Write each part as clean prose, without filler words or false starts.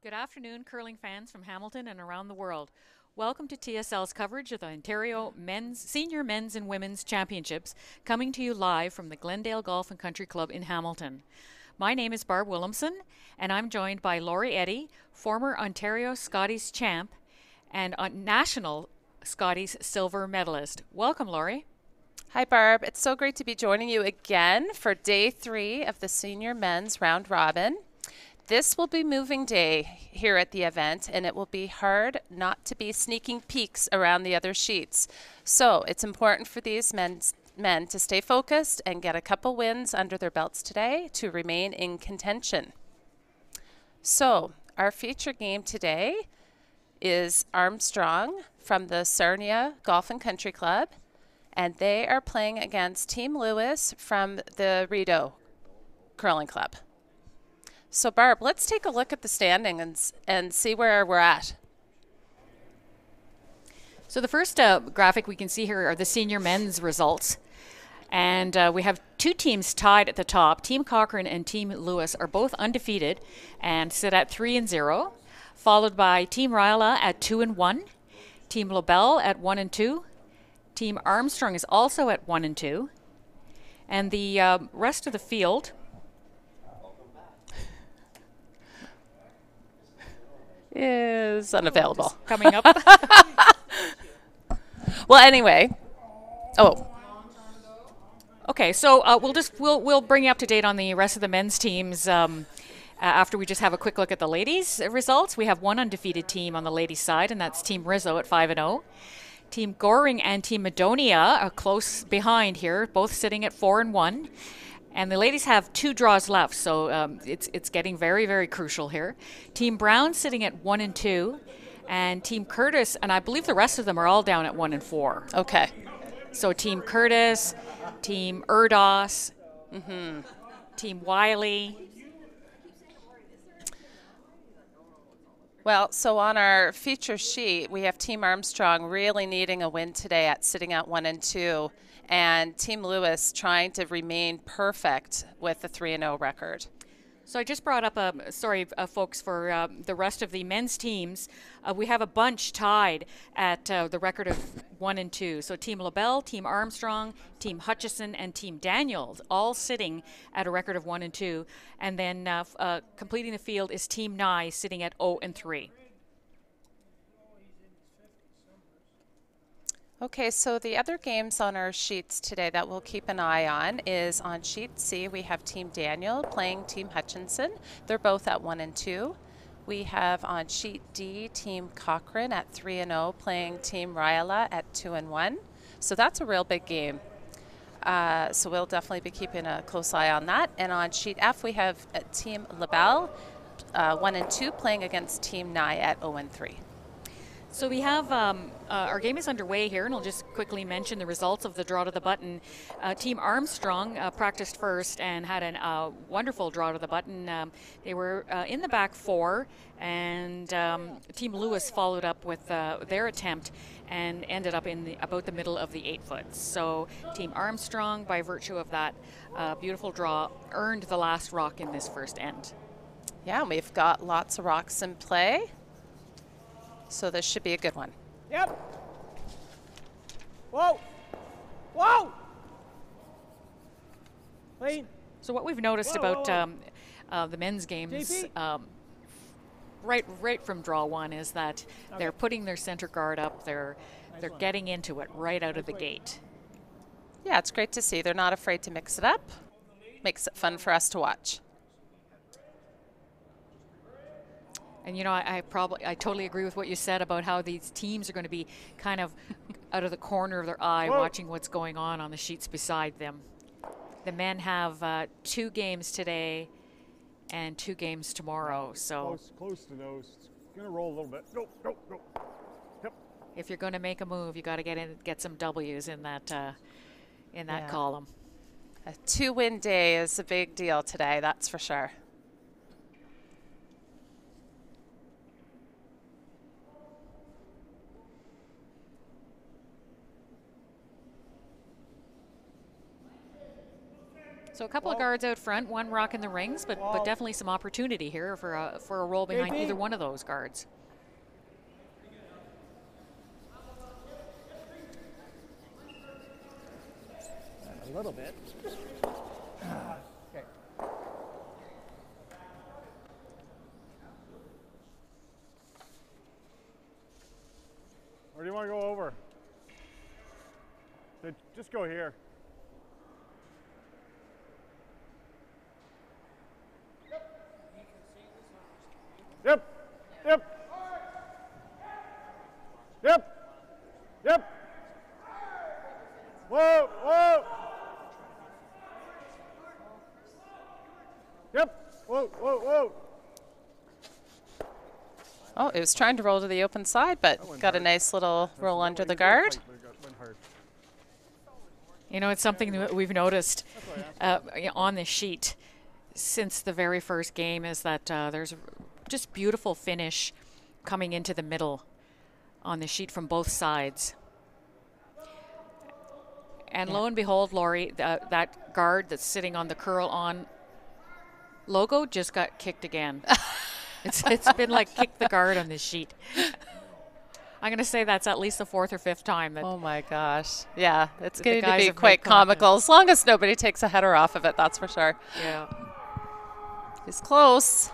Good afternoon, curling fans from Hamilton and around the world. Welcome to TSL's coverage of the Ontario Senior Men's and Women's Championships, coming to you live from the Glendale Golf and Country Club in Hamilton. My name is Barb Williamson, and I'm joined by Laurie Eddy, former Ontario Scotties champ and national Scotties silver medalist. Welcome, Laurie. Hi, Barb. It's so great to be joining you again for day 3 of the Senior Men's Round Robin. This will be moving day here at the event, and it will be hard not to be sneaking peeks around the other sheets. So it's important for these men to stay focused and get a couple wins under their belts today to remain in contention. So our feature game today is Armstrong from the Sarnia Golf and Country Club, and they are playing against Team Lewis from the Rideau Curling Club. So Barb, let's take a look at the standings and see where we're at. So the first graphic we can see here are the senior men's results. And we have two teams tied at the top. Team Cochrane and Team Lewis are both undefeated and sit at 3-0, followed by Team Ryla at 2-1, Team Lobel at 1-2, Team Armstrong is also at 1-2, and the rest of the field is unavailable. Coming up. Well, anyway. Oh. Okay, so we'll bring you up to date on the rest of the men's teams after we just have a quick look at the ladies' results. We have one undefeated team on the ladies' side, and that's Team Rizzo at 5-0. Team Goring and Team Madonia are close behind here, both sitting at 4-1. And the ladies have 2 draws left, so it's getting very, very crucial here. Team Brown sitting at 1-2, and Team Curtis, and I believe the rest of them are all down at 1-4. Okay. So Team Curtis, Team Erdos, Team Wiley. Well, so on our feature sheet, we have Team Armstrong really needing a win today at sitting at 1-2. And Team Lewis trying to remain perfect with the 3-0 record. So I just brought up, folks, for the rest of the men's teams. We have a bunch tied at the record of 1-2. So Team LaBelle, Team Armstrong, Team Hutchison, and Team Daniels all sitting at a record of 1-2. And then completing the field is Team Nye sitting at 0-3. Okay, so the other games on our sheets today that we'll keep an eye on is on sheet C, we have Team Daniel playing Team Hutchinson. They're both at 1-2. We have on sheet D, Team Cochrane at 3-0 playing Team Ryla at 2-1. So that's a real big game. So we'll definitely be keeping a close eye on that. And on sheet F, we have Team LaBelle 1-2 playing against Team Nye at 0-3. So we have, our game is underway here, and I'll just quickly mention the results of the draw to the button. Team Armstrong practiced first and had a wonderful draw to the button. They were in the back 4, and Team Lewis followed up with their attempt and ended up in about the middle of the 8-foot. So Team Armstrong, by virtue of that beautiful draw, earned the last rock in this first end. Yeah, and we've got lots of rocks in play. So this should be a good one. Yep. Whoa. Whoa. Clean. So what we've noticed about the men's games right from draw 1 is that they're putting their center guard up. They're getting into it right out of the gate. Yeah, it's great to see. They're not afraid to mix it up. Makes it fun for us to watch. And you know, I totally agree with what you said about how these teams are going to be kind of out of the corner of their eye watching what's going on the sheets beside them. The men have 2 games today and 2 games tomorrow. So close to those. It's gonna roll a little bit. Go, go, go. Yep. If you're going to make a move, you got to get some W's in that column. A 2-win day is a big deal today, that's for sure. So a couple of guards out front, one rocking the rings, but definitely some opportunity here for a roll behind either one of those guards. A little bit. Okay. Or do you want to go over? Just go here. Yep. Yep. Yep. Yep. Whoa, whoa. Yep. Whoa, whoa, whoa. Oh, it was trying to roll to the open side, but got a nice little roll under the guard. You know, it's something that we've noticed on this sheet since the very first game is that there's just beautiful finish coming into the middle on the sheet from both sides. And lo and behold, Laurie, that guard that's sitting on the curl on logo just got kicked again. It's been like kick the guard on this sheet. I'm going to say that's at least the fourth or fifth time. That oh my gosh. Yeah, it's the getting to guys be have quite made contact. comical, as long as nobody takes a header off of it, that's for sure. Yeah. He's close.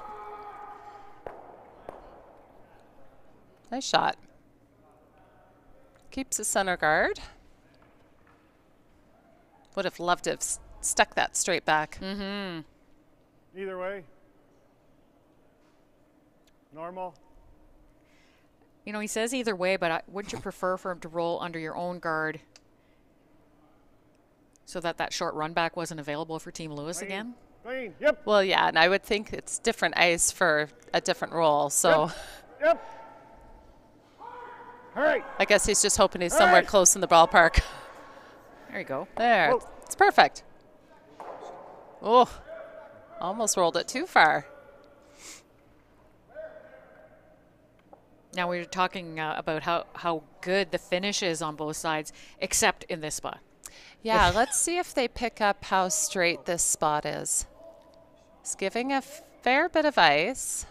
Nice shot. Keeps his center guard. Would have loved to have stuck that straight back. Mm-hmm. Either way. Normal. You know, he says either way, but wouldn't you prefer for him to roll under your own guard so that short run back wasn't available for Team Lewis again? Clean. Yep. Well, yeah, and I would think it's different ice for a different role, so Yep. All right. I guess he's just hoping he's somewhere close in the ballpark. There you go. There, Whoa. it's perfect. Oh, almost rolled it too far. Now we were talking about how good the finish is on both sides, except in this spot. Yeah, let's see if they pick up how straight this spot is. It's giving a fair bit of ice.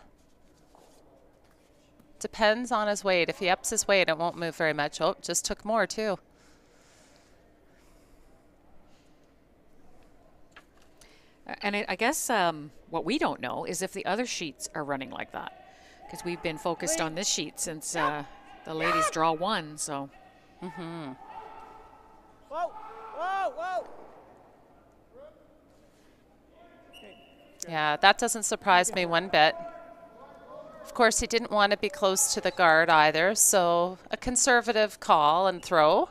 Depends on his weight. If he ups his weight, it won't move very much. Oh, just took more too. And I guess what we don't know is if the other sheets are running like that, because we've been focused on this sheet since the ladies draw one. So. Whoa, whoa, whoa. Yeah, that doesn't surprise me one bit. Of course, he didn't want to be close to the guard either, so a conservative call and throw.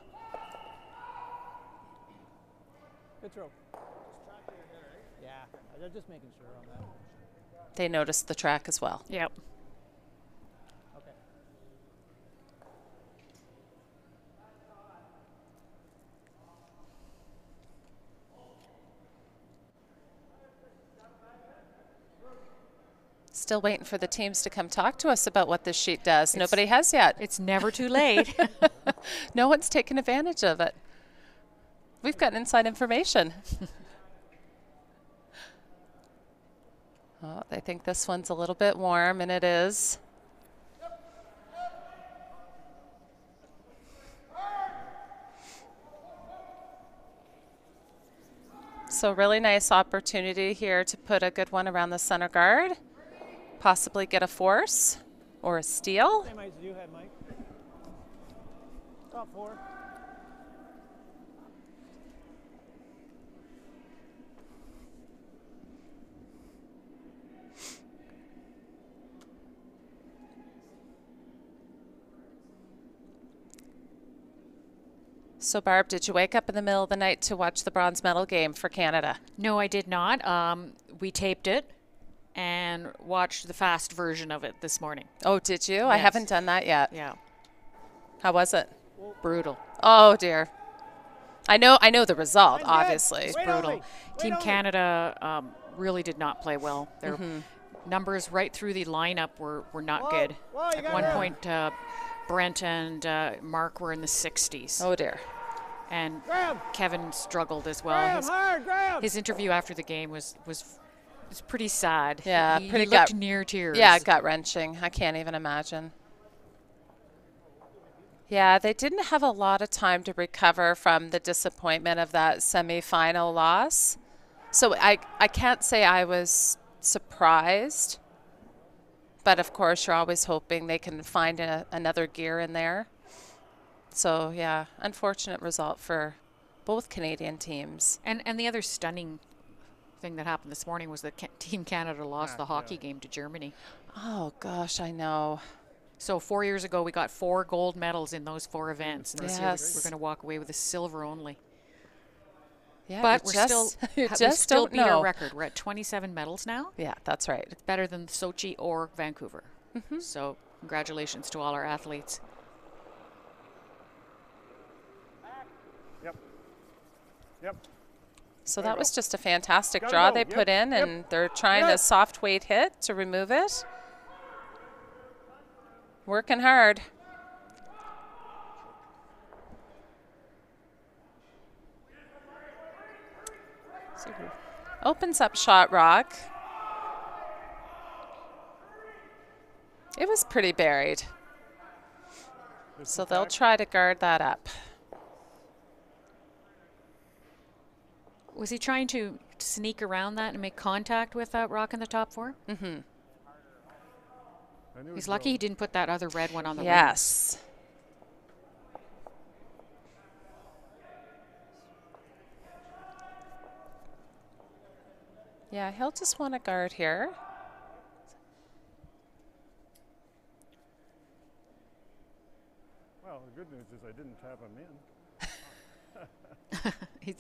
Good throw. Yeah, I'm just making sure on that. They noticed the track as well. Yep. Okay. Still waiting for the teams to come talk to us about what this sheet does. Nobody has yet. It's never too late. No one's taken advantage of it. We've got inside information. Oh, they think this one's a little bit warm, and it is. So really nice opportunity here to put a good one around the center guard. Possibly get a force or a steal. Same ice as you had, Mike. Top four. So Barb, did you wake up in the middle of the night to watch the bronze medal game for Canada? No, I did not. We taped it and watched the fast version of it this morning. Oh, did you? I Yes. haven't done that yet. Yeah. How was it? Brutal. Oh dear. I know the result, obviously. It's Wait brutal. on me. Team Wait on me. Canada really did not play well. Their numbers right through the lineup were not good. Whoa, you At got one it. point, Brent and Mark were in the 60s. Oh dear. and Grab. Kevin struggled as well. Grab, hard, grab. His interview after the game was pretty sad. Yeah, he pretty looked near tears. Yeah, gut-wrenching. I can't even imagine. Yeah, they didn't have a lot of time to recover from the disappointment of that semifinal loss. So I can't say I was surprised, but of course you're always hoping they can find another gear in there. So yeah, unfortunate result for both Canadian teams. And the other stunning thing that happened this morning was that Team Canada lost the hockey game to Germany. Oh gosh, I know. So 4 years ago, we got 4 gold medals in those 4 events. And this year, Yes. we're going to walk away with a silver only. Yeah, But we we're just, still, you we just still don't beat our know. record. We're at 27 medals now. Yeah, that's right. It's better than Sochi or Vancouver. So congratulations to all our athletes. Yep. Yep. So There that you was go. just a fantastic Gotta draw go. they Yep, put in, yep. and they're trying to Yep. soft weight hit to remove it. Working hard. Opens up shot rock. It was pretty buried. So they'll try to guard that up. Was he trying to sneak around that and make contact with that rock in the top 4? I knew He's it lucky he will. didn't put that other red one on the wings. Yes. Yeah, he'll just want to guard here. Well, the good news is I didn't tap him in. He's-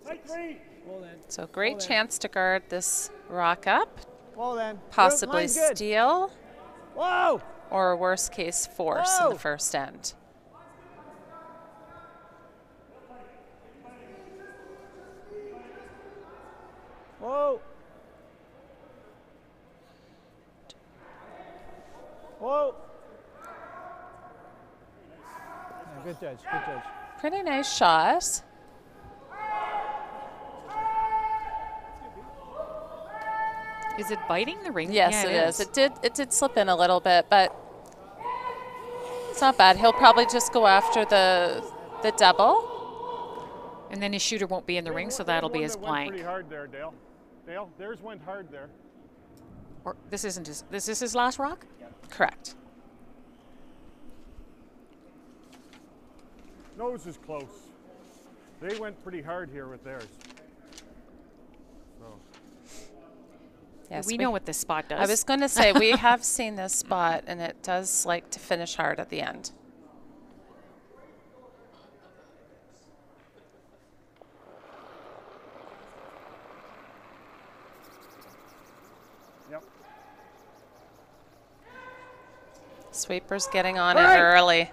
Take 3. Well then. So great Well then. chance to guard this rock up, Well then. possibly Line's good. steal, Whoa. or worst case force in the Whoa. first end. Whoa. Whoa. Yeah, good judge. Good judge. Pretty nice shot. Is it biting the ring? Yes, Yeah, it is. It did slip in a little bit, but it's not bad. He'll probably just go after the double. And then his shooter won't be in the ring, so that'll be his Went blank. pretty hard there, Dale. Dale, theirs went hard there. Or this isn't his. This is his last rock. Correct. Nose is close. They went pretty hard here with theirs. So, Yes, We know what this spot does. I was going to say, we have seen this spot, and it does like to finish hard at the end. yep. Sweeper's getting on Right. it early.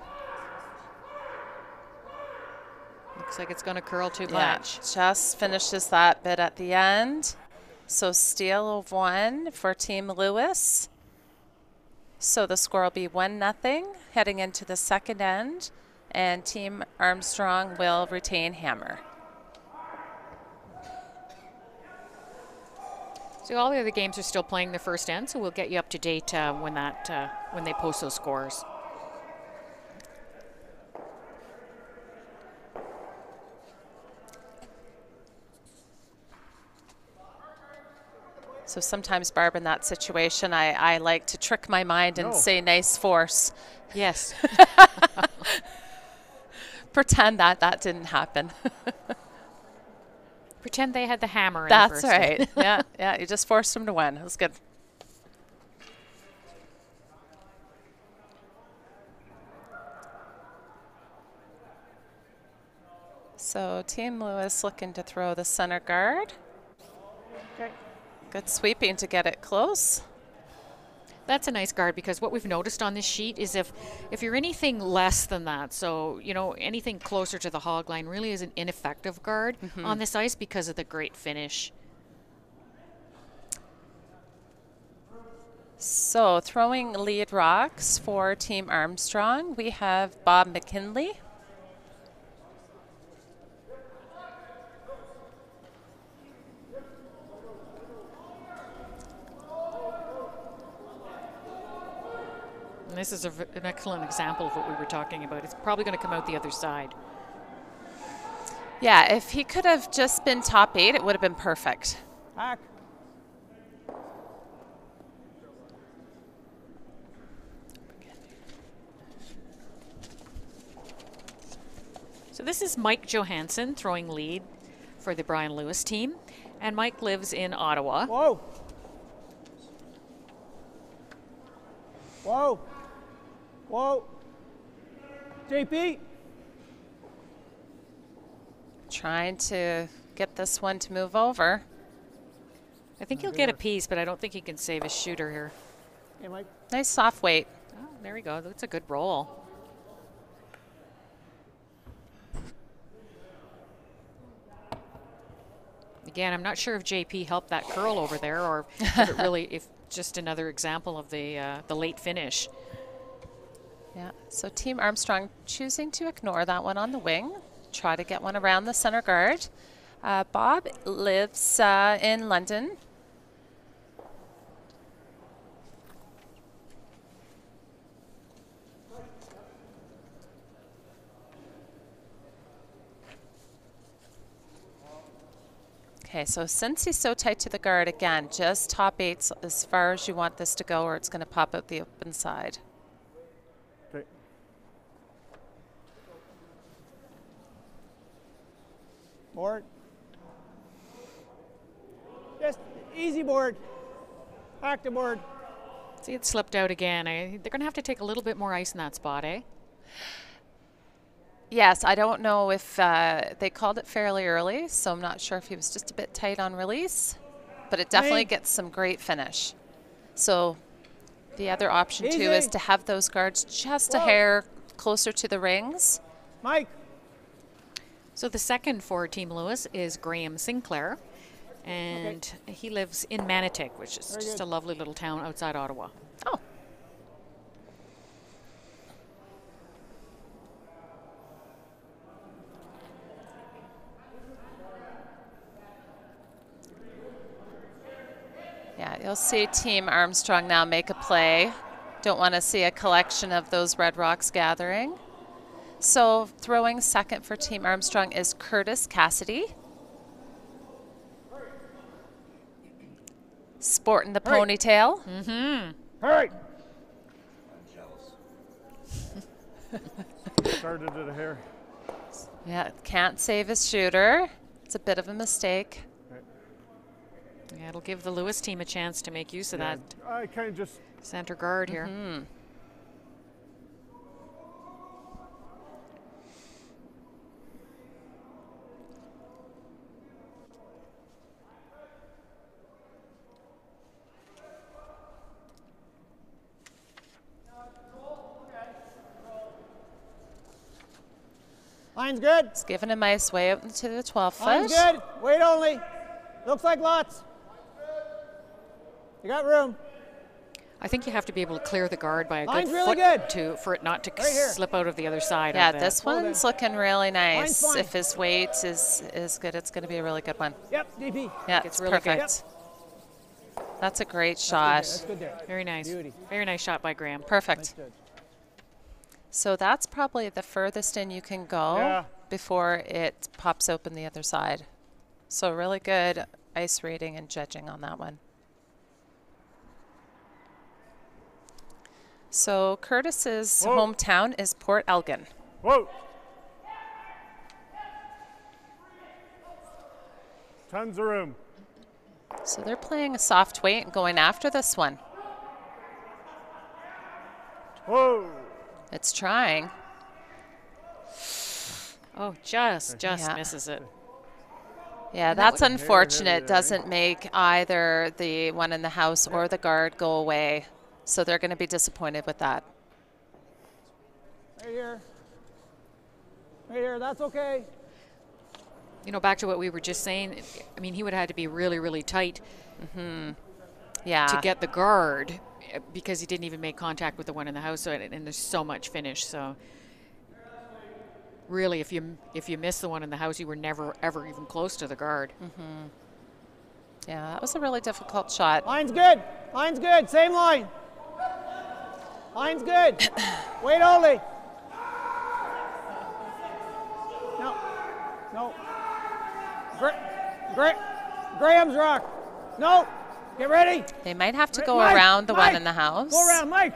Looks like it's going to curl too Yeah, much. just finishes that bit at the end. So steal of 1 for Team Lewis. So the score will be 1-0 heading into the second end, and Team Armstrong will retain hammer. So all the other games are still playing the first end, so we'll get you up to date when they post those scores. So sometimes, Barb, in that situation, I like to trick my mind and No. say nice force. Yes. Pretend that didn't happen. Pretend they had the hammer in the That's first right. end. Yeah, you just forced them to win. It was good. So Team Lewis looking to throw the center guard. Okay. Good sweeping to get it close. That's a nice guard, because what we've noticed on this sheet is if you're anything less than that, so anything closer to the hog line, really is an ineffective guard on this ice because of the great finish. So throwing lead rocks for Team Armstrong, we have Bob McKinley. And this is an excellent example of what we were talking about. It's probably going to come out the other side. Yeah, if he could have just been top 8, it would have been perfect. Hack. So this is Mike Johansson throwing lead for the Brian Lewis team. And Mike lives in Ottawa. Whoa. Whoa. Whoa. JP. Trying to get this one to move over. I think he'll get a piece, but I don't think he can save his shooter here. Hey, Mike. Nice soft weight. Oh, there we go. That's a good roll. Again, I'm not sure if JP helped that curl over there, or if it really, if just another example of the late finish. Yeah, so Team Armstrong choosing to ignore that one on the wing. Try to get one around the center guard. Bob lives in London. Okay, so since he's so tight to the guard, again, just top 8 as far as you want this to go, or it's going to pop out the open side. Okay. Board. Just easy board. Back to board. See, it slipped out again. They're going to have to take a little bit more ice in that spot, eh? Yes, I don't know if they called it fairly early, so I'm not sure if he was just a bit tight on release, but it definitely gets some great finish. So the other option too is to have those guards just a hair closer to the rings. Mike. So the second for Team Lewis is Graham Sinclair, and he lives in Manotick, which is just a lovely little town outside Ottawa. Oh. Yeah, you'll see Team Armstrong now make a play. Don't want to see a collection of those red rocks gathering. So throwing second for Team Armstrong is Curtis Cassidy. Sporting the ponytail. Mm-hmm. Hurry! Started it a hair. Yeah, can't save his shooter. It's a bit of a mistake. Yeah, it'll give the Lewis team a chance to make use of that I kind of just center guard here. Line's good. It's giving a nice way out into the 12-foot. Line's good. Wait only. Looks like lots. You got room. I think you have to be able to clear the guard by a Line's good really foot good. for it not to Right here. slip out of the other side. Yeah, of the this one's looking really nice. Line's fine. If his weight is good, it's going to be a really good one. Yep, DP. Yeah, it's it's really good. perfect. That's a great shot. That's good there. Very nice. Beauty. Very nice shot by Graham. Perfect. That's good. So that's probably the furthest in you can go before it pops open the other side. So really good ice rating and judging on that one. So Curtis's hometown is Port Elgin. Whoa! Tons of room. So they're playing a soft weight and going after this one. Whoa! It's trying. Oh, just Yeah. misses it. Yeah, that's unfortunate. Doesn't make either the one in the house or the guard go away. So they're going to be disappointed with that. Right here. Right here. That's okay. You know, back to what we were just saying, I mean, he would have had to be really, really tight Yeah. to get the guard because he didn't even make contact with the one in the house, so and there's so much finish. So really, if you miss the one in the house, you were never ever even close to the guard. Yeah, that was a really difficult shot. Line's good. Line's good. Same line. Line's good. Wait, Oli. No. No. Graham's rock. No. Get ready. They might have to go Mike, around the Mike, one in the house. Go around, Mike.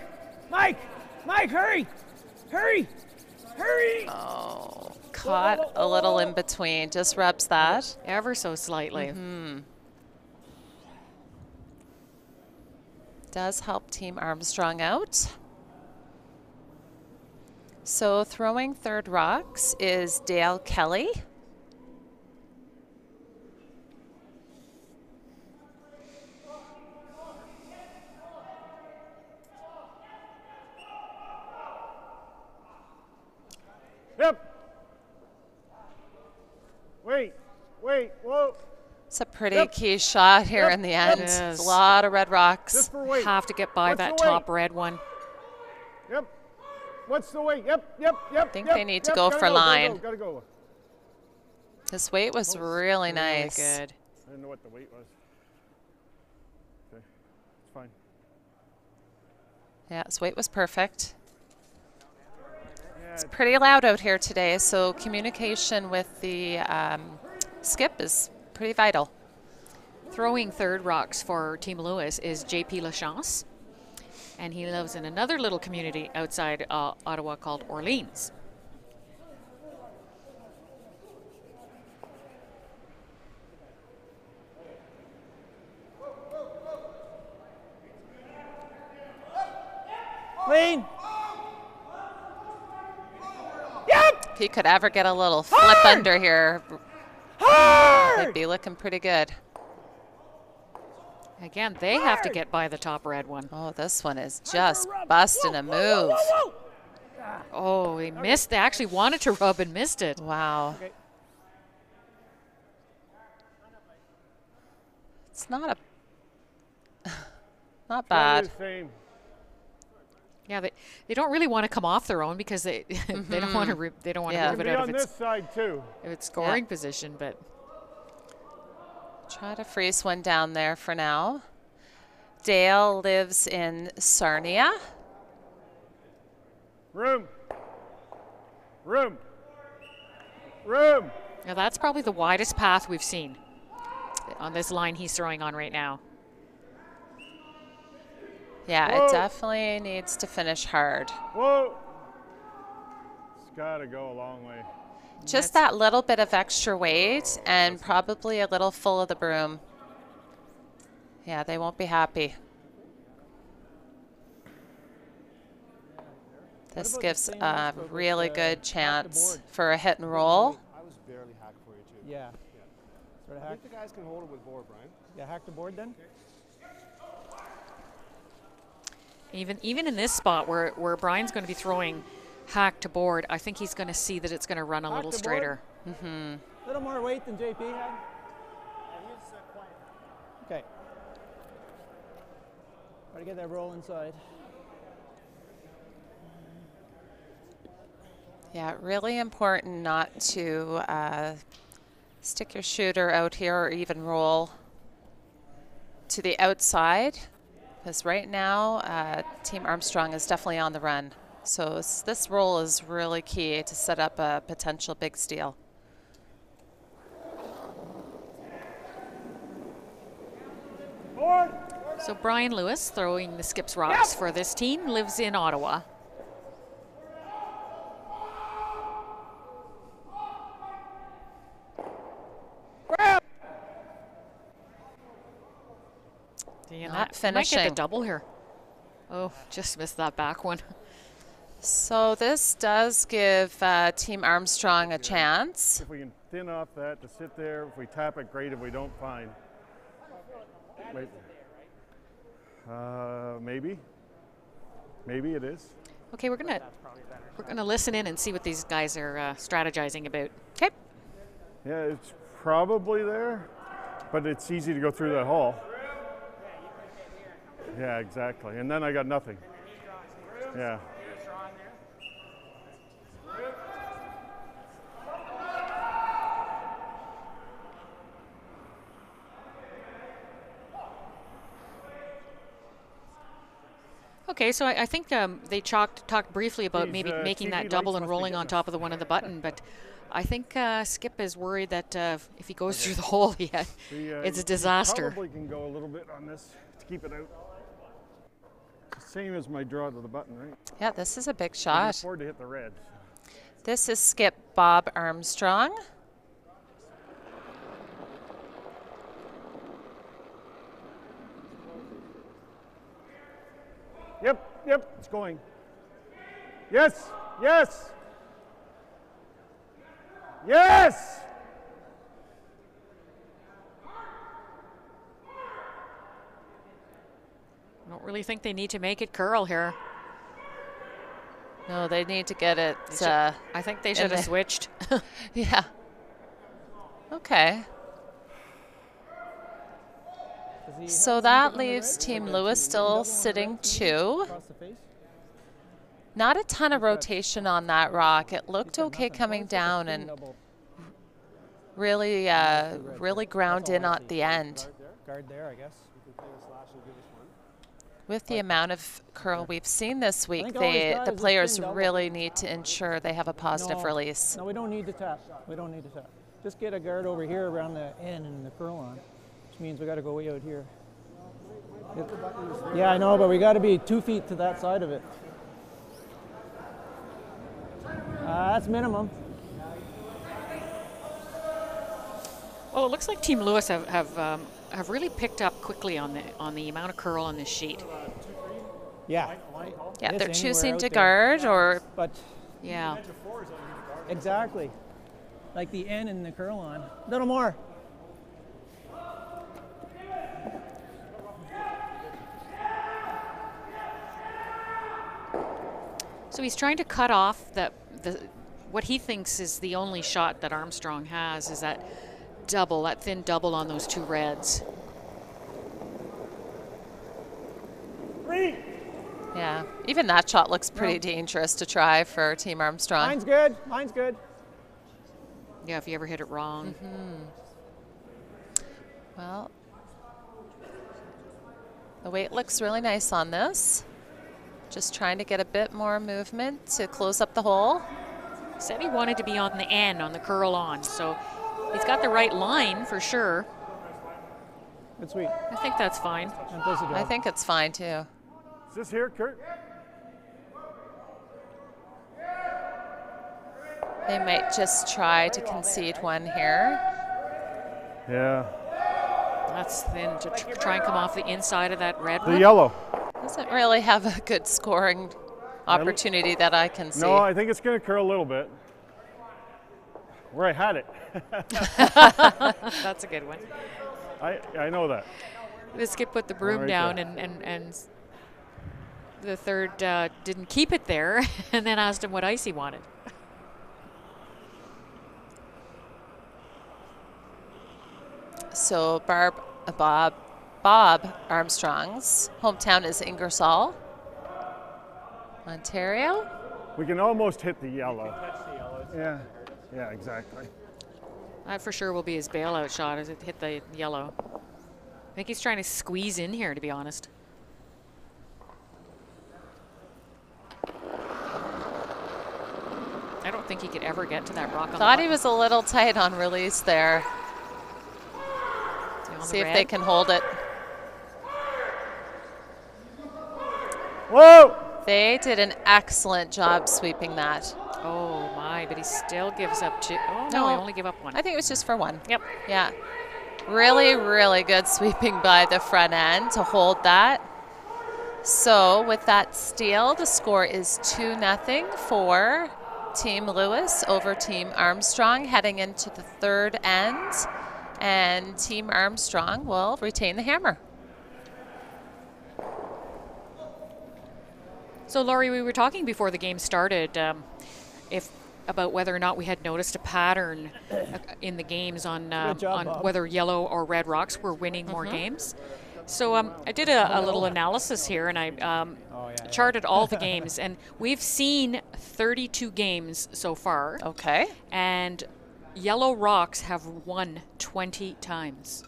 Mike, hurry. Hurry. Oh, caught a little in between. Just rubs that. Ever so slightly. Does help Team Armstrong out. So throwing third rocks is Dale Kelly. Yep. Wait, whoa. It's a pretty key shot here in the end. It is. It's a lot of red rocks. Just for weight. Have to get by What's that the top weight? red one. Yep. What's the weight? Yep. I think they need to go for line. Gotta go. This weight was really nice. Really good. I didn't know what the weight was. Okay, it's fine. Yeah, his weight was perfect. Yeah, It's pretty loud out here today, so communication with the skip is pretty vital. Throwing third rocks for Team Lewis is JP Lachance, and he lives in another little community outside Ottawa called Orleans. Clean. If he could ever get a little flip under here, they'd be looking pretty good. Again, they have to get by the top red one. Oh, this one is just busting a move. Oh, they missed. They actually wanted to rub and missed it. Wow. Okay. It's not not try to bad. do the same. Yeah, they don't really want to come off their own because they they don't want to they don't want Yeah. to move Be it out on of this side too. its scoring position. But Try to freeze one down there for now. Dale lives in Sarnia. Room. now that's probably the widest path we've seen on this line he's throwing on right now. Yeah, Whoa. it definitely needs to finish hard. Whoa. It's gotta go a long way. Just that little bit of extra weight and probably a little full of the broom. Yeah, they won't be happy. This about the gives same a stroke with, really good hack the chance board? for a hit and roll. I was barely hacked for you too. Yeah. Sort of I hack. think the guys can hold it with board, Brian. Yeah, hack the board then. Even in this spot where Brian's going to be throwing hack to board, I think he's going to see that it's going to run a Hack little to board. straighter. A little more weight than JP had. Okay. Try to get that roll inside. Yeah, really important not to stick your shooter out here or even roll to the outside, because right now Team Armstrong is definitely on the run. So this roll is really key to set up a potential big steal. Board. So Brian Lewis, throwing the skips rocks for this team, lives in Ottawa. Not Might get finishing. the double here. Oh, just missed that back one. So this does give Team Armstrong a chance. If we can thin off that to sit there, if we tap it, great. If we don't, fine. Wait. Maybe. Maybe it is. Okay, we're gonna listen in and see what these guys are strategizing about. Okay. Yeah, it's probably there, but it's easy to go through that hole. Yeah, exactly. And then I got nothing. Yeah. Okay, so I think they talked briefly about These, maybe making TV that lights double and must be rolling on getting top of the one of the button, but I think Skip is worried that if he goes through the hole yet, it's a disaster. Probably can go a little bit on this to keep it out. Same as my draw to the button, right? Yeah, this is a big I can shot. afford to hit the red. This is Skip Bob Armstrong. Yep, it's going. Yes, yes, yes! I don't really think they need to make it curl here. No, they need to get it. I think they should have switched. Yeah. Okay. So that leaves Team Lewis still sitting 2. Across the face. Not a ton of rotation on that rock. It looked okay coming down and really, really ground in at the end. Guard there, I guess. With the amount of curl we've seen this week, think all he's got the is a players spin double. really need to ensure they have a positive release. No, we don't need to tap. We don't need to tap. Just get a guard over here around the end and the curl on, which means we got to go way out here. Yeah, I know, but we got to be 2 feet to that side of it. That's minimum. Well, it looks like Team Lewis have really picked up quickly on the amount of curl on this sheet. Yeah. Yeah, Yes, they're anywhere choosing out to there. guard or But Yeah. exactly, like the end and the curl on. A little more. So he's trying to cut off what he thinks is the only shot that Armstrong has is that double, that thin double on those 2 reds. yeah, even that shot looks pretty dangerous to try for Team Armstrong. Mine's good. Mine's good. Yeah, if you ever hit it wrong. Well, the weight looks really nice on this. Just trying to get a bit more movement to close up the hole. Said he wanted to be on the N, on the curl on, so he's got the right line for sure. Good sweet. I think that's fine. That does the job. I think it's fine too. Is this here, Kurt? They might just try to concede one here. Yeah. That's thin to try and come off the inside of that red The one. yellow. Doesn't really have a good scoring opportunity that I can see. No, I think it's going to curl a little bit. Where I had it. That's a good one. I know that. The Skip put the broom Right down there. and the third didn't keep it there and then asked him what ice he wanted. So Bob Armstrong's hometown is Ingersoll, Ontario. We can almost hit the yellow. Yeah. Yeah, exactly. That for sure will be his bailout shot as it hit the yellow. I think he's trying to squeeze in here, to be honest. I don't think he could ever get to that rock on Thought the he was a little tight on release there. See if they can hold it. Whoa! They did an excellent job sweeping that. Oh my, but he still gives up 2. Oh no, No. he only gave up 1. I think it was just for 1. Yep. Yeah. Really, really good sweeping by the front end to hold that. So with that steal, the score is 2-0 for Team Lewis over Team Armstrong heading into the third end. And Team Armstrong will retain the hammer. So Laurie, we were talking before the game started about whether or not we had noticed a pattern in the games on Good job, Bob. whether yellow or red rocks were winning more games. So I did a little analysis here, and I charted all the games, and we've seen 32 games so far. Okay. And Yellow Rocks have won 20 times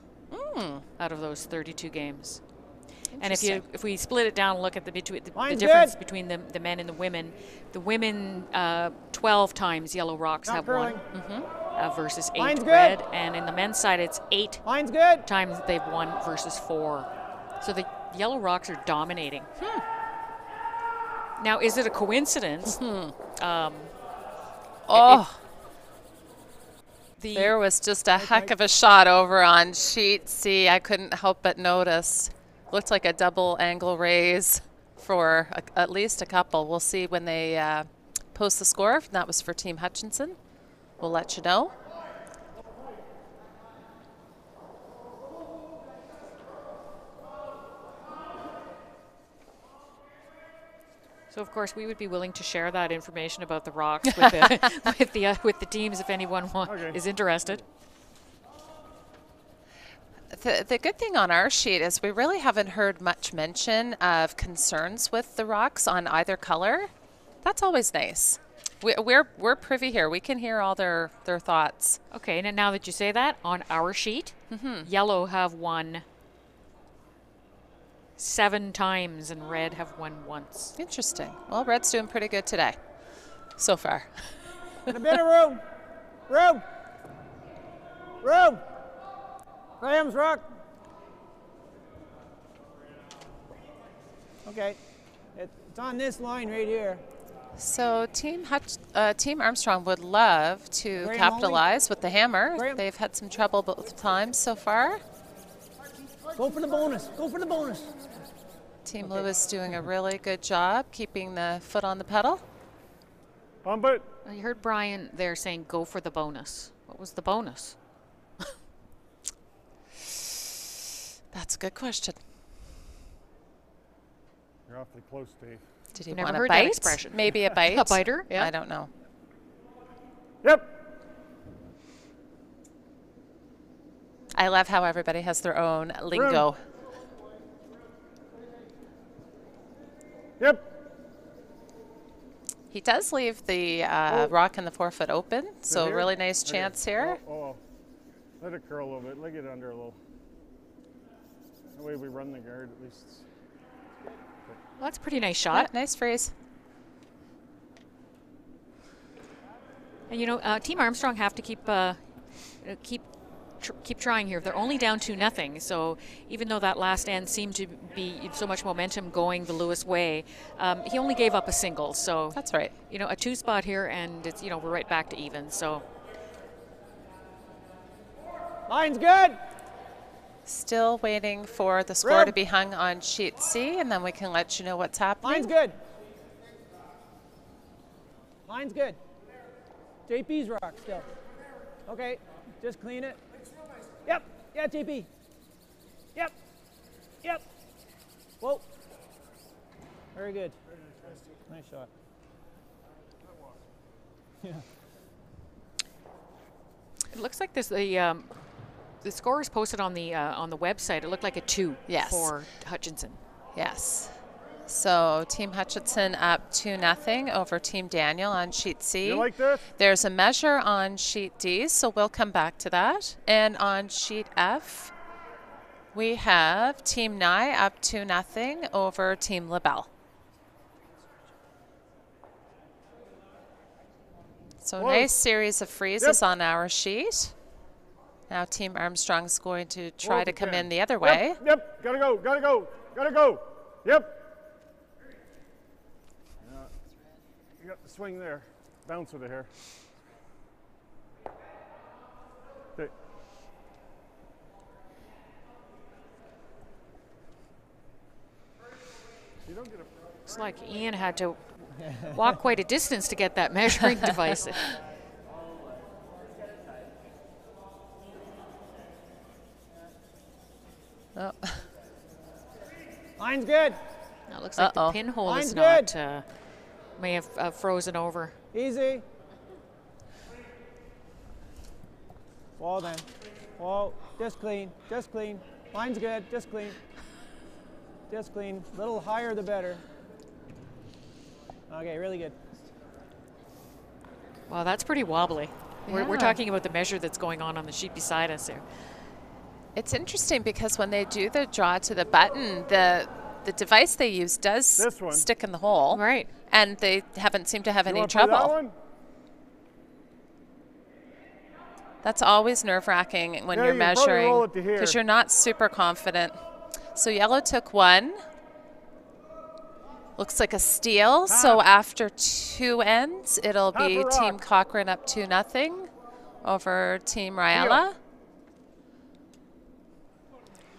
out of those 32 games. And if we split it down and look at the difference between the men and the women 12 times Yellow Rocks have won versus 8 Red, and in the men's side it's 8 times they've won versus 4. So the Yellow Rocks are dominating. Now, is it a coincidence? There was just a heck of a shot over on sheet C. I couldn't help but notice. Looked like a double angle raise for at least a couple. We'll see when they post the score. That was for Team Hutchinson. We'll let you know. So of course we would be willing to share that information about the Rocks with the with the teams if anyone is interested. The good thing on our sheet is we really haven't heard much mention of concerns with the Rocks on either color. That's always nice. We're privy here. We can hear all their thoughts. Okay, and now that you say that, on our sheet, Yellow have won 7 times and Red have won once. Interesting. Well, Red's doing pretty good today, so far. And a bit of room. Room. Room. Graham's Rock. Okay. It's on this line right here. So Team Armstrong would love to Graham capitalize only. with the hammer. Graham. They've had some trouble both times so far. Go for the bonus. Go for the bonus. Team Lewis doing a really good job keeping the foot on the pedal. On boot. You heard Brian there saying go for the bonus. What was the bonus? That's a good question. You're awfully close, Dave. Did he Never want a heard that bite? expression. Maybe a bite? A biter? Yeah. I don't know. Yep. I love how everybody has their own lingo. Yep. He does leave the rock and the forefoot open, so Here? really nice Okay. chance here. Oh. Let it curl a little bit. Let it under a little. That way we run the guard at least. Well, that's a pretty nice Yeah, shot. nice freeze. And you know, Team Armstrong have to keep trying here. They're only down 2-0, so even though that last end seemed to be so much momentum going the Lewis way, he only gave up a single. So That's right. you know, a 2 spot here, and it's, you know, we're right back to even. So Line's good. Still waiting for the score to be hung on sheet C, and then we can let you know what's happening. Line's good. Line's good. JP's rock still. Okay, just clean it. Yep. Yeah, JP. Yep. Yep. Whoa. Very good. Nice shot. Yeah. it looks like this the score is posted on the website. It looked like a 2 Yes. for Hutchinson. Yes. So Team Hutchinson up 2-0 over Team Daniel on sheet C. You like this? There's a measure on sheet D, so we'll come back to that. And on sheet F, we have Team Nye up 2-0 over Team LaBelle. So Whoa. nice series of freezes Yep. on our sheet. Now Team Armstrong's going to try Whoa, to come okay. in the other way. Yep. Gotta go. Gotta go. Gotta go. Yep. You got the swing there. Bounce with it here. Okay. You don't get a. Looks like Ian had to walk quite a distance to get that measuring device. Oh. Line's good. Now it looks like Uh-oh. the pinhole Line's is not good. may have frozen over. Easy. Wall then. Wall. Just clean. Just clean. Line's good. Just clean. Just clean. A little higher the better. Okay, really good. Well, that's pretty wobbly. We're Yeah. talking about the measure that's going on the sheet beside us here. It's interesting because when they do the draw to the button, the device they use does This one. stick in the hole. Right. And they haven't seemed to have You any wanna play that trouble. one? That's always nerve-wracking when Yeah, you're you can probably roll measuring it to here. because you're not super confident. So yellow took 1. Looks like a steal. So after 2 ends, it'll Half be a Team rock. Cochrane up 2-0 over Team Ryella.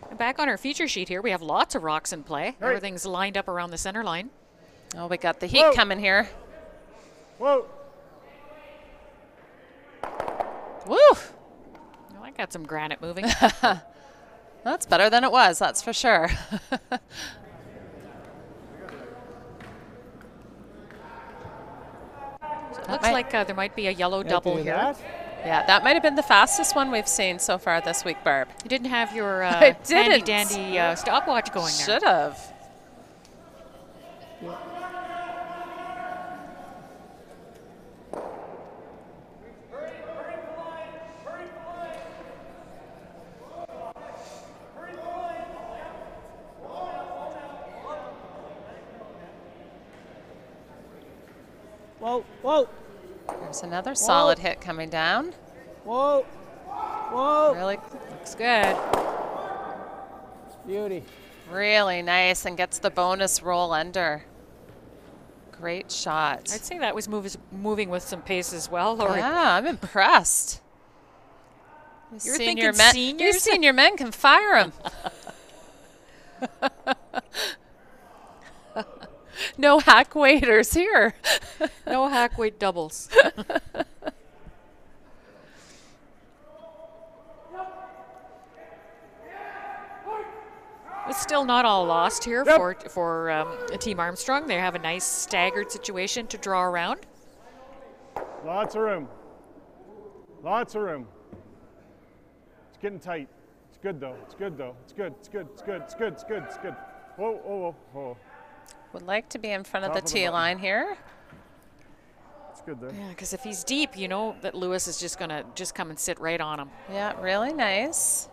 And back on our feature sheet here, we have lots of rocks in play. Right. Everything's lined up around the center line. Oh, we got the heat Whoa. coming here. Whoa. Woo! Oh, I got some granite moving. That's better than it was, that's for sure. Looks like there might be a yellow double Do here. that. Yeah, that might have been the fastest one we've seen so far this week, Barb. You didn't have your I handy didn't. dandy stopwatch going there. Should have. Whoa, whoa, There's another solid hit coming down. whoa, whoa. Really, Looks good. Beauty. really nice and gets the bonus roll under. Great shot. I'd say that was moving with some pace as well, Lori. Yeah, I'm impressed. You're thinking You seniors? senior men can fire him. No hack waiters here. No hack weight doubles. It's still not all lost here for Team Armstrong. They have a nice staggered situation to draw around. Lots of room. Lots of room. It's getting tight. It's good though. It's good though. It's good. It's good. It's good. It's good. It's good. It's good. Whoa, whoa, whoa, whoa. Would like to be in front of Top the of the tee button. line here. It's good there. Yeah, because if he's deep, you know that Lewis is just going to just come and sit right on him. Yeah, really nice.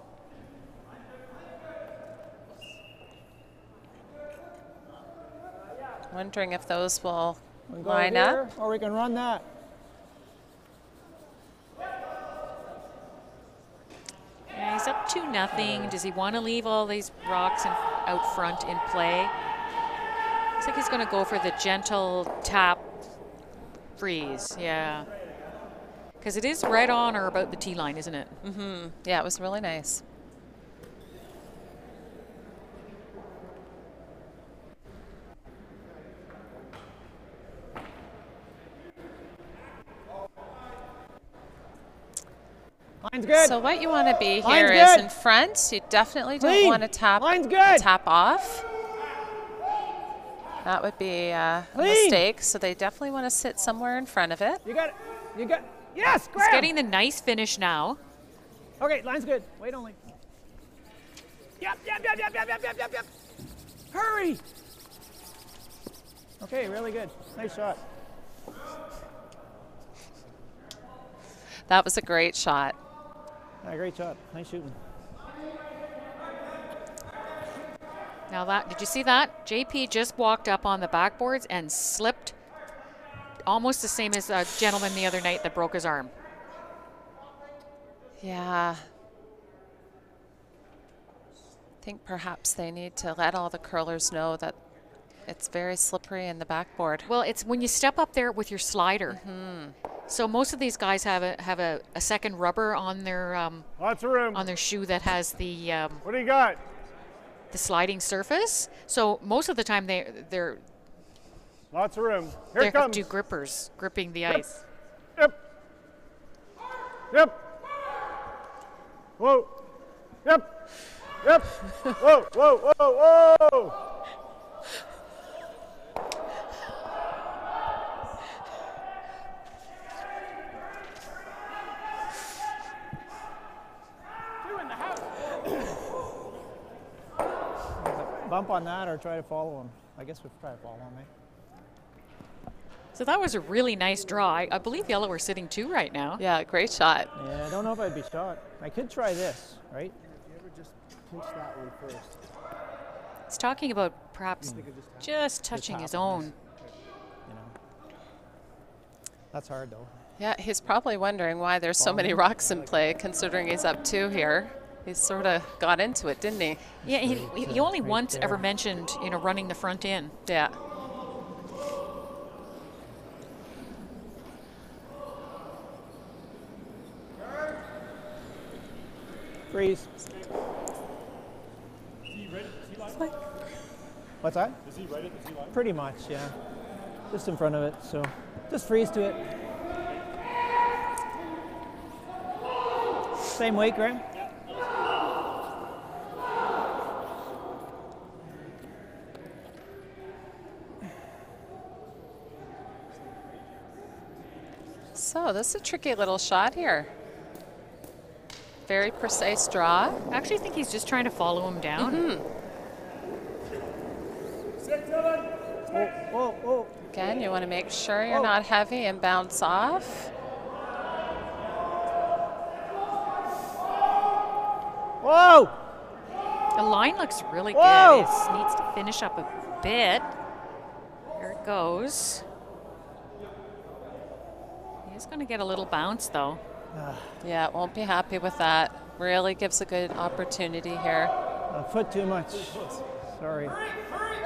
Wondering if those will We can go line here, up. or we can run that. Yeah, he's up 2-0. Does he want to leave all these rocks out front in play? Looks like he's going to go for the gentle tap freeze. Yeah. Because it is right on or about the tee line, isn't it? Mm-hmm. Yeah, it was really nice. Line's good. So what you want to be Line's here is good. in front. You definitely don't Clean. want to tap Line's good. off. That would be a Clean. mistake. So they definitely want to sit somewhere in front of it. You got it. You got. Yes, He's grab. getting the nice finish now. Okay, line's good. Wait only. Yep, yep, yep, yep, yep, yep, yep, yep, yep. Hurry. Okay, really good. Nice shot. That was a great shot. Great shot. Nice shooting. Now that, did you see that? JP just walked up on the backboards and slipped almost the same as a gentleman the other night that broke his arm. Yeah. I think perhaps they need to let all the curlers know that it's very slippery in the backboard. Well, it's when you step up there with your slider. So most of these guys have a second rubber on their Lots of room. shoe that has the What do you got? sliding surface. So most of the time they're Lots of room. Here they it have comes. two grippers gripping the ice. Yep. Yep. Whoa. Yep. Yep. Whoa, whoa, whoa, whoa. bump on that or try to follow him. I guess we'll try to follow him, eh? So that was a really nice draw. I believe yellow are sitting 2 right now. Yeah, great shot. Yeah, I don't know if I'd be shot. I could try this, right? If you ever just pinch that one first. He's talking about perhaps just touching his own. You know. That's hard though. Yeah, he's probably wondering why there's so many rocks in play, considering he's up 2 here. He sort of got into it, didn't he? Yeah, he only once ever mentioned, you know, running the front in. Yeah. Freeze. What's that? Is he right at the tee line? Pretty much, yeah. Just in front of it, so just freeze to it. Same weight, Graham? So this is a tricky little shot here. Very precise draw. I actually think he's just trying to follow him down. Mm-hmm. Oh, oh. Again, you want to make sure you're not heavy and bounce off. Whoa! The line looks really Whoa! good. It just needs to finish up a bit. There it goes. He's going to get a little bounce, though. Yeah, won't be happy with that. Really gives a good opportunity here. A foot too much. Sorry. Hurry, really hard.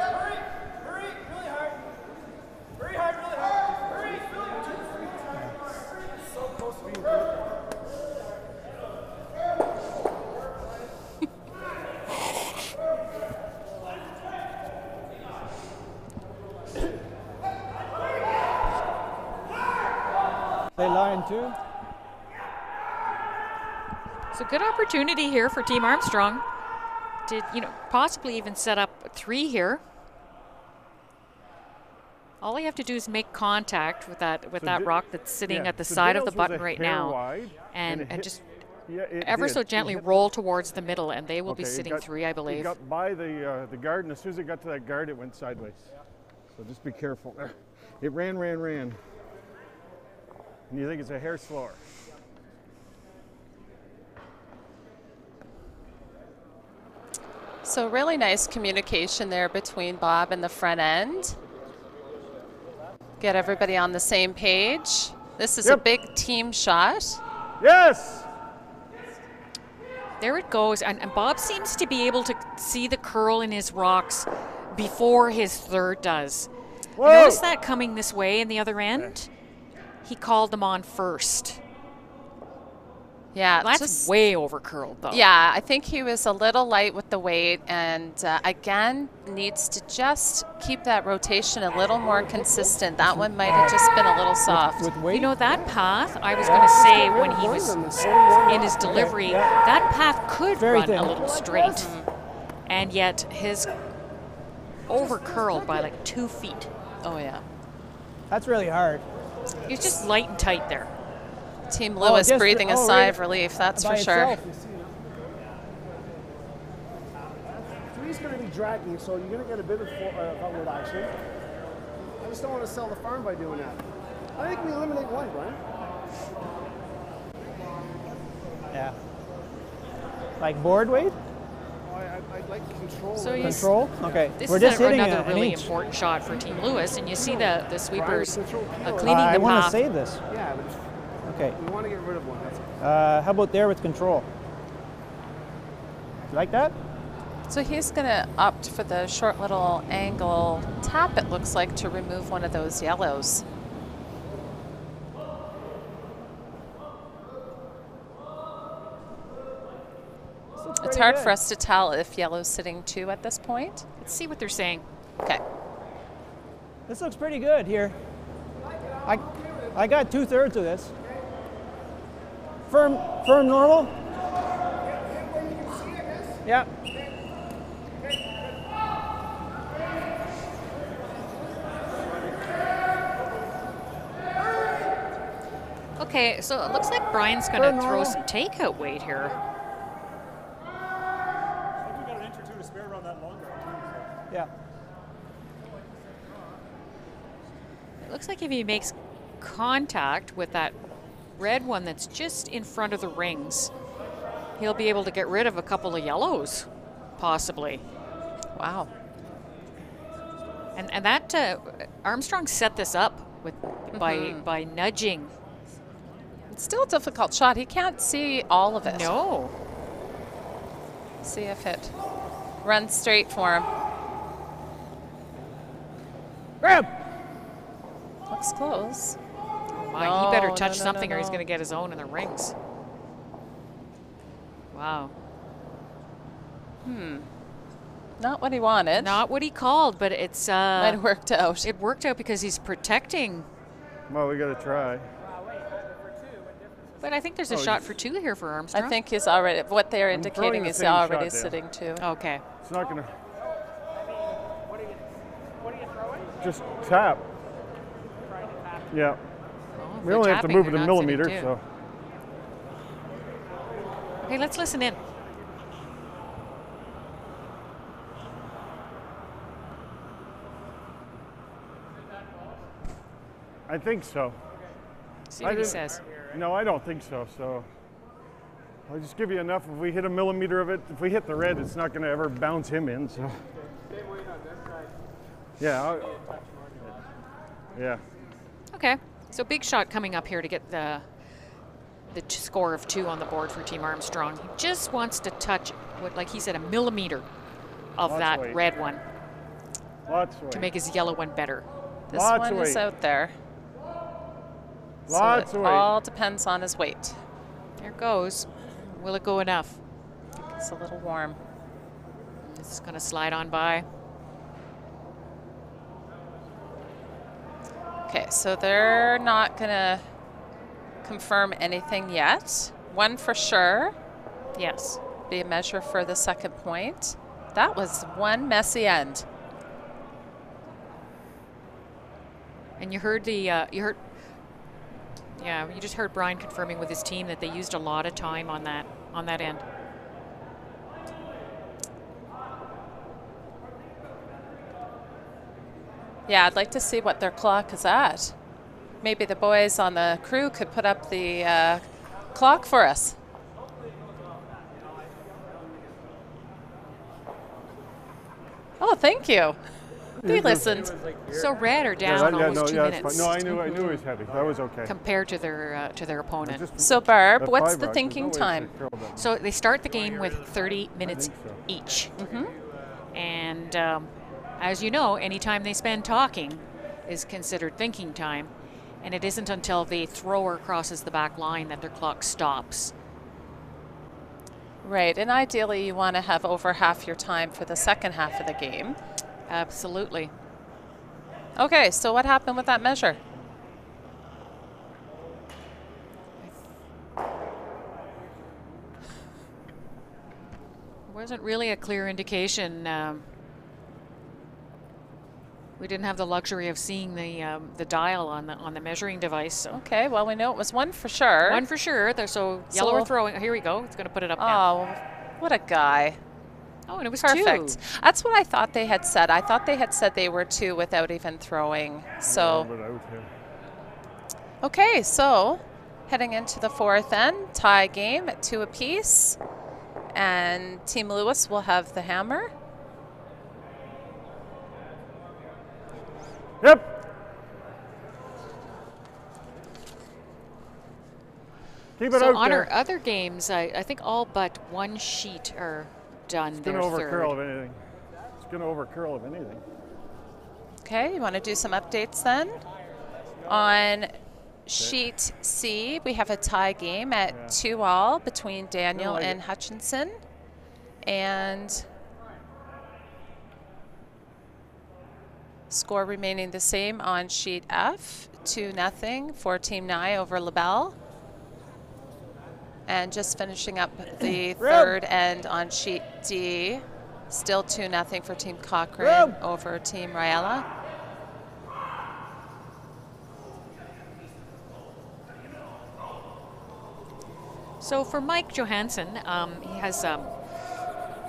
Very hard, really hard. So close to being good. They line too. It's a good opportunity here for Team Armstrong to, you know, possibly even set up 3 here. All you have to do is make contact with that rock that's sitting at the side of the button right now, and just ever so gently roll towards the middle, and they will be sitting 3, I believe. It got by the guard, and as soon as it got to that guard, it went sideways. So just be careful. It ran. And you think it's a hair slower. So really nice communication there between Bob and the front end. Get everybody on the same page. This is a big team shot. Yes! There it goes, and Bob seems to be able to see the curl in his rocks before his third does. Notice that coming this way in the other end? He called them on first. Yeah, that's way over curled though. Yeah, I think he was a little light with the weight, and again, needs to just keep that rotation a little more consistent. That one might have just been a little soft. You know, that path, I was going to say when he was in his delivery, that path could run a little straight. And yet his over curled by like 2 feet. Oh yeah. That's really hard. He's just light and tight there. Team Lewis breathing a sigh of relief, that's for sure. Three's going to be dragging, so you're going to get a bit of outward action. I just don't want to sell the farm by doing that. I think we eliminate one, Brian. Yeah. Like board weight? I'd like control. So Control? Okay. This We're is just hitting another an really inch. important shot for Team Lewis, and you see the sweepers cleaning the I want to path. save this. Yeah, but Okay. we want to get rid of one. That's all. How about there with control? You like that? So he's going to opt for the short little angle tap, it looks like, to remove one of those yellows. It's hard for us to tell if yellow's sitting 2 at this point. Let's see what they're saying. Okay. This looks pretty good here. I got 2/3 of this. Firm normal? Yeah. Okay, so it looks like Brian's going to throw some takeout weight here. I think we got an inch or two to spare around that long guard, too. Yeah. It looks like if he makes contact with that red one that's just in front of the rings, he'll be able to get rid of a couple of yellows, possibly. Wow. And that Armstrong set this up with by nudging. It's still a difficult shot. He can't see all of it. No. See if it runs straight for him. Grab! Looks close. Oh my, No, he better no, touch no, something no, or he's no. going to get his own in the rings. Wow. Not what he wanted. Not what he called, but it's Might have worked out. it worked out because he's protecting. Well, we got to try. But I think there's a Oh, shot he's- for two here for Armstrong. I think he's already, what they're I'm throwing indicating the is same shot already down. sitting too. Okay. It's not going to What are you throwing? just tap. Yeah. Well, if We they're only have to tapping, move it they're a not sitting millimeter, too. so. Okay, let's listen in. I think so. See I what he didn't- says. No, I don't think so. So I'll just give you enough. If we hit a millimeter of it, if we hit the red, it's not going to ever bounce him in. So yeah, yeah. Okay, so big shot coming up here to get the score of 2 on the board for Team Armstrong. He just wants to touch, what, like he said, a millimeter of Lots that of weight. red one Lots of weight. to make his yellow one better. This Lots one of is weight. out there. Lots so of it weight. all depends on his weight. There it goes. Will it go enough? It's a little warm. It's going to slide on by. Okay, so they're not going to confirm anything yet. One for sure, Yes. be a measure for the second point. That was one messy end. And you heard you just heard Brian confirming with his team that they used a lot of time on that end. Yeah, I'd like to see what their clock is at. Maybe the boys on the crew could put up the clock for us. Oh, thank you. They listened. So red or down Yeah, almost 2 that's minutes fine. No, I knew it was heavy. That was okay. compared to their opponent. Just- So, Barb, that what's five the rock, thinking there's no way time? to curl that. So they start the game with 30 minutes think so. each. And as you know, any time they spend talking is considered thinking time. And it isn't until the thrower crosses the back line that their clock stops. Right, and ideally you want to have over half your time for the second half of the game. Absolutely. Okay, so what happened with that measure? Wasn't really a clear indication. We didn't have the luxury of seeing the dial on the measuring device. So Okay, well, we know it was one for sure. one for sure. So yellow or So- throwing. Here we go. It's going to put it up now. Oh, what a guy. Oh, and it was Perfect. 2. That's what I thought they had said. I thought they had said they were 2 without even throwing. So, Without him. okay, so heading into the fourth end, tie game at 2 apiece. And Team Lewis will have the hammer. Yep. Keep it So out on there. our other games, I think all but one sheet are done. It's Their going to overcurl third. of anything. It's going to overcurl of anything. Okay, you want to do some updates then? On sheet C, we have a tie game at 2-all between Daniel like and it. Hutchinson. And score remaining the same on sheet F, 2-0 for Team Nye over LaBelle. And just finishing up the third end on sheet D, still 2-0 for Team Cochrane over Team Riella. So for Mike Johansson, he has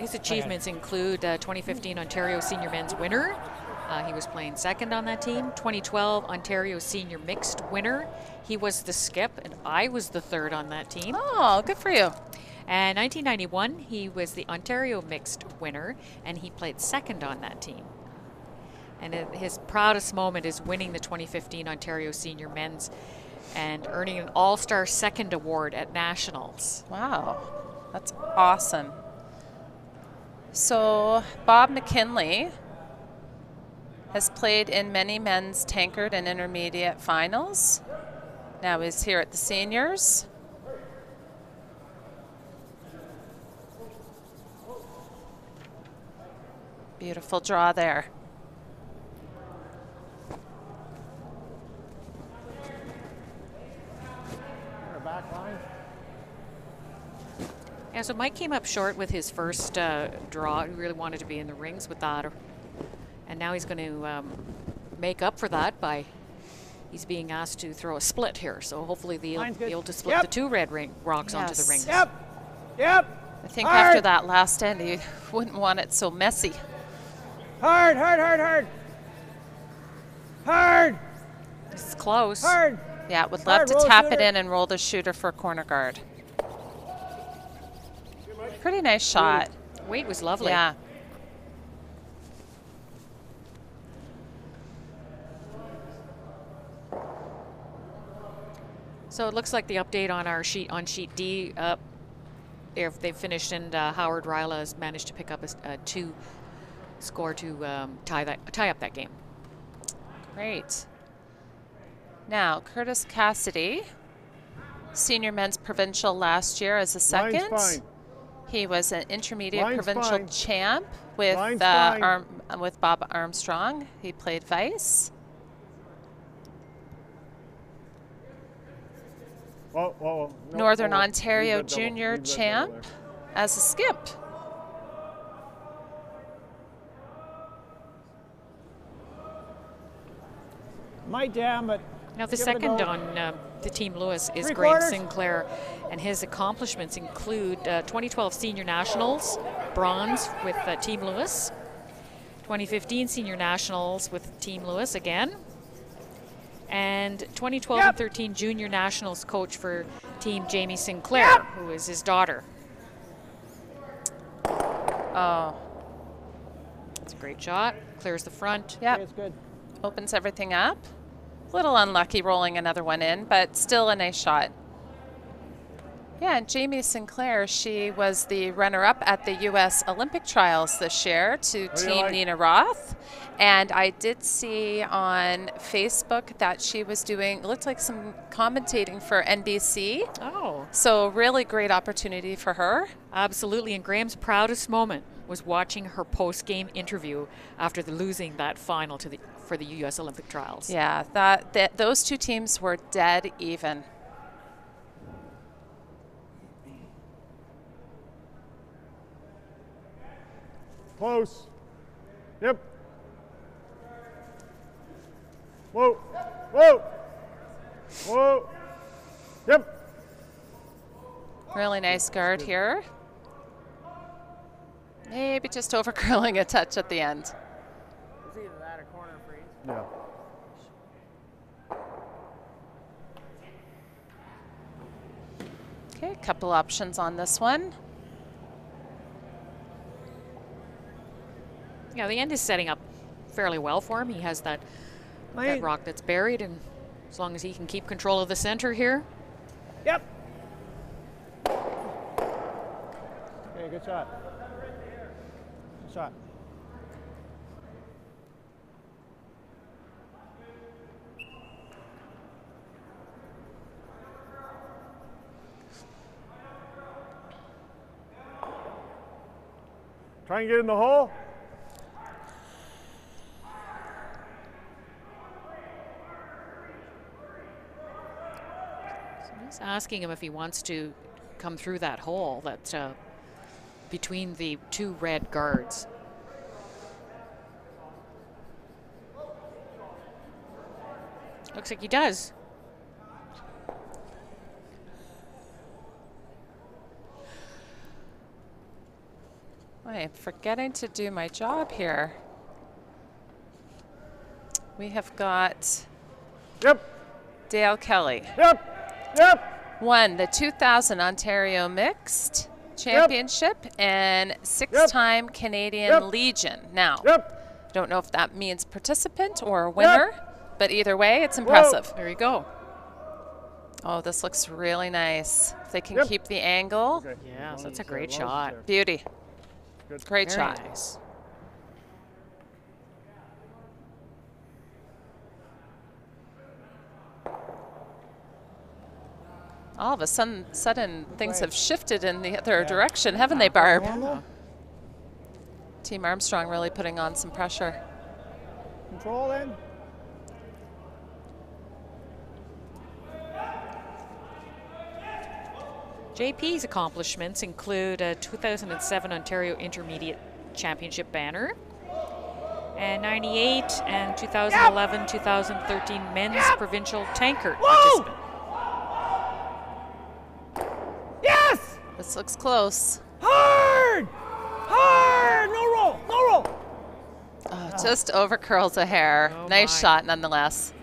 His achievements include 2015 Ontario Senior Men's winner. He was playing second on that team. 2012 Ontario Senior Mixed winner. He was the skip, and I was the third on that team. Oh, good for you. And 1991, he was the Ontario Mixed winner, and he played second on that team. And his proudest moment is winning the 2015 Ontario Senior Men's and earning an All-Star Second Award at Nationals. Wow, that's awesome. So Bob McKinley has played in many men's tankard and intermediate finals. Now he's here at the seniors. Beautiful draw there. Back line. Yeah, so Mike came up short with his first draw. He really wanted to be in the rings with that. And now he's going to make up for that by he's being asked to throw a split here. So hopefully they'll be able to split the two red rocks onto the rings. Yep. I think after that last end, you wouldn't want it so messy. Hard, hard, hard, hard. Hard. This is close. Hard. Yeah, would love to tap it in and roll the shooter for corner guard. Pretty nice shot. Weight was lovely. Yeah. So it looks like the update on our sheet, on sheet D, if they've finished, and Howard Ryla has managed to pick up a 2 score to tie up that game. Great. Now, Curtis Cassidy, senior men's provincial last year as a second. He was an intermediate provincial champ with with Bob Armstrong. He played vice. Northern Ontario junior champ as a skip. Might jam, but now the second on the Team Lewis is Graham Sinclair, and his accomplishments include 2012 Senior Nationals, bronze with Team Lewis, 2015 Senior Nationals with Team Lewis again, and 2012 and 13 Junior Nationals coach for Team Jamie Sinclair, who is his daughter. Oh. That's a great shot. Clears the front. Yeah, it's good. Opens everything up. A little unlucky rolling another one in, but still a nice shot. Yeah, and Jamie Sinclair, she was the runner-up at the U.S. Olympic trials this year to Team Nina Roth. And I did see on Facebook that she was doing, looked like some commentating for NBC. Oh. So really great opportunity for her. Absolutely, and Graham's proudest moment was watching her post-game interview after losing that final for the U.S. Olympic trials. Yeah, those two teams were dead even. Close. Yep. Whoa. Whoa. Whoa. Yep. Really nice guard here. Maybe just over curling a touch at the end. It's either that or corner freeze. Yeah. Okay, a couple options on this one. Yeah, the end is setting up fairly well for him. He has that rock that's buried, and as long as he can keep control of the center here. Yep. Okay, good shot. Good shot. Try and get in the hole. He's asking him if he wants to come through that hole that's between the two red guards. Looks like he does. I am forgetting to do my job here. We have got Yep. Dale Kelly. Yep. Yep. Won the 2000 Ontario Mixed Championship and 6-time Canadian Legion. Now, Yep. don't know if that means participant or winner, but either way, it's impressive. There you go. Oh, this looks really nice. If they can keep the angle. Okay. Yeah, so that's a As great long as shot. it's there. Beauty. Good. Great Very shot. nice. All of a sudden things have shifted in the other direction, haven't they, Barb? Team Armstrong really putting on some pressure. Control then. JP's accomplishments include a 2007 Ontario Intermediate Championship banner, and 98 and 2011, 2013 Men's Provincial Tankard participant. Yes! This looks close. Hard! Hard! No roll! No roll! Oh, just over curls a hair. Oh Nice my. shot nonetheless.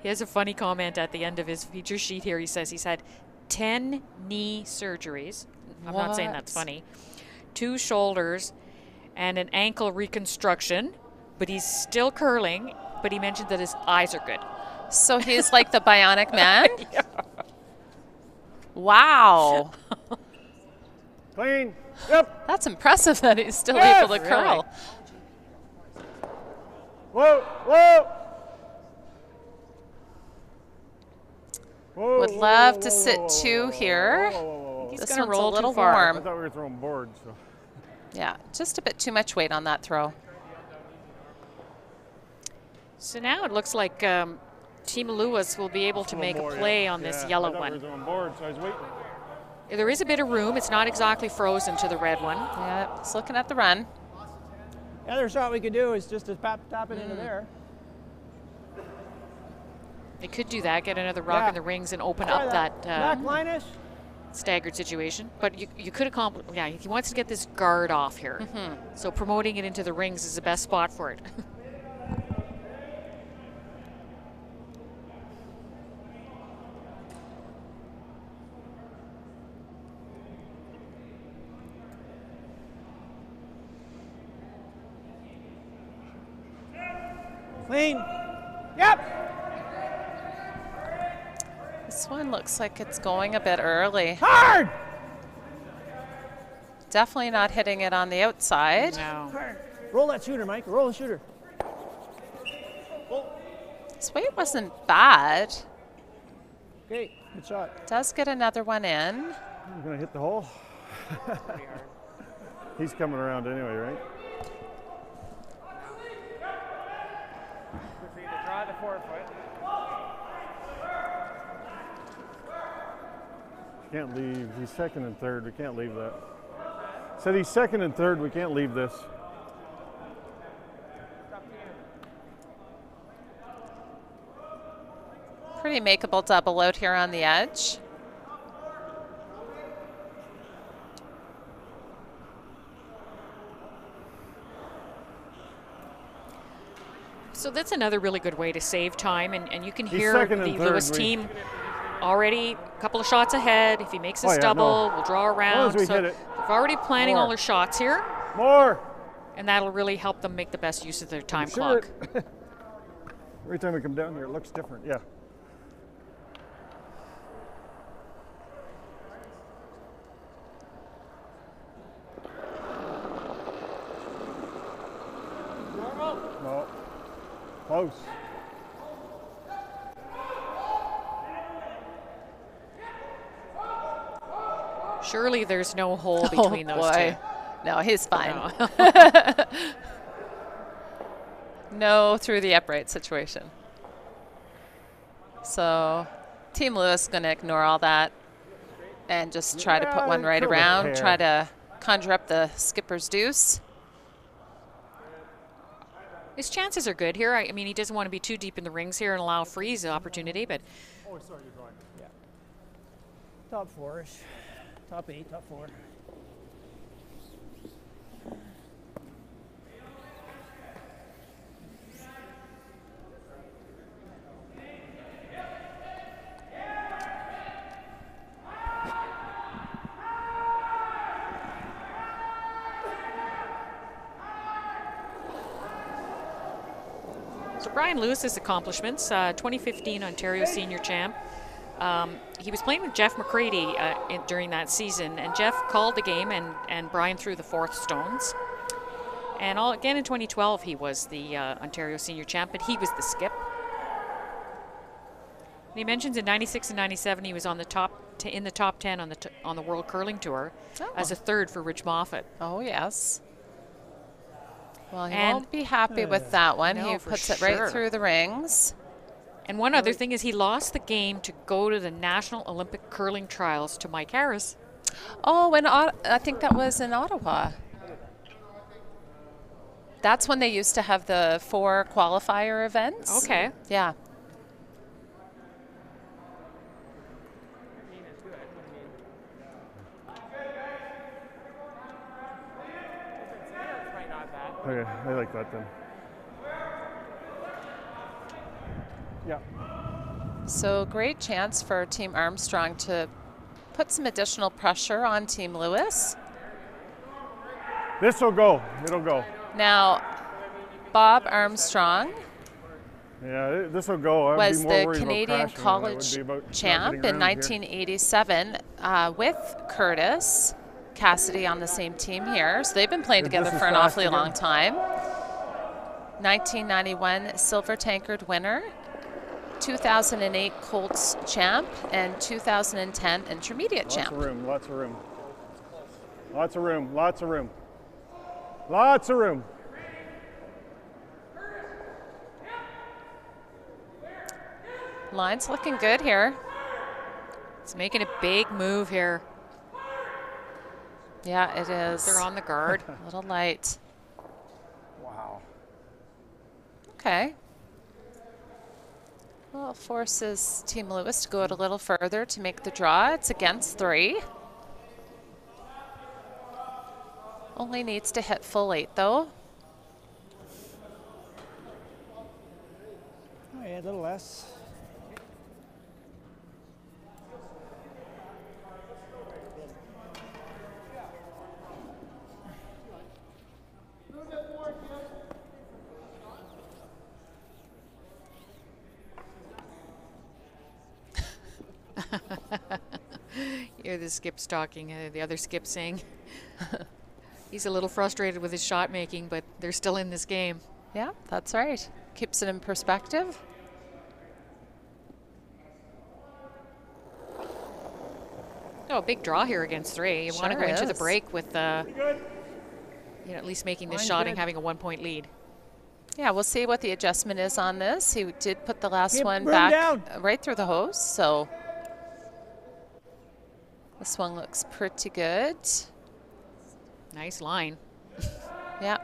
He has a funny comment at the end of his feature sheet here. He says he's had 10 knee surgeries. I'm not saying that's What? funny. 2 shoulders and an ankle reconstruction, but he's still curling, but he mentioned that his eyes are good. So he's like the bionic man? Wow. Clean. Yep. That's impressive that he's still Yes, able to curl. Whoa. Whoa. Whoa, Would whoa, love whoa, to whoa, sit whoa, 2 whoa, here. whoa, whoa, whoa, whoa. He's This gonna one's roll a little too far. I warm. thought we were throwing boards. So. Yeah, just a bit too much weight on that throw. So now it looks like Team Lewis will be able to make a More, play yeah. on this Yeah, yellow I thought one. we were throwing boards, so I was waiting. There is a bit of room. It's not exactly frozen to the red one. Yeah, just looking at the run. The other shot we could do is just to tap it into there. They could do that, get another rock Yeah. in the rings and open Try up that Back Linus. staggered situation. But you could accomplish, yeah, he wants to get this guard off here. So promoting it into the rings is the best spot for it. Clean. Yep. This one looks like it's going a bit early. Hard! Definitely not hitting it on the outside. No. Roll that shooter, Mike. Roll the shooter. This weight wasn't bad. Okay, good shot. Does get another one in. I'm going to hit the hole. He's coming around anyway, right? Try the 4-foot. Can't leave. He's second and third. We can't leave that. Said he's second and third. We can't leave this. Pretty makeable double out here on the edge. So that's another really good way to save time, and you can He's hear second the and third. Lewis team already a couple of shots ahead. If he makes this Oh, yeah, double, no. we'll draw long around. as we So hit it. they're already planning all More. their shots here, More. and that'll really help them make the best use of their time Sure. clock. Every time we come down here, it looks different. Yeah. No. Close. Surely there's no hole Oh, between those boy. two. No, he's fine. No. No through the upright situation. So Team Lewis is going to ignore all that and just try to put one right curl the around, hair. try to conjure up the skipper's deuce. His chances are good here. I mean, he doesn't want to be too deep in the rings here and allow a freeze opportunity, but Top 4-ish. Top 8, top 4. So Brian Lewis's accomplishments, 2015 Ontario Senior Champ. He was playing with Jeff McCready during that season, and Jeff called the game, and Brian threw the 4th stones. And again in 2012, he was the Ontario Senior Champ, but he was the skip. And he mentions in '96 and '97 he was on the in the top 10 on the World Curling Tour as a 3rd for Rich Moffat. Oh, yes. Well, he won't be happy with that one. No, he puts it right through the rings. And one other thing is he lost the game to go to the National Olympic Curling Trials to Mike Harris. Oh, and I think that was in Ottawa. That's when they used to have the 4 qualifier events. Okay. Yeah. Okay, I like that then. Yeah. So great chance for Team Armstrong to put some additional pressure on Team Lewis. This will go. It'll go. Now, Bob Armstrong Yeah, this will go. I'd was be more the worried Canadian about crashing than I would college be about not champ getting in around here. 1987 with Curtis Cassidy on the same team here. So they've been playing If together this is for an fast awfully again. long time. 1991 Silver Tankard winner, 2008 Colts champ, and 2010 Intermediate champ. Lots of room, lots of room. Lots of room, lots of room. Lots of room. Line's looking good here. He's making a big move here. Yeah, it is. They're on the guard. A little light. Wow. Okay. Well, it forces Team Lewis to go out a little further to make the draw. It's against 3. Only needs to hit full 8 though. Oh, yeah, a little less. You're the skip's talking, the other skip saying he's a little frustrated with his shot making, but they're still in this game. Yeah, that's right. Keeps it in perspective. Oh, big draw here against 3. You want to Sure go into the is. break with, at least making this Line's shot good. and having a 1-point lead. Yeah, we'll see what the adjustment is on this. He did put the last Keep one room back down. right through the hose, so this one looks pretty good. Nice line. Yeah.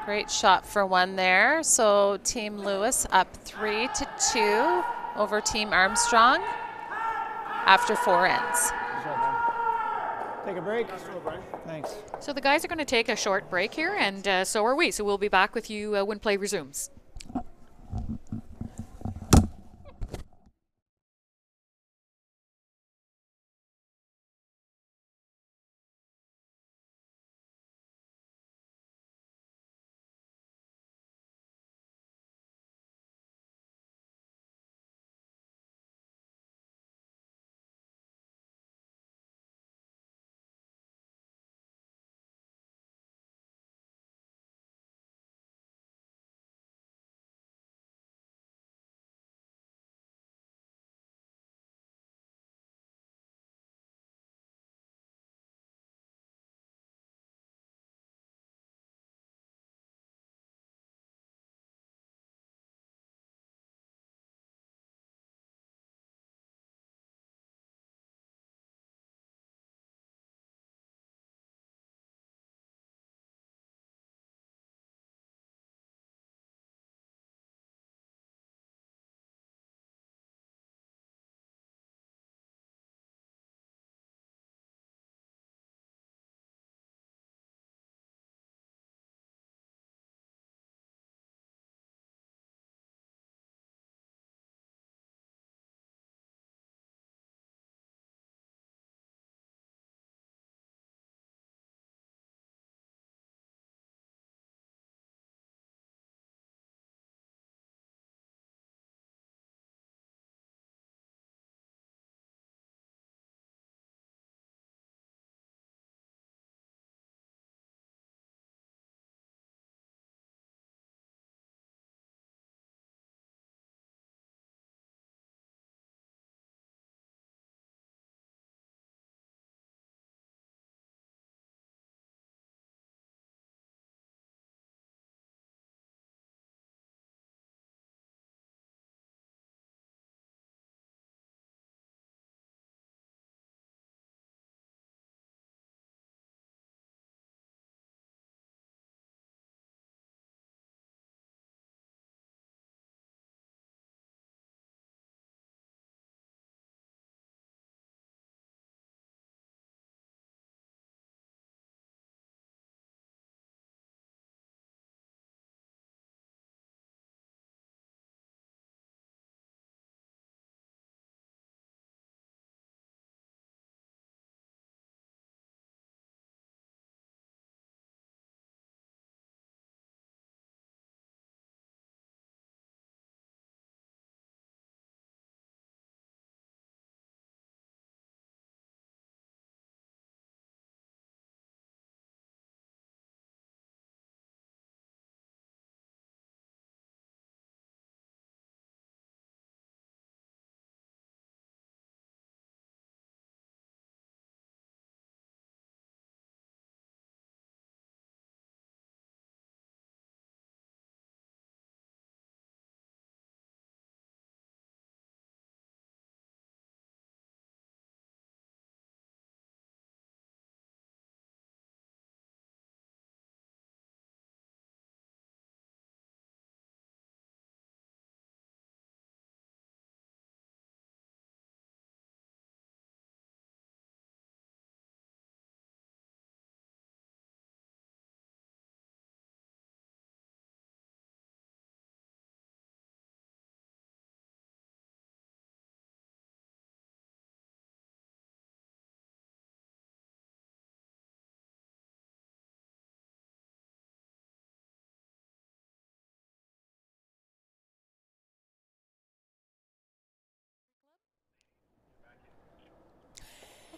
Great shot for 1 there. So Team Lewis up 3-2 over Team Armstrong after 4 ends. Take a break. Thanks. So the guys are going to take a short break here, and so are we. So we'll be back with you when play resumes.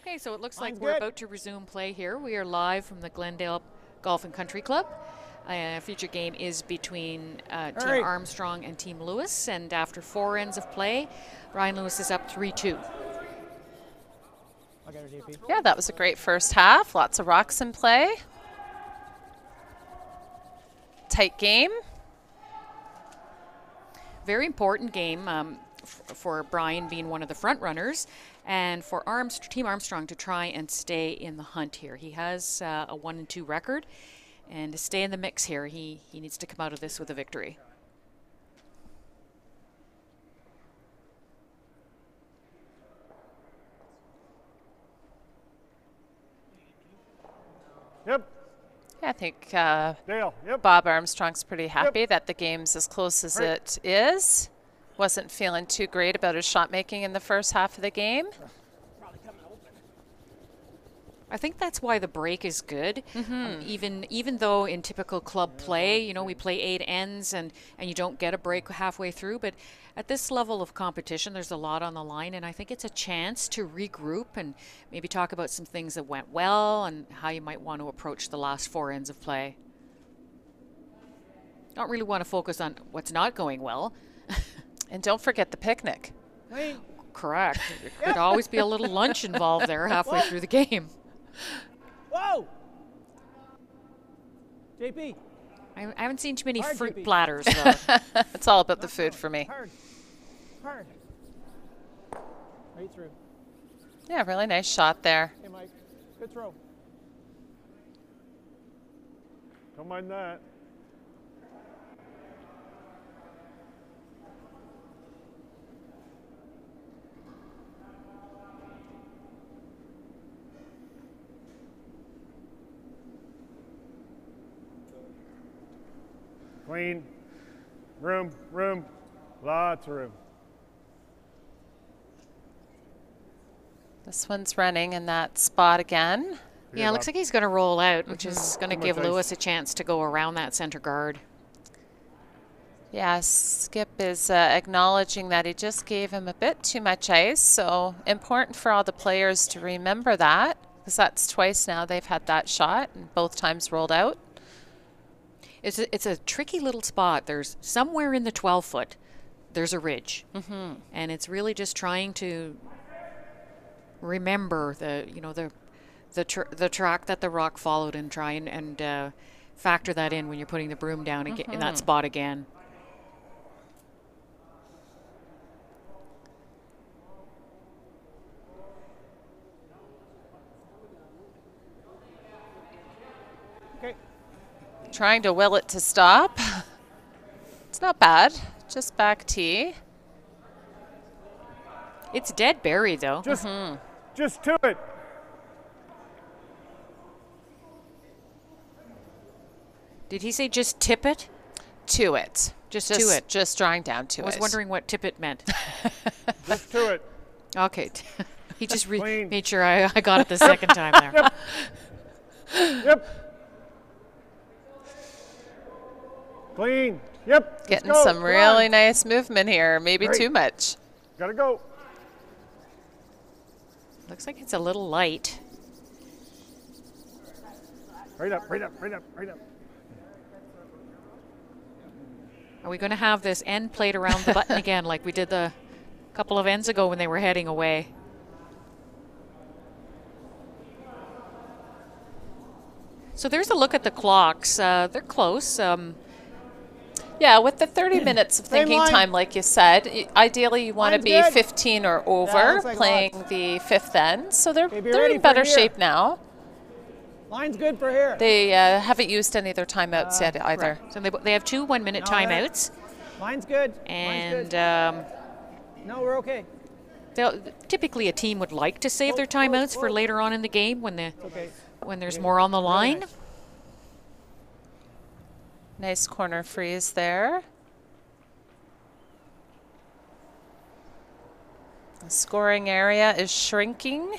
Okay, so it looks like Mine's we're good. about to resume play here. We are live from the Glendale Golf and Country Club. Feature game is between Team right. Armstrong and Team Lewis, and after 4 ends of play, Ryan Lewis is up 3-2. I got her, JP. Yeah, that was a great first half. Lots of rocks in play. Tight game. Very important game for Brian being one of the front runners, and for Team Armstrong to try and stay in the hunt here. He has a 1-2 record, and to stay in the mix here, he needs to come out of this with a victory. Yep. Yeah, I think Dale. Yep. Bob Armstrong's pretty happy that the game's as close as it is. Wasn't feeling too great about his shot making in the first half of the game. I think that's why the break is good. Even though in typical club play, you know, we play 8 ends and you don't get a break halfway through, but at this level of competition, there's a lot on the line, and I think it's a chance to regroup and maybe talk about some things that went well and how you might want to approach the last 4 ends of play. Don't really want to focus on what's not going well. And don't forget the picnic. Correct. There could always be a little lunch involved there halfway through the game. Whoa! JP. I haven't seen too many Hard, fruit JP. platters, though. It's all about the food for me. Hard. Hard. Right through. Yeah, really nice shot there. Okay, Mike. Good throw. Don't mind that. Clean. Room. Lots of room. This one's running in that spot again. Yeah, it looks like he's going to roll out, which is going to Too much give ice. Lewis a chance to go around that center guard. Yeah, Skip is acknowledging that he just gave him a bit too much ice, so important for all the players to remember that, because that's twice now they've had that shot, and both times rolled out. It's a tricky little spot. There's somewhere in the 12-foot, there's a ridge, and it's really just trying to remember the track that the rock followed and try and factor that in when you're putting the broom down and get in that spot again. Okay. Trying to will it to stop. It's not bad. Just back tee. It's dead buried, though. Just to it. Did he say just tip it? To it. Just to it. Just drawing down to I was it. wondering what tip it meant. Just to it. Okay. He just Clean. made sure I got it the second time there. Yep. Clean. Yep. Let's Getting go. some Come really on. nice movement here. Maybe Great. too much. Gotta go. Looks like it's a little light. Right up. Are we going to have this end played around the button again like we did the couple of ends ago when they were heading away? So there's a look at the clocks. They're close. Yeah, with the 30 minutes of thinking line. time, like you said, ideally you want to Line's be good. 15 or over looks like playing lots. the 5th end. So they're Okay, be ready in for better here. shape now. Line's good for here. They haven't used any of their timeouts yet either. So they have 2 one-minute No, they're- timeouts. Line's good. And Line's good. No, we're okay. typically a team would like to save their timeouts for later on in the game when Okay. there's more on the line. nice. Nice corner freeze there. The scoring area is shrinking.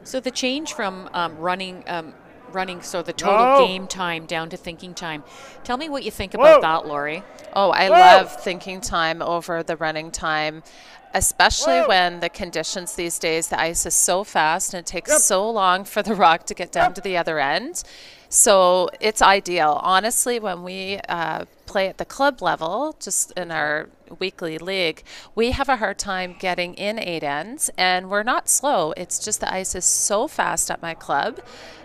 So the change from running running so the total No. game time down to thinking time. Tell me what you think Whoa. about that, Lori. Oh, I Whoa. love thinking time over the running time, especially Whoa. when the conditions these days, the ice is so fast and it takes Yep. so long for the rock to get down to the other end. So it's ideal. Honestly, when we play at the club level, just in our weekly league, we have a hard time getting in 8 ends, and we're not slow. It's just the ice is so fast at my club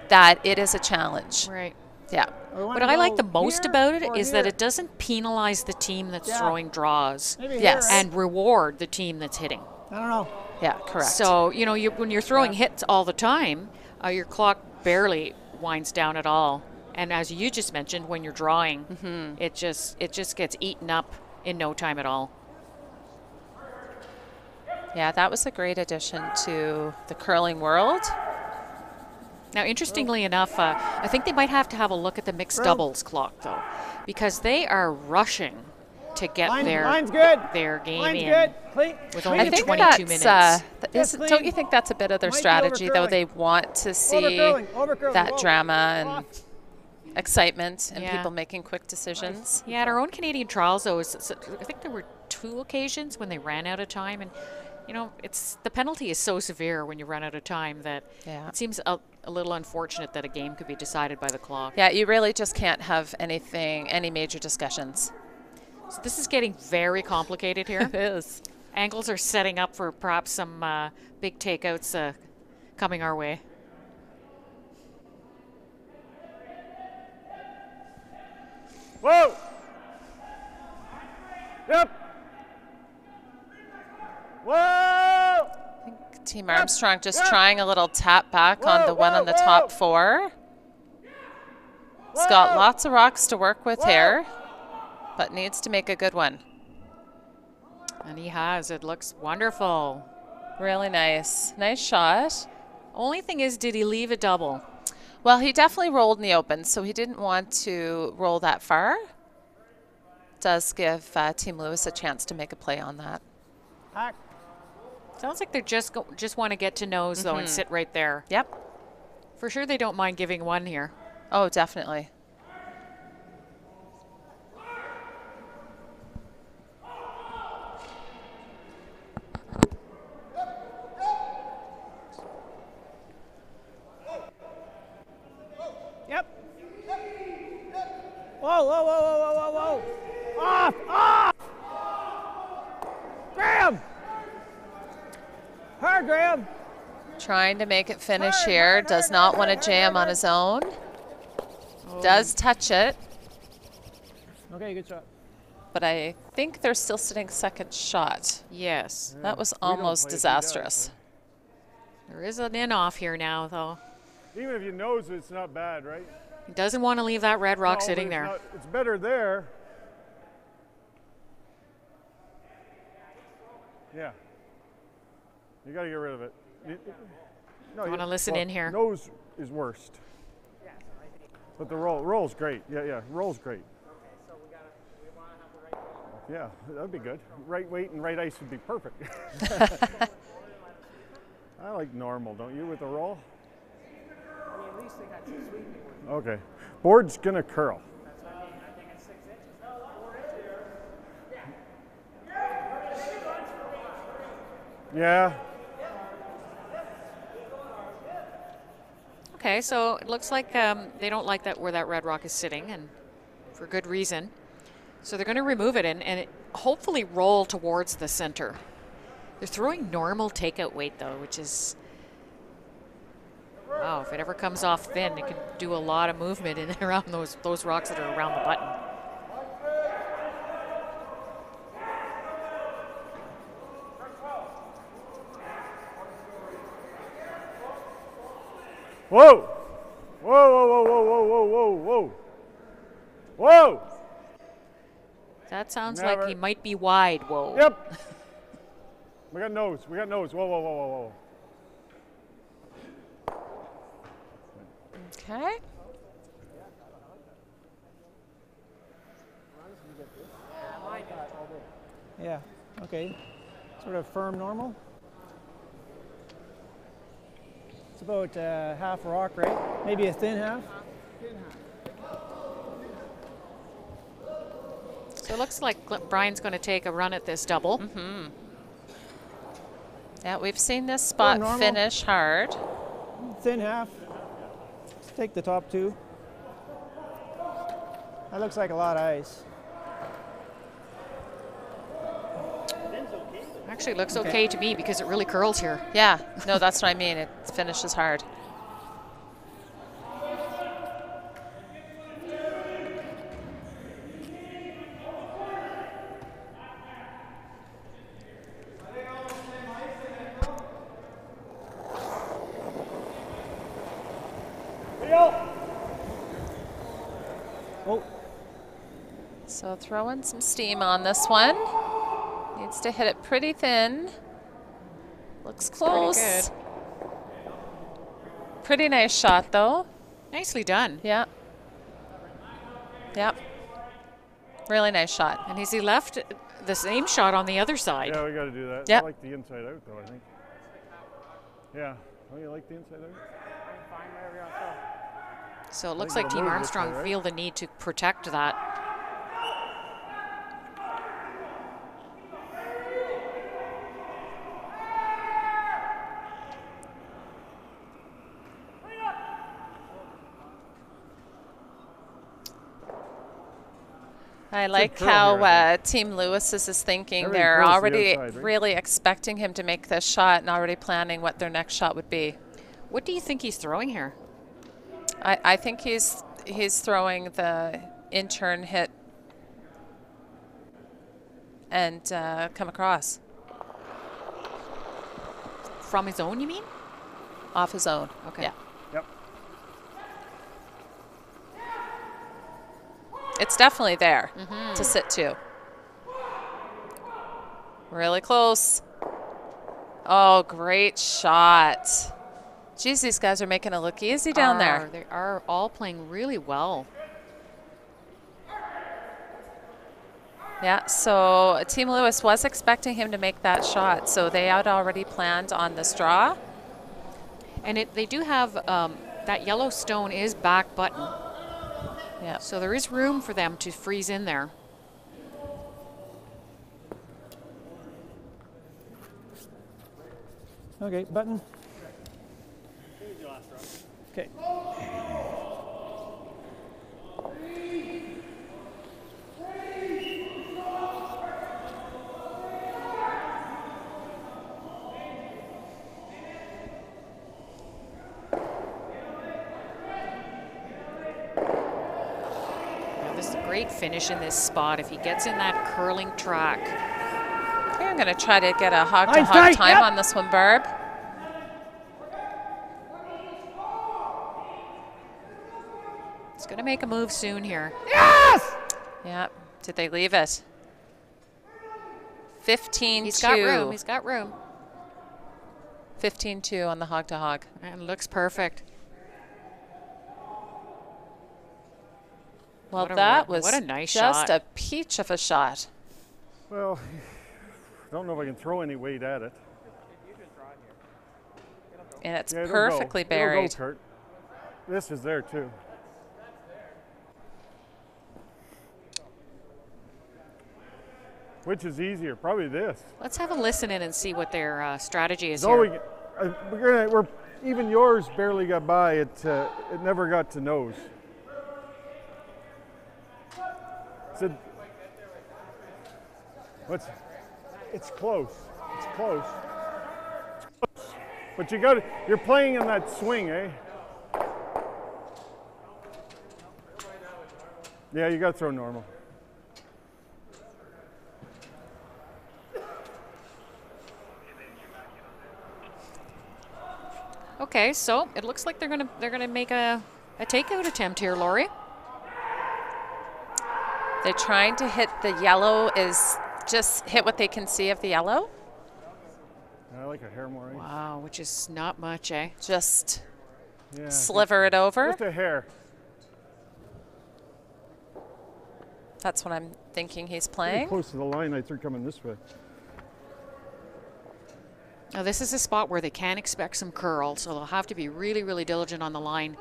that it is a challenge. Right. Yeah. What I like the most about it is that here. it doesn't penalize the team that's Yeah. throwing draws Maybe Yes. here, and reward the team that's hitting. right? I don't know. Yeah, correct. So, you know, when you're throwing hits all the time, your clock barely winds down at all. And as you just mentioned, when you're drawing, it just gets eaten up in no time at all. yeah, that was a great addition to the curling world. Now, interestingly enough, I think they might have to have a look at the mixed doubles clock, though, because they are rushing to get Mine's good. their game Mine's in good. Clean. with I only think 22 that's, minutes. Just don't clean. you think that's a bit of their Might be strategy, though? overcurling. They want to see Overcurling. that Whoa. drama and Off. excitement and Yeah. people making quick decisions. Yeah, at our own Canadian trials, though, I think there were 2 occasions when they ran out of time, and you know, the penalty is so severe when you run out of time that Yeah. it seems a little unfortunate that a game could be decided by the clock. Yeah, you really just can't have any major discussions. So this is getting very complicated here. It is. Angles are setting up for perhaps some big takeouts coming our way. Whoa. Yep. Whoa. Team Armstrong just trying a little tap back on the one on the top 4. He's got lots of rocks to work with here, but needs to make a good one. And he has. It looks wonderful. Really nice. Nice shot. Only thing is, did he leave a double? Well, he definitely rolled in the open, so he didn't want to roll that far. Does give Team Lewis a chance to make a play on that. Hack. Sounds like they just want to get to nose, though, and sit right there. Yep. For sure they don't mind giving one here. Oh, definitely. Yep. Whoa. Off. Graham. Hard, Graham. Trying to make it finish here. Does not want to jam on his own. Does touch it, Okay, good shot. but I think they're still sitting second shot. Yes. That was We don't almost play if he does, disastrous. There is an in-off here now, though. Even if you nose it, it's not bad, right? He doesn't want to leave that red rock No, sitting but there. It's better there. Yeah. You got to get rid of it. No, I wanna listen in here. Nose is worst. But the roll's great. Yeah, roll's great. Yeah, that'd be good. Right weight and right ice would be perfect. I like normal, don't you, with the roll? Okay. Board's gonna curl. Yeah. Okay, so it looks like they don't like that where that red rock is sitting, and for good reason. So they're going to remove it and hopefully roll towards the center. They're throwing normal takeout weight, though, which is, wow, if it ever comes off thin, it can do a lot of movement in and around those rocks that are around the button. Whoa! Whoa! Whoa! That sounds Never. like he might be wide. Whoa. Yep. We got nose. Whoa. Okay. Yeah. Okay. Sort of firm normal. about half rock, right? Maybe a thin half. So it looks like Brian's going to take a run at this double. Yeah, we've seen this spot normal. finish hard. Thin half. Let's take the top two. That looks like a lot of ice. Actually, it looks okay to me because it really curls here. Yeah, no, that's what I mean. It finishes hard. Oh, So throwing some steam on this one. Needs to hit it pretty thin. Looks close. Pretty Pretty nice shot, though. Nicely done. Yeah. Yep. Really nice shot. And has he left the same shot on the other side? Yeah, we got to do that. Yep. I like the inside out, though, I think. Yeah. Don't you like the inside out? So it looks think like it'll Team move this way, Armstrong right? feel the need to protect that. I like curl how here, I Team Lewis's is thinking. Everything They're curls to the already outside, right? really expecting him to make this shot and already planning what their next shot would be. What do you think he's throwing here? I think he's throwing the in-turn hit and come across From his own, you mean? off his own. Okay. Yeah. Yep. It's definitely there to sit to. Really close. Oh, great shot. Geez, these guys are making it look easy down there. They are all playing really well. Yeah, so Team Lewis was expecting him to make that shot, so they had already planned on this draw. And they do have that yellow stone is back button. Yeah. So there is room for them to freeze in there. okay, button. Okay. Yeah, this is a great finish in this spot if he gets in that curling track. Okay, I'm going to try to get a Nice hog-to-hog tight, time yep. on this one, Barb. He's going to make a move soon here. Yes! Yeah, did they leave it? 15-2. He's got room. He's got room. 15-2 on the hog-to-hog. And looks perfect. Well, What a that ro- was what a nice just shot. a peach of a shot. Well, I don't know if I can throw any weight at it. And it's Yeah, it'll perfectly go. It'll go, buried. Kurt. This is there, too. Which is easier? Probably this. Let's have a listen in and see what their strategy is So here. we're even yours barely got by. It never got to nose. So, it's close. It's close. It's close. But you're playing in that swing, eh? Yeah, you got to throw normal. Okay, so it looks like they're gonna make a takeout attempt here, Lori. They're trying to hit the yellow, is just hit what they can see of the yellow. I like a hair more. Wow, which is not much, eh? Just Yeah, sliver it over. just a hair. That's what I'm thinking he's Pretty playing. close to the line. I think coming this way. Now this is a spot where they can expect some curl, so they'll have to be really, really diligent on the line.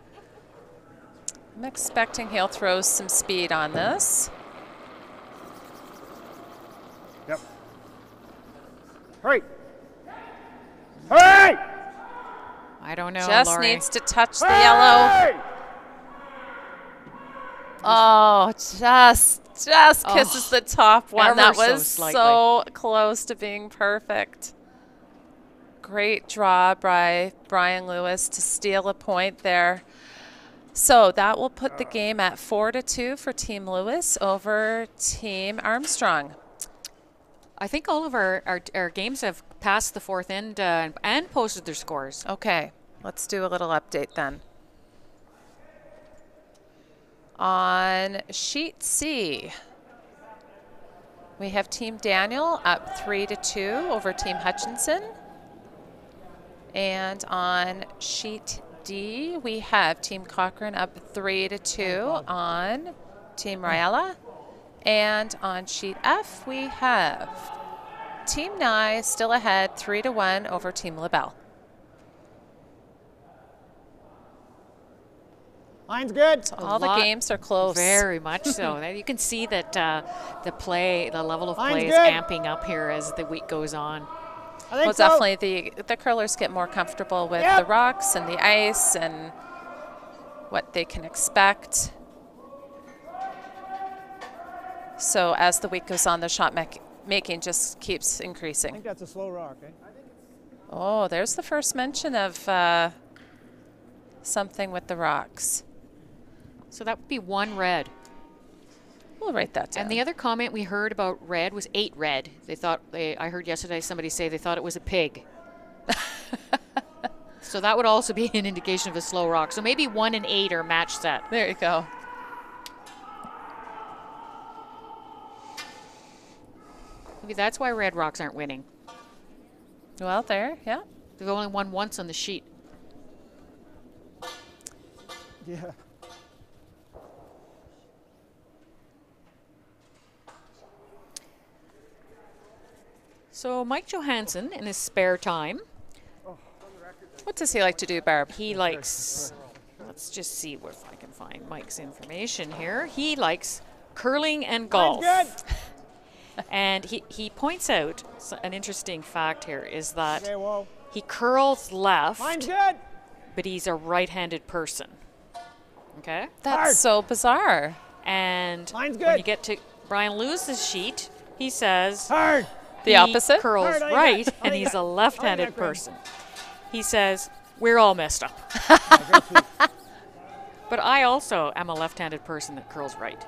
I'm expecting he'll throw some speed on this. Yep. Hurry! Hurry! I don't know, Just Laurie. needs to touch the yellow. Hurry! Oh, just kisses the top one. Ever That so was slightly. so close to being perfect. Great draw by Brian Lewis to steal a point there. So that will put the game at 4-2 for Team Lewis over Team Armstrong. I think all of our games have passed the fourth end and posted their scores. Okay, let's do a little update then. On sheet C, we have Team Daniel up 3-2 over Team Hutchinson. And on sheet D, we have Team Cochrane up 3-2 on Team Riella. And on sheet F, we have Team Nye still ahead 3-1 over Team LaBelle. Line's good. So all the games are close. Very much so. You can see that the level of Line's play is good. amping up here as the week goes on. I think Well, so. definitely the curlers get more comfortable with Yep. the rocks and the ice and what they can expect. So as the week goes on, the shot making just keeps I increasing. think that's a slow rock, eh? Oh, there's the first mention of something with the rocks. So that would be 1 red. We'll write that down. And the other comment we heard about red was 8 red. I heard yesterday somebody say they thought it was a pig. So that would also be an indication of a slow rock. So maybe 1 and 8 are match set. There you go. Maybe that's why red rocks aren't winning. Well, there, yeah. They've only won once on the sheet. Yeah. So Mike Johansson, in his spare time, What does he like to do, Barb? he likes, let's just see if I can find Mike's information here. He likes curling and golf. Line's good. And he points out an interesting fact here is that Okay, whoa. he curls left, Line's good. but he's a right-handed person. Okay? That's Hard. so bizarre. And Line's when good. you get to Brian Lewis's sheet, he says Hard. The he opposite? curls Hard, I right, got- I and he's got- a left-handed I got Graham. person. He says, we're all messed up. But I also am a left-handed person that curls right.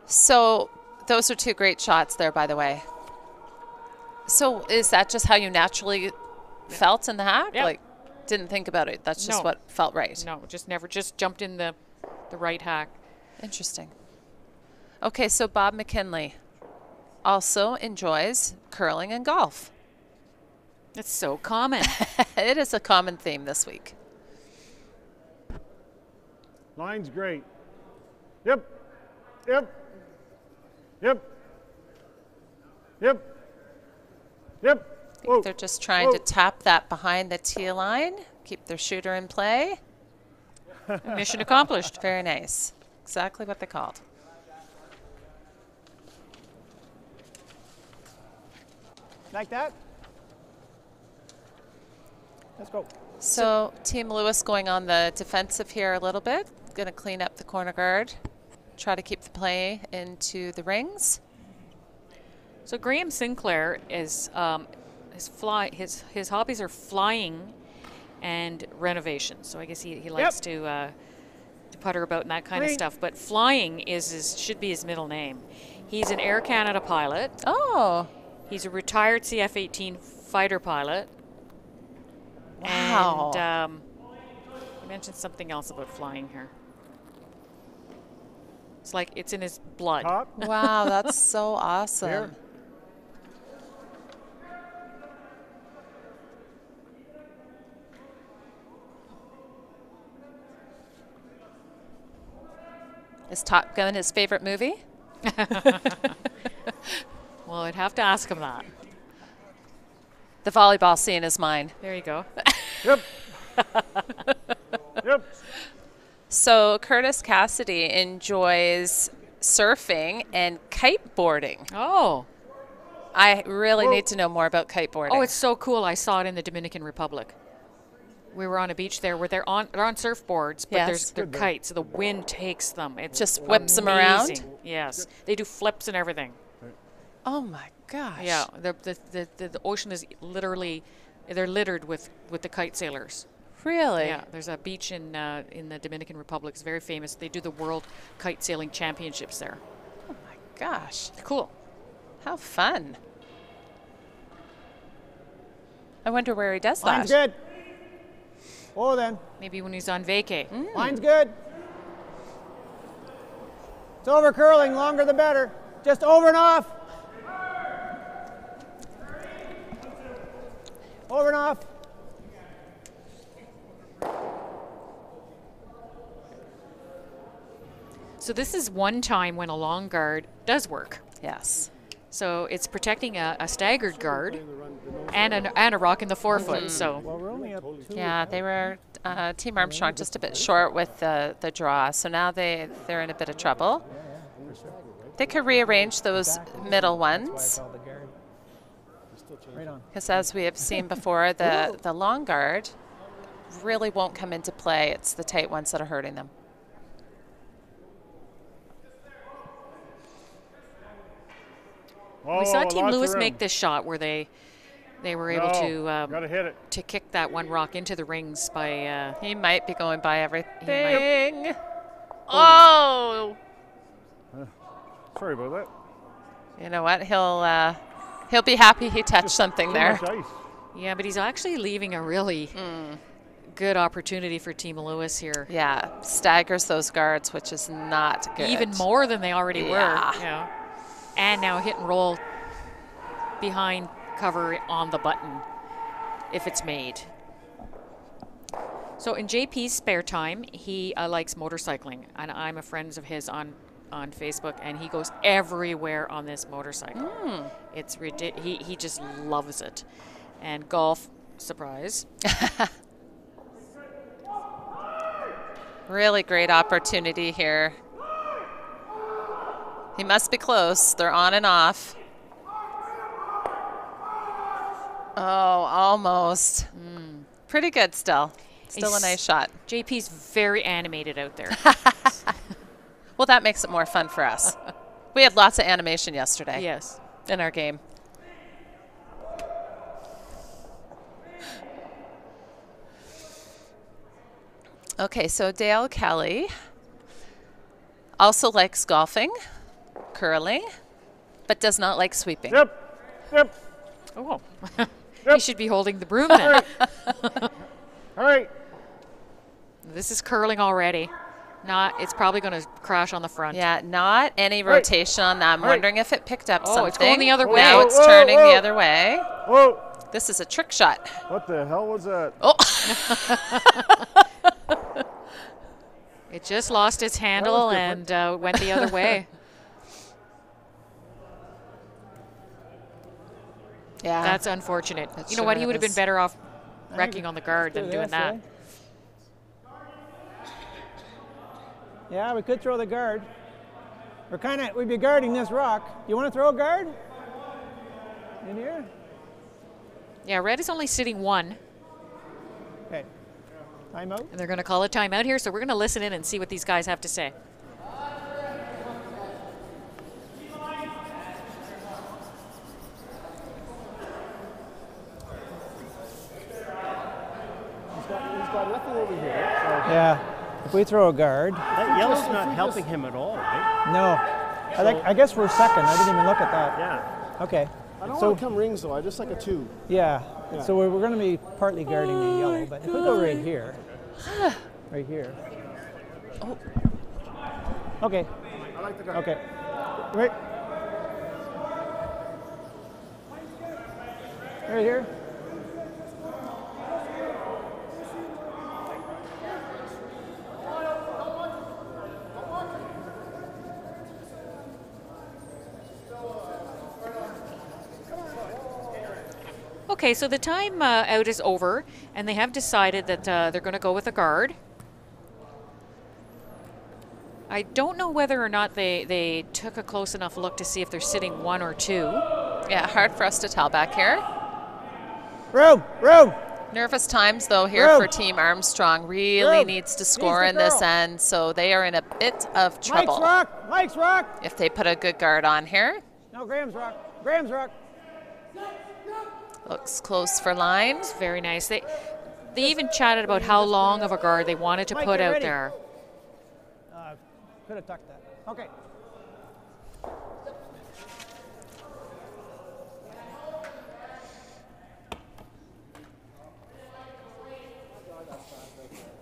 So those are 2 great shots there, by the way. So is that just how you naturally felt in the hack? Yep. Like, didn't think about it. That's just No. what felt right. No, just jumped in the right hack. Interesting. Okay, so Bob McKinley also enjoys curling and golf. It's so common. It is a common theme this week. Line's great. Yep. Yep. Yep. Yep. Yep. I think they're just trying to tap that behind the tee line, keep their shooter in play. Mission accomplished. Very nice. Exactly what they called. Like that. Let's go. So Team Lewis going on the defensive here a little bit. Going to clean up the corner guard. Try to keep the play into the rings. So Graham Sinclair is his hobbies are flying and renovation. So I guess he likes to putter about and that kind of Green. stuff. But flying should be his middle name. He's an Air Canada pilot. Oh, He's a retired CF-18 fighter pilot. wow. And he mentioned something else about flying here. It's like it's in his blood. Top. Wow, that's so awesome. Here. Is Top Gun his favorite movie? Well, I'd have to ask him that. The volleyball scene is mine. There you go. Yep. Yep. So Curtis Cassidy enjoys surfing and kiteboarding. Oh. I really need to know more about kiteboarding. Oh, it's so cool. I saw it in the Dominican Republic. We were on a beach there where they're on surfboards, but Yes. they're kites. So the wind takes them. It Just whips them around? amazing. Yes. They do flips and everything. Oh my gosh. Yeah. The ocean is literally, they're littered with the kite sailors. Really? Yeah. There's a beach in the Dominican Republic. It's very famous. They do the World Kite Sailing Championships there. Oh my gosh. Cool. How fun. I wonder where he does Line's that. good. Oh, then. Maybe when he's on vacay. Line's good. It's over curling. Longer the better. Just over and off. Over and off. So this is one time when a long guard does work. Yes. So it's protecting a staggered guard and a rock in the forefoot. So Well, we're only up 2. Yeah, they were Team Armstrong just a bit short with the draw, so now they're in a bit of trouble. They could rearrange those middle That's why I ones, called the guard. Right on. because as we have seen before, the long guard really won't come into play. It's the tight ones that are hurting them. Oh, we saw Team lots of Lewis room. make this shot where they were able Gotta hit it. to kick that one rock into the rings by He might be going by everything. Oh! Sorry about that. You know what? He'll be happy he touched something Too there. much ice. yeah, but he's actually leaving a really good opportunity for Team Lewis here. Yeah, staggers those guards, which is not good. Even more than they already Yeah. were. Yeah. And now hit and roll behind cover on the button if it's made. So in JP's spare time, he likes motorcycling, and I'm a friend of his on Facebook, and he goes everywhere on this motorcycle. It's he just loves it. And golf, surprise. Really great opportunity here. He must be close. They're on and off. Oh, almost. Pretty good still. Still a nice shot. JP's very animated out there. Well, that makes it more fun for us. We had lots of animation yesterday Yes. in our game. Okay, so Dale Kelly also likes golfing, curling, but does not like sweeping. Yep. Yep. Oh. He should be holding the broom then. All right. This is curling already. It's probably going to crash on the front. Yeah, not any rotation on that. I'm Right. wondering if it picked up Oh, something. it's going the other way. Now it's Whoa, turning whoa. the other way. Whoa. This is a trick shot. What the hell was that? Oh, It just lost its handle and went the other way. yeah. That's unfortunate. That You know what? sure He would have been is. better off wrecking on the guard Do than doing this, that. eh? Yeah, we could throw the guard. We'd be guarding this rock. You want to throw a guard? In here? Yeah, red is only sitting one, Okay. Time out. and they're going to call a timeout here, so we're going to listen in and see what these guys have to say. He's got nothing over here. Yeah. If we throw a guard, That yellow's not helping him at all, right? no. I guess we're second. I didn't even look at that. Yeah. Okay. I don't So- want to come rings though. I just like a 2. Yeah. Yeah. So we're going to be partly guarding the yellow, but if we go right here, right here. Okay. I like the guard. Okay. Right. Right here. Okay, so the time out is over, and they have decided that they're going to go with a guard. I don't know whether or not they took a close enough look to see if they're sitting 1 or 2. Yeah, hard for us to tell back here. Room. Nervous times, though, here for Team Armstrong. Really needs to score in this end, so they are in a bit of trouble. Mike's rock. If they put a good guard on here. No, Graham's rock. Looks close for line. Very nice. They even chatted about how long of a guard they wanted to put out there. Could have tucked that. Okay.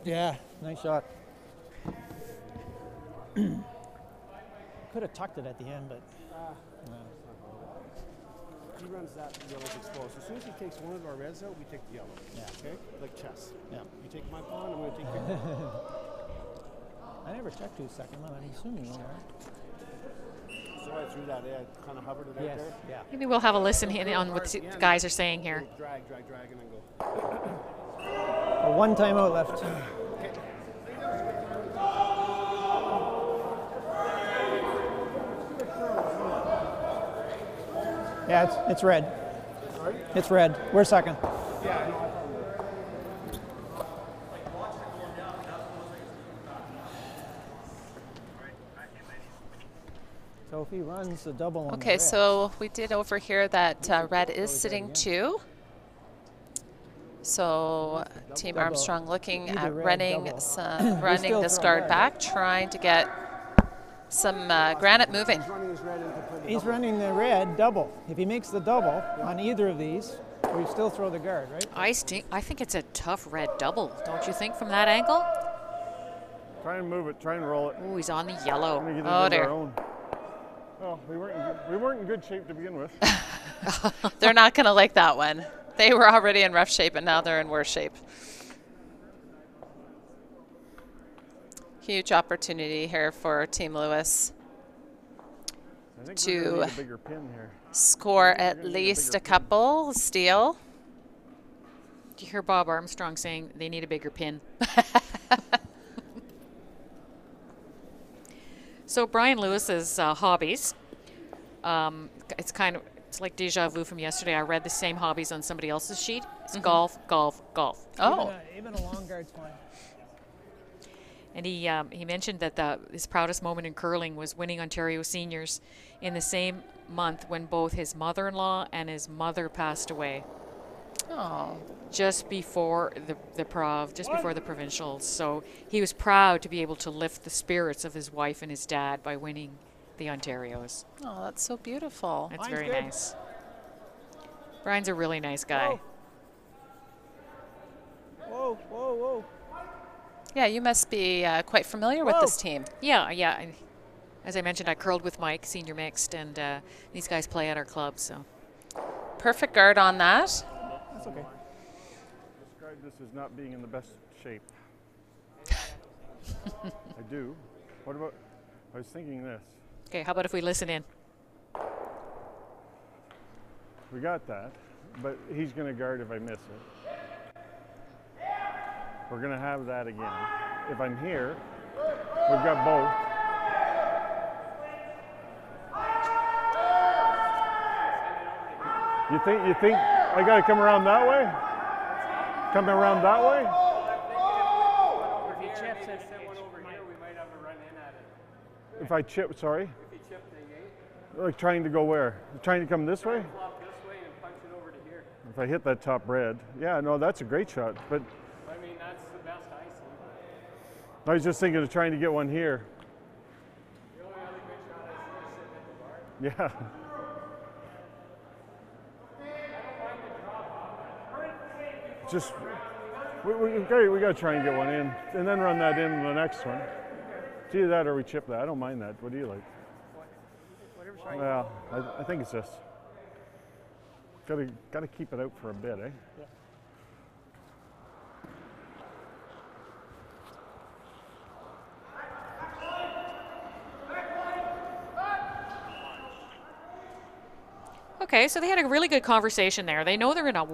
Yeah, nice shot. Could have tucked it at the end, but He runs that, the yellow's exposed. As soon as he takes one of our reds out, we take the yellow. Yeah. Okay? Like chess. Yeah. You take my pawn, I'm going to take your I never checked who's second one. I'm assuming you are. So I threw that in. I kind of hovered it out Yes. there. Yeah. Maybe we'll have a listen in on what the guys are saying here. Drag, and then go. One timeout left. Yeah, it's red. Sorry? It's red. We're second. Yeah, no, So if he runs the double on the Okay, red, so we did overhear that red is sitting 2. So Team Armstrong looking Either at red, running double. running this guard back, trying to get some granite moving. he's running the red double. If he makes the double on either of these, we still throw the guard, right? I think it's a tough red double, don't you think, from that angle? Try and move it. Try and roll it. Oh, he's on the yellow. We're gonna get it Oh, into dear. our own. Oh, we weren't in good shape to begin with. They're not going to like that one. They were already in rough shape, and now they're in worse shape. Huge opportunity here for Team Lewis I think we're to gonna need a bigger pin here. score at need a least bigger a couple. Steal. Do you hear Bob Armstrong saying they need a bigger pin? So Brian Lewis's hobbies, it's like deja vu from yesterday. I read the same hobbies on somebody else's sheet. It's golf, golf, golf. Oh, Even a long guard's fine. And he mentioned that his proudest moment in curling was winning Ontario seniors in the same month when both his mother-in-law and his mother passed away. oh, Just before before the provincials. So he was proud to be able to lift the spirits of his wife and his dad by winning the Ontarios. oh, that's so beautiful. That's Mine's very good. nice. Brian's a really nice guy. Whoa. Yeah, you must be quite familiar with this team. Yeah. As I mentioned, I curled with Mike, senior mixed, and these guys play at our club. So Perfect guard on that. That's okay. Describe this as not being in the best shape. I do. What about? I was thinking this. okay, how about if we listen in? We got that, but he's going to guard if I miss it. We're going to have that again. If I'm here, we've got both. You think I got to come around that way? Come around that way? If he chips and send one over here, we might have to run in at it. If I chip, sorry? If he chipped the gate, Like trying to go where? Trying to come this way? flop this way and punch it over to here. If I hit that top red. Yeah, no, that's a great shot. But I mean, that's the best I see. I was just thinking of trying to get one here. The only other good shot I see is sitting at the bar. Yeah. Just, we got to try and get one in, and then run that in the next one. It's either that or we chip that. I don't mind that. What do you like? Well, I think it's this. Got to keep it out for a bit, eh? Yeah. Okay, so they had a really good conversation there. They know they're in a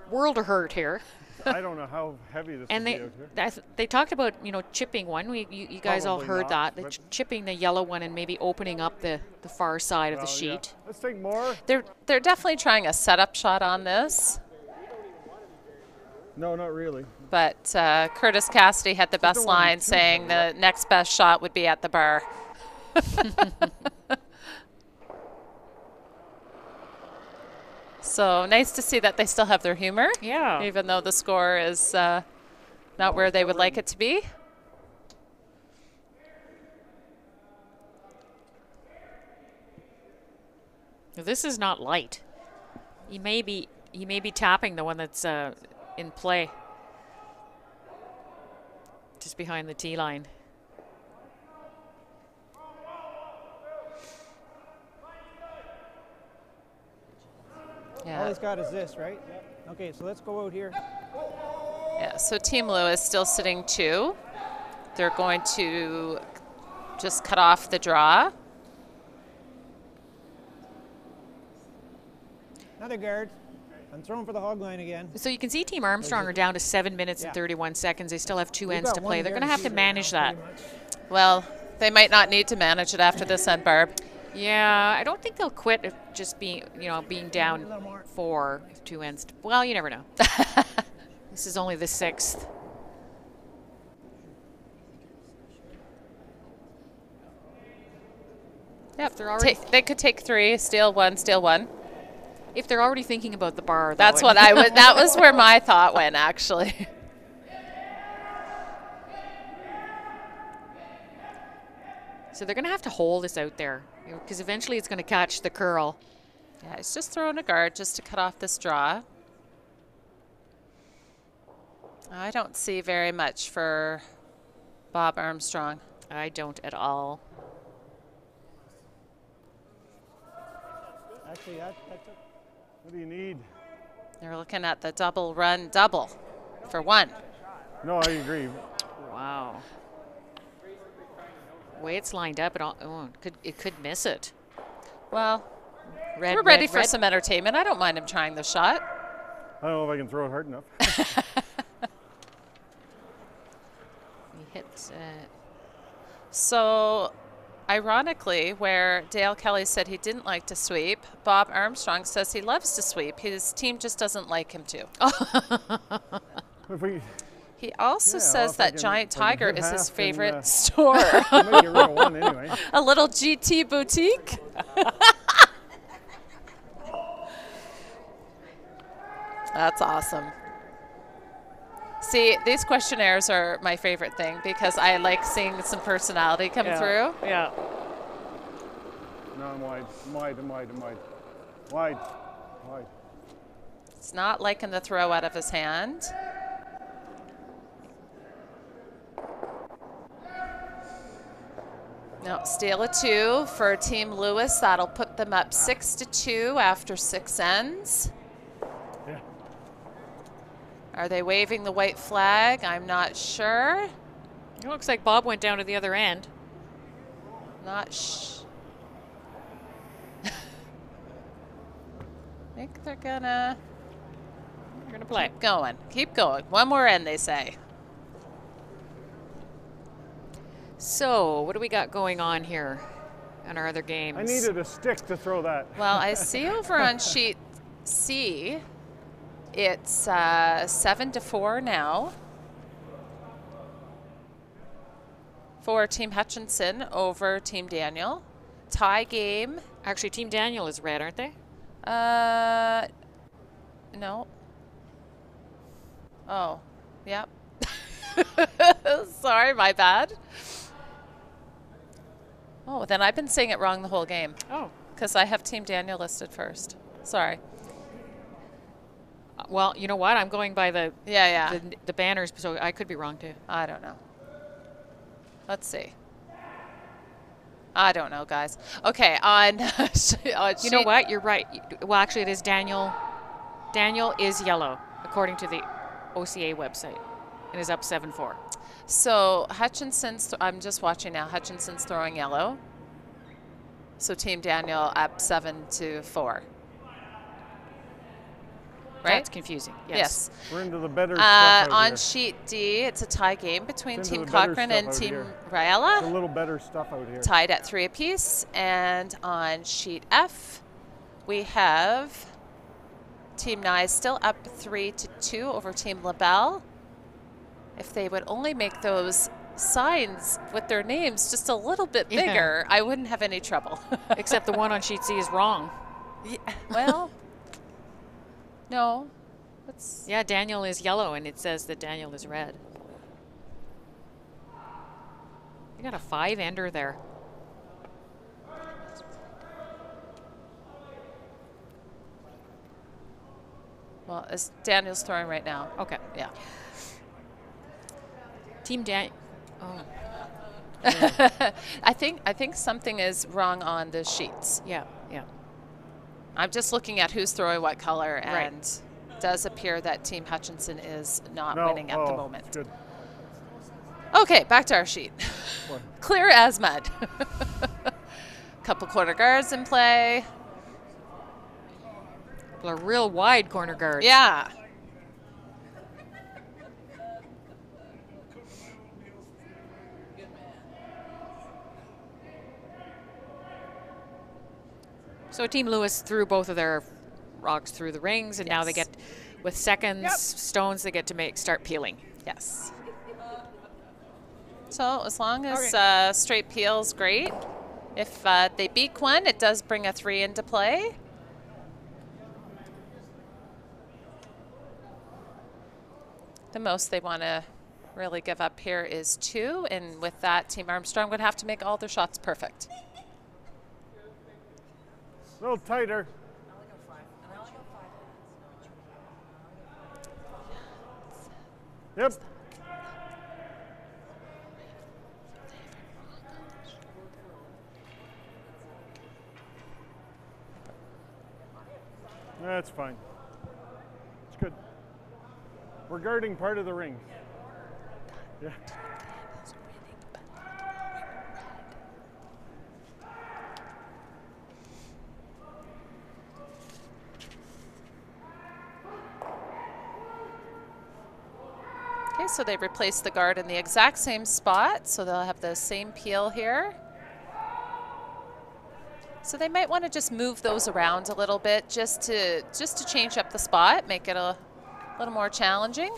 world of hurt here. I don't know how heavy this And will they be out here. they talked about, you know, chipping one. You guys all Probably heard not, that. but- Chipping the yellow one and maybe opening up the far side of the Well, yeah. sheet. Let's take more. They're definitely trying a setup shot on this, No, not really. but Curtis Cassidy had the best don't want line too saying heavy. the next best shot would be at the bar. So nice to see that they still have their humor, Yeah. even though the score is not where they would like it to be. This is not light. He may be tapping the one that's in play. Just behind the tee line. All Yeah. he's got is this, right? Okay, so let's go out here. Yeah, so Team Lewis still sitting 2. They're going to just cut off the draw. Another guard. I'm throwing for the hog line again. So you can see Team Armstrong are down to 7 minutes and Yeah. 31 seconds. They still have 2 We've ends got to one play. They're going to have to guaranteed right manage now, that. pretty much. Well, they might not need to manage it after this end, Barb. Yeah, I don't think they'll quit if just being A down little more. 4 with 2 ends. Well, you never know. This is only the 6th. Yep. they're already- They could take 3, steal 1, steal 1. If they're already thinking about the bar, though, That's what I would. That was where my thought went, actually. So they're going to have to hold this out there because eventually it's going to catch the curl. Yeah, he's just throwing a guard just to cut off this draw. I don't see very much for Bob Armstrong. I don't at all. Actually, that's What do you need? They're looking at the double run double for 1. No, I agree. Wow. The way it's lined up, it could miss it. Well, Red, we're ready red, for red. some entertainment. I don't mind him trying the shot. I don't know if I can throw it hard enough. He hits it. So, ironically, where Dale Kelly said he didn't like to sweep, Bob Armstrong says he loves to sweep. His team just doesn't like him to. If we He also Yeah, well, says if I that can- Giant if I can Tiger hit is his half, then, favorite store. make it real one anyway. A little GT boutique. That's awesome. See, these questionnaires are my favorite thing because I like seeing some personality come through. Yeah. No, I'm wide. I'm wide. I'm wide. I'm wide. Wide. Wide. It's not liking the throw out of his hand. No, steal a 2 for Team Lewis. That'll put them up 6-2 after 6 ends. Yeah. Are they waving the white flag? I'm not sure. It looks like Bob went down to the other end. I think they're gonna You're going to play. keep going. One more end, they say. So, what do we got going on here in our other games? I needed a stick to throw that. Well, I see over on sheet C, it's 7-4 now for Team Hutchinson over Team Daniel. Tie game. Actually, Team Daniel is red, aren't they? No. Oh, yep. Sorry, my bad. Oh, then I've been saying it wrong the whole game Oh. because I have Team Daniel listed first. Sorry. Well, you know what? I'm going by the Yeah. the banners, so I could be wrong too. I don't know. Let's see. I don't know, guys. Okay, on, on You know what? You're right. Well, actually, it is Daniel. Daniel is yellow, according to the OCA website, and is up 7-4. So Hutchinson's, I'm just watching now, Hutchinson's throwing yellow. So Team Daniel up 7-4. right? That's confusing. Yes. Yes. We're into the better stuff out On here. sheet D, it's a tie game between It's Team into the better Cochrane stuff and out Team here. It's a Rayala. little better stuff out here. Tied at 3 apiece. And on sheet F, we have Team Nye still up 3-2 over Team LaBelle. If they would only make those signs with their names just a little bit bigger, I wouldn't have any trouble. Except the one on sheet C is wrong. Yeah, well, no. It's Yeah, Daniel is yellow, and it says that Daniel is red. You got a 5-ender there. well, it's Daniel's throwing right now. Okay. Yeah. Team Dan. Oh, I think something is wrong on the sheets. yeah, yeah. I'm just looking at who's throwing what color, Right. and it does appear that Team Hutchinson is not No, winning at the oh, moment. it's good. Okay, back to our sheet. What? Clear as mud. Couple corner guards in play. A real wide corner guards. Yeah. So Team Lewis threw both of their rocks through the rings, and now they Yes. get, with seconds, stones, they get to start peeling. Yes. So as long as straight peel's great. If they beak one, it does bring a 3 into play. The most they want to really give up here is 2, and with that, Team Armstrong would have to make all their shots perfect. A little tighter. Yep. That's fine. It's good. We're guarding part of the ring. Yeah. Okay, so they replaced the guard in the exact same spot, so they'll have the same peel here. So they might want to just move those around a little bit just to change up the spot, make it a little more challenging.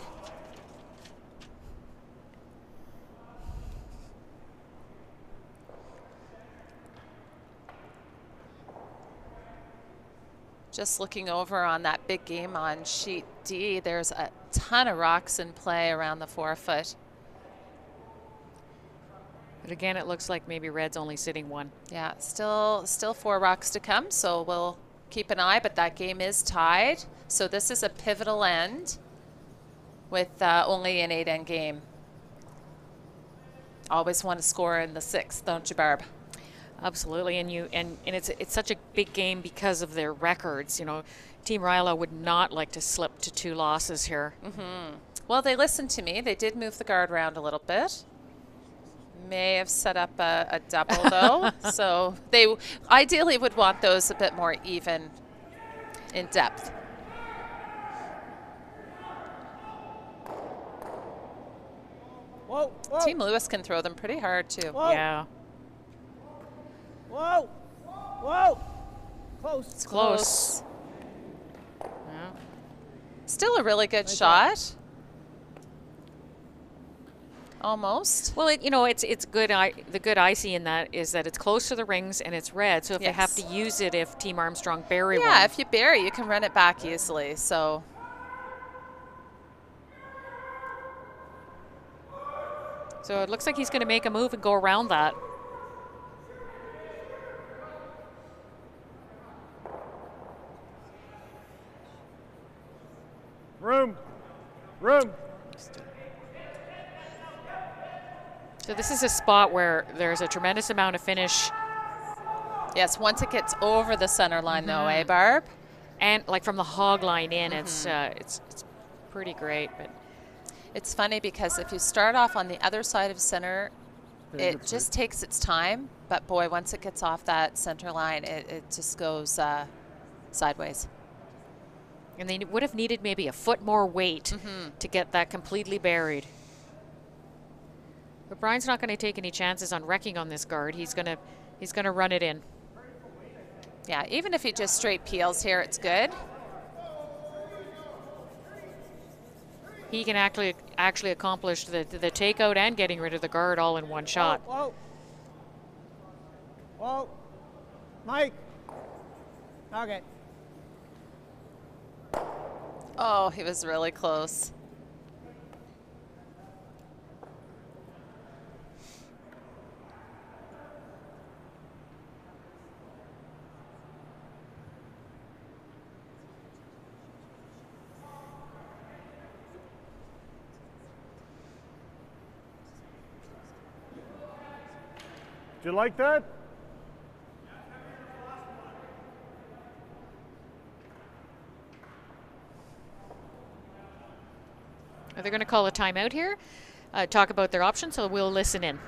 Just looking over on that big game on sheet D, there's a ton of rocks in play around the 4-foot. But again, it looks like maybe red's only sitting 1. Yeah, still 4 rocks to come, so we'll keep an eye, but that game is tied. So this is a pivotal end with only an 8-end game. Always want to score in the 6th, don't you, Barb? Absolutely, and it's such a big game because of their records. You know, Team Ryla would not like to slip to 2 losses here. Well, they listened to me. They did move the guard around a little bit. May have set up a double, though. So they ideally would want those a bit more even in depth. Whoa, whoa, Team Lewis can throw them pretty hard, too. whoa, Yeah, whoa, whoa. Close. it's close. Yeah. Still a really good Nice shot. Almost. Well, it's good. The good I see in that is that it's close to the rings and it's red. So if they have to Yes. use it, if Team Armstrong bury one, Yeah, if you bury, you can run it back easily. So so it looks like he's going to make a move and go around that. Room. Room. So this is a spot where there's a tremendous amount of finish, yes, once it gets over the center line, though, eh, Barb? and like from the hog line in, it's pretty great. But It's funny because if you start off on the other side of center, it just takes its time. But boy, once it gets off that center line, it just goes sideways. And they would have needed maybe a foot more weight to get that completely buried. But Brian's not going to take any chances on wrecking on this guard. He's going to run it in. Yeah, even if he just straight peels here, it's good. He can actually accomplish the takeout and getting rid of the guard all in one shot. Whoa. Whoa. Mike. Okay. Oh, he was really close. Do you like that? Are they going to call a timeout here? Talk about their options, so we'll listen in.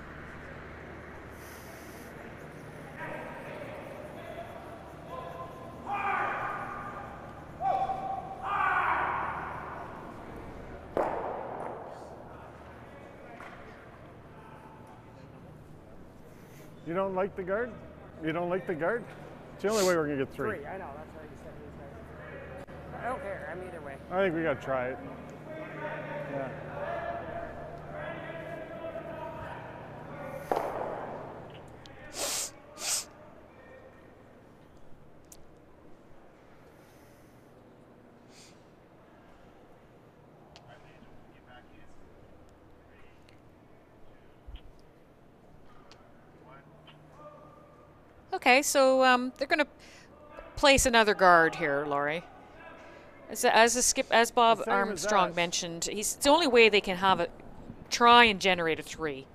You don't like the guard? You don't like the guard? It's the only way we're going to get 3. I know, that's what I just said. These guys. I don't care. I'm either way. I think we got to try it. Yeah. Okay, so they're going to place another guard here, Laurie. As Bob Same as Armstrong us. mentioned, it's the only way they can have try and generate a 3.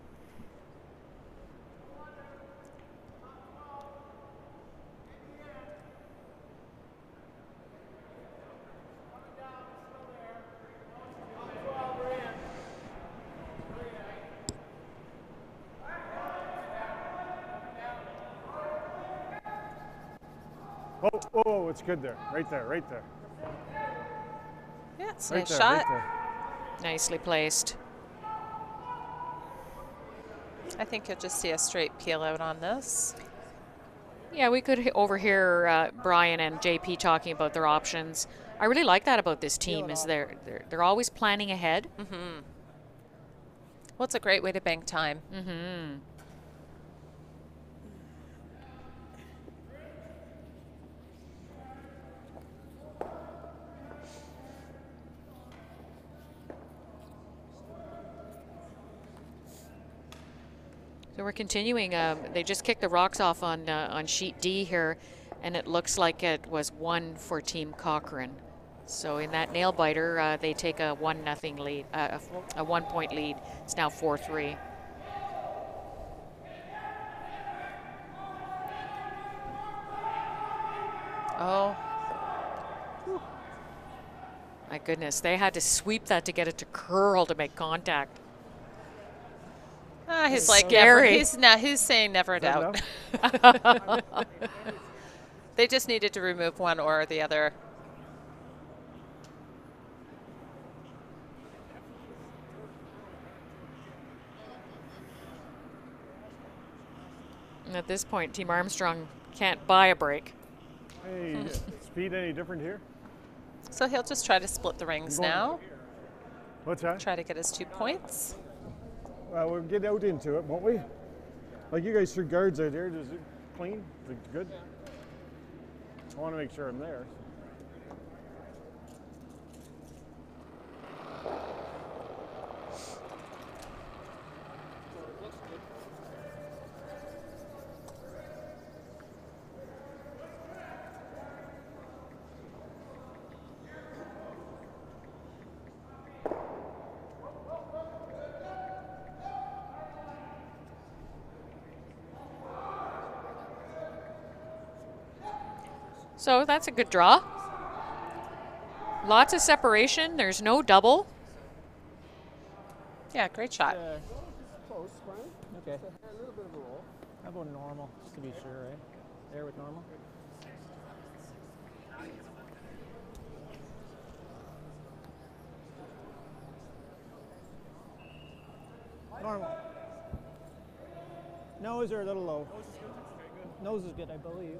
Oh, it's good there. Right there, right there. Yeah, it's a Right nice there, shot. right there. Nicely placed. I think you'll just see a straight peel out on this. Yeah, we could overhear Brian and JP talking about their options. I really like that about this team is they're always planning ahead. Well, it's a great way to bank time. So we're continuing. They just kicked the rocks off on sheet D here, and it looks like it was 1 for Team Cochrane. So in that nail biter, they take a 1-0 lead, a 1-point lead. It's now 4-3. Oh, My goodness, they had to sweep that to get it to curl to make contact. he's like Scary. never. He's saying never Is that doubt. enough? They just needed to remove one or the other. And at this point, Team Armstrong can't buy a break. Hey, speed any different here? So he'll just try to split the rings now. What's that? Try to get his 2 points. Well, we'll get out into it, won't we? Like you guys threw guards out there. Is it clean? Is it good? I want to make sure I'm there. So that's a good draw. Lots of separation. There's no double. Yeah, great shot. Close, Brian. Okay. A little bit of a roll. How about normal, just to be sure, right? There with normal. Normal. Nose are a little low. Nose is good, I believe.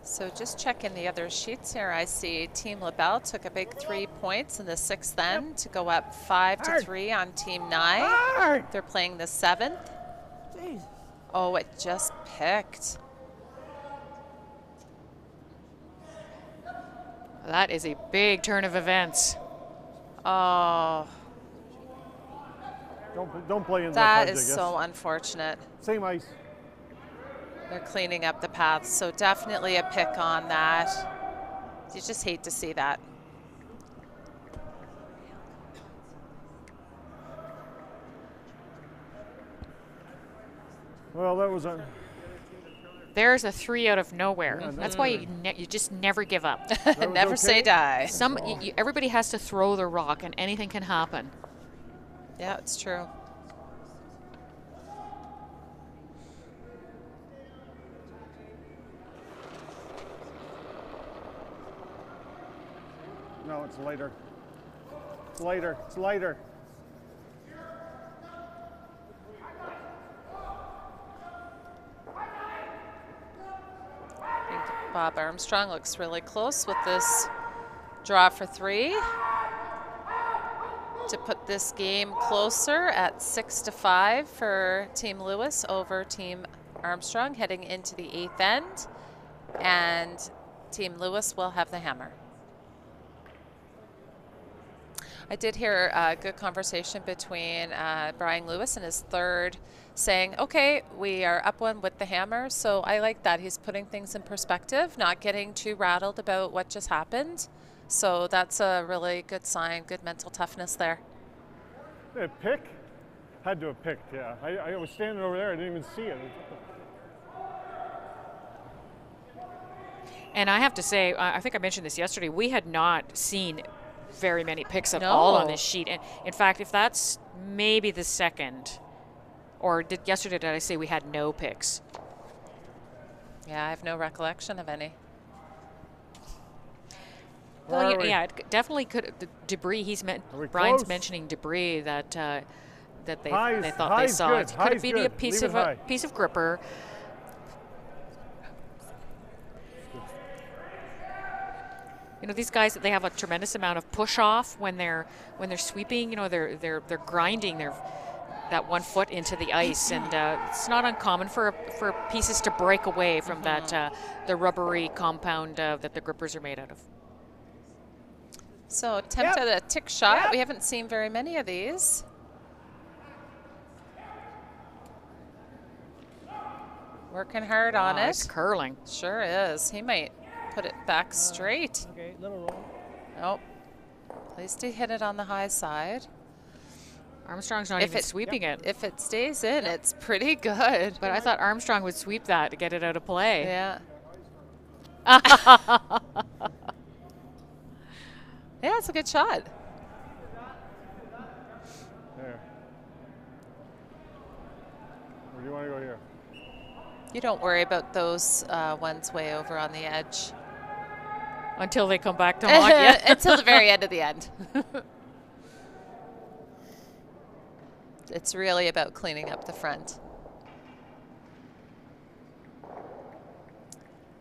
So just checking the other sheets here, I see Team LaBelle took a big 3 points in the 6th end to go up 5-3 on Team 9. They're playing the 7th. Jesus. Oh, it just picked. That is a big turn of events. Oh, Don't play in that that hedge, is I guess. so unfortunate. Same ice. They're cleaning up the path, so definitely a pick on that. You just hate to see that. Well, that was a. There's a 3 out of nowhere. Yeah, That's why you just never give up. Never okay. say die. Everybody has to throw the rock, and anything can happen. Yeah, it's true. No, it's lighter. It's lighter. It's lighter. I think Bob Armstrong looks really close with this draw for 3 to put this game closer at 6-5 for Team Lewis over Team Armstrong heading into the 8th end, and Team Lewis will have the hammer. I did hear a good conversation between Brian Lewis and his third, saying, okay, we are up 1 with the hammer. So I like that. He's putting things in perspective, not getting too rattled about what just happened. So that's a really good sign, good mental toughness there. Did it pick? Had to have picked, yeah. I was standing over there. I didn't even see it. And I have to say, I think I mentioned this yesterday, we had not seen very many picks at all on this sheet. And in fact, if that's maybe the second, or yesterday did I say we had no picks? Yeah, I have no recollection of any. Well, yeah, it definitely could. The debris. Brian's close? mentioning debris that that they High's- thought they high's saw. good, It could high's be good. a piece Leave of it a high. piece of gripper. You know, these guys, they have a tremendous amount of push off when they're sweeping. You know, they're grinding that 1 foot into the ice, and it's not uncommon for pieces to break away from that the rubbery compound that the grippers are made out of. So attempt at a tick shot. We haven't seen very many of these. Working hard on it. It's curling. Sure is. He might put it back straight. Okay, little roll. Nope. At least he hit it on the high side. Armstrong's not even sweeping it. If it stays in, it's pretty good. But I thought Armstrong would sweep that to get it out of play. Yeah. Yeah, it's a good shot. There. Or do you want to go here? You don't worry about those ones way over on the edge. Until they come back to haunt you. Until the very end of the end. It's really about cleaning up the front.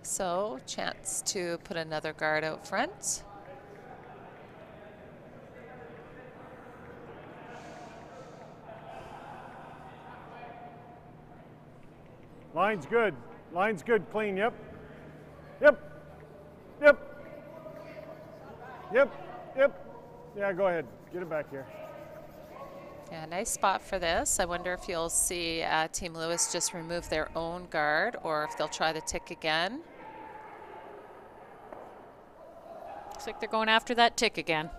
So, chance to put another guard out front. Line's good. Line's good, clean, yep. Yep. Yep. Yep. Yep. Yeah, go ahead. Get it back here. Yeah, nice spot for this. I wonder if you'll see Team Lewis just remove their own guard or if they'll try the tick again. Looks like they're going after that tick again.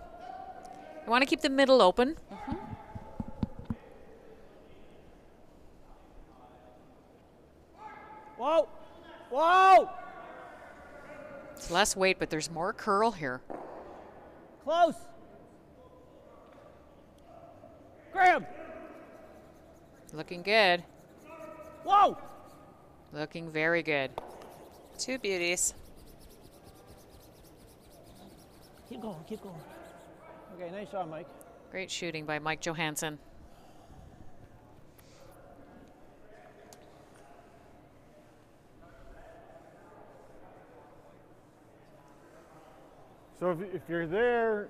You want to keep the middle open. Whoa! Whoa! It's less weight, but there's more curl here. Close. Graham. Looking good. Whoa. Looking very good. 2 beauties. Keep going, keep going. Okay, nice shot, Mike. Great shooting by Mike Johansson. So if you're there,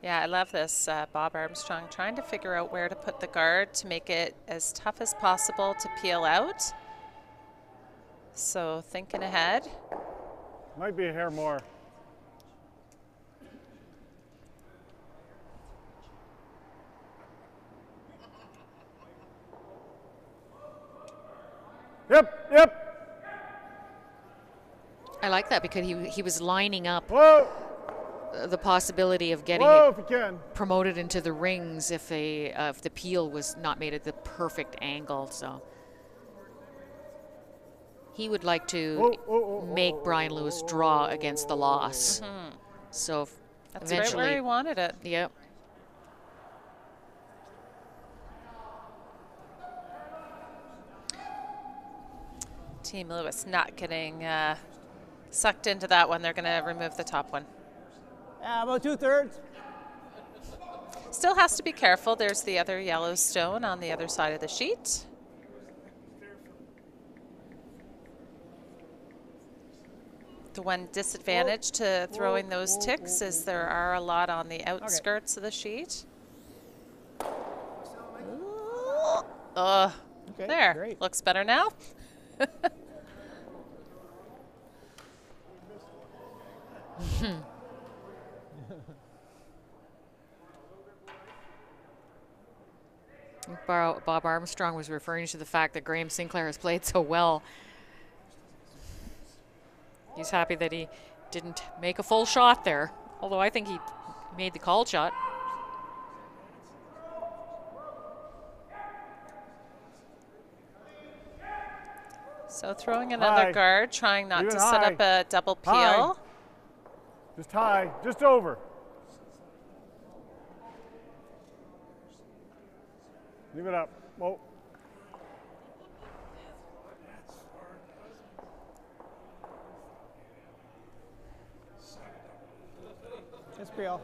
Yeah, I love this, Bob Armstrong, trying to figure out where to put the guard to make it as tough as possible to peel out. So thinking ahead. might be a hair more. Yep, yep. I like that because he was lining up Whoa, the possibility of getting whoa, it if you can. promoted into the rings if the peel was not made at the perfect angle. So he would like to make Brian Lewis draw against the loss. So That's right eventually, where he wanted it. yep. Team Lewis not getting sucked into that one. They're going to remove the top one. Yeah, about 2/3. Still has to be careful. There's the other yellow stone on the other side of the sheet. The one disadvantage to throwing those ticks is there are a lot on the outskirts of the sheet. Okay, There, great. looks better now. Bob Armstrong was referring to the fact that Graham Sinclair has played so well. He's happy that he didn't make a full shot there, although I think he made the called shot. So throwing another High. guard, trying not Leave to it set high. up a double peel. High. Just high, just over. Leave it up. Whoa. It's peel.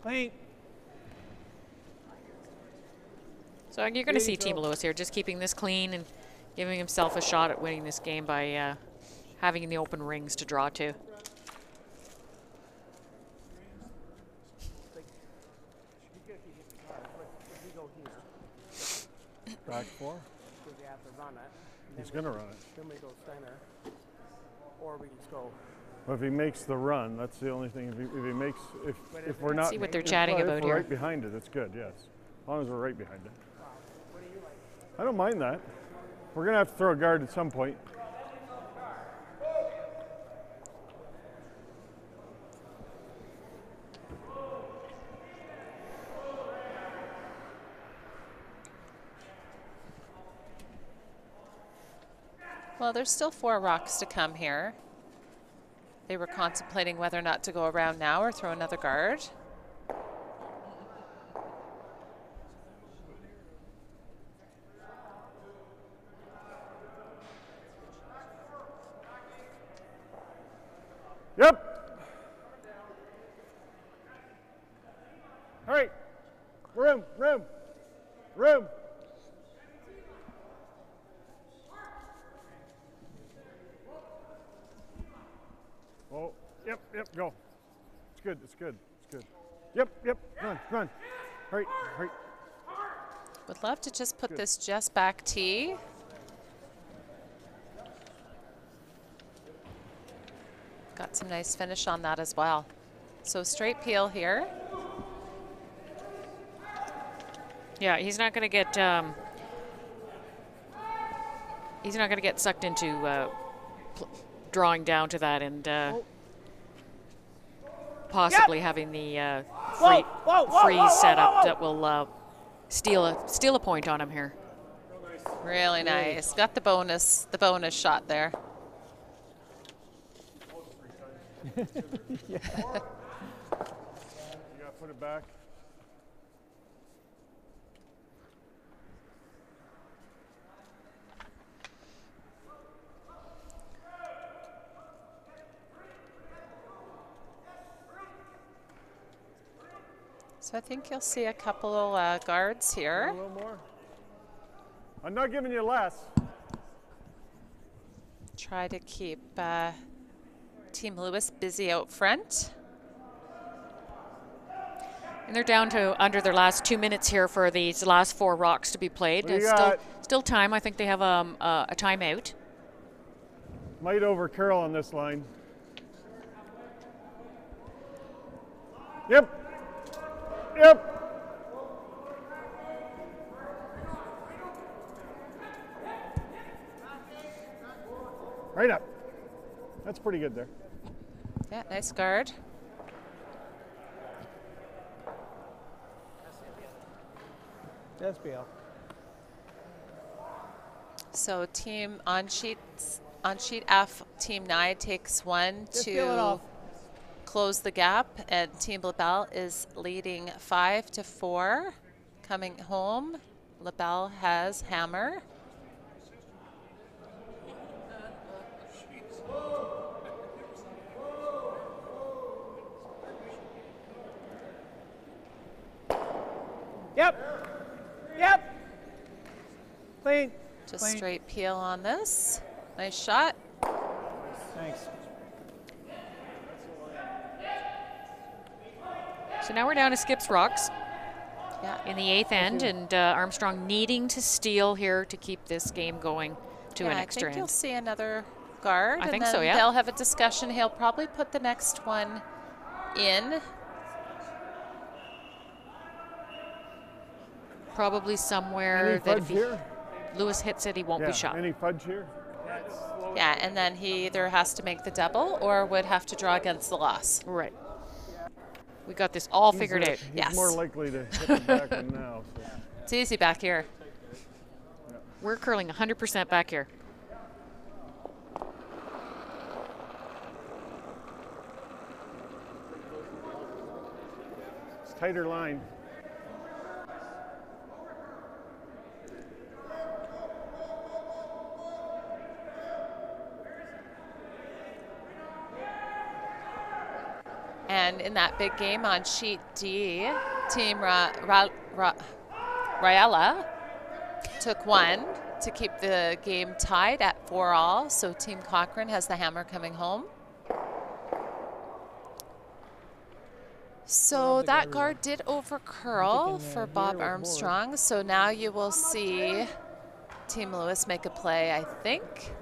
Clean. So you're going to see Team Lewis here, just keeping this clean and giving himself a shot at winning this game by having the open rings to draw to. Back 4. Because we have to run it. He's going to run it. Then we go center. Or we just go. Well, if he makes the run, that's the only thing. If he makes, if we're not, See what they're chatting about if we're here. right behind it, it's good. Yes, as long as we're right behind it. I don't mind that. We're gonna have to throw a guard at some point. Well, there's still 4 rocks to come here. They were contemplating whether or not to go around now or throw another guard. Yep. All right. Room, room, room. Oh, yep, yep, go. It's good, it's good, it's good. Yep, yep, run, run. Right, right. Would love to just put this just back tee. Got some nice finish on that as well. So straight peel here. Yeah, he's not going to get he's not going to get sucked into drawing down to that and possibly having the freeze set up that will steal a point on him here. Really nice. Got the bonus shot there. You gotta put it back. So I think you'll see a couple of guards A here. little more. I'm not giving you less. Try to keep Team Lewis busy out front. And they're down to under their last 2 minutes here for these last 4 rocks to be played. What do you There's got? still time. I think they have a timeout. Might over curl on this line. Yep. Yep. Right up. That's pretty good there. Yeah, nice guard. SBL. So team on sheet F, Team Nye takes 1 Just peel it to off. close the gap, and Team LaBelle is leading 5-4. Coming home, LaBelle has hammer. Yep. Yep. Clean. Just Clean. straight peel on this. Nice shot. Thanks. So now we're down to Skip's rocks Yeah. in the 8th end, and Armstrong needing to steal here to keep this game going to an I extra think you'll end. see another guard. I and think then so, yeah. They'll have a discussion. He'll probably put the next one in. Probably somewhere Any that if fudge here? Lewis hits it, he won't Yeah. be shot. Any fudge here? Yeah, and then he either has to make the double or would have to draw against the loss. Right. We got this all figured out. He's Yes. more likely to hit the back one now. So. It's easy back here. We're curling 100% back here. It's tighter line. And in that big game on sheet D, Team Rayala took 1 to keep the game tied at 4-all. So Team Cochrane has the hammer coming home. So that guard did over curl for Bob Armstrong. So now you will see Team Lewis make a play, I think.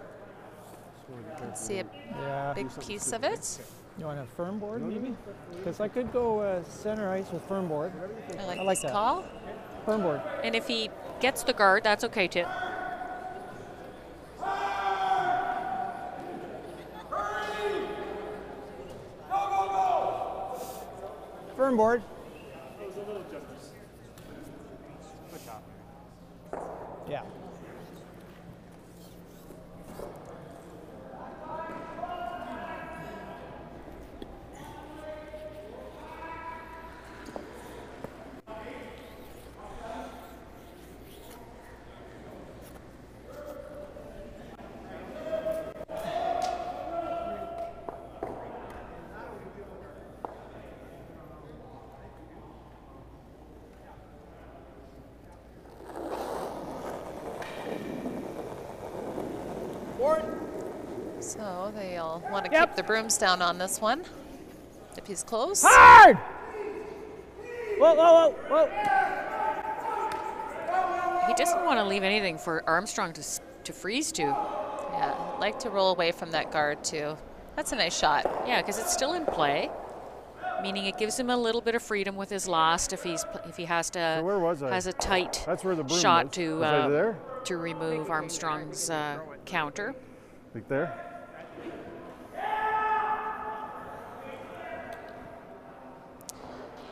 You can see a Yeah. big piece of it. You want a firm board, maybe? Because I could go center ice with firm board. I like, I like this that. call. Firm board. And if he gets the guard, that's okay too. Firm board. Yeah. So they'll want to Yep. keep the brooms down on this one if he's close. Hard! Whoa, whoa, whoa, whoa. He doesn't want to leave anything for Armstrong to freeze to. Yeah, like to roll away from that guard too. That's a nice shot. Yeah, because it's still in play, meaning it gives him a little bit of freedom with his last if he has to So where was I? has a tight That's where the broom shot was. to Was I there? to remove Armstrong's counter. Like there.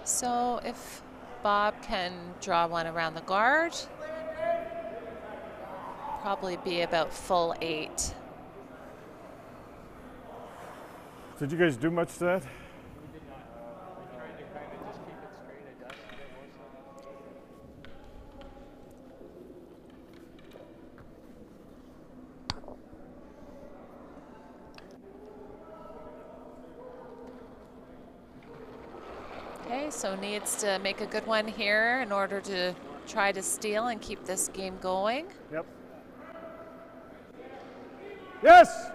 So if Bob can draw one around the guard, probably be about full 8. Did you guys do much to that? Okay, so needs to make a good one here in order to try to steal and keep this game going. Yep. Yes!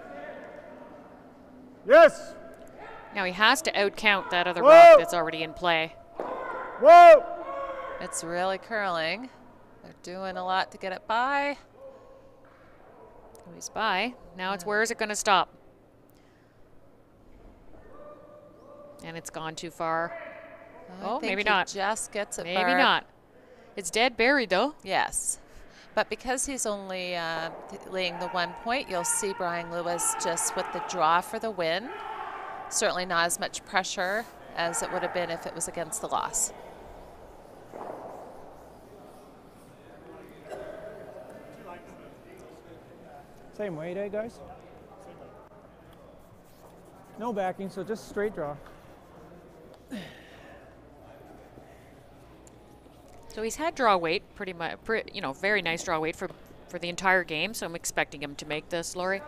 Yes! Now he has to outcount that other Whoa! rock that's already in play. Whoa! It's really curling. They're doing a lot to get it by. Oh, he's by. Now it's where is it going to stop? And it's gone too far. I Oh, think maybe he not. Just gets it. Maybe Barb. not. It's dead buried though. Yes. But because he's only laying the 1 point, you'll see Brian Lewis just with the draw for the win. Certainly not as much pressure as it would have been if it was against the loss. Same weight, eh, guys? No backing, so just straight draw. So he's had draw weight pretty much, you know, very nice draw weight for the entire game. So I'm expecting him to make this, Lori.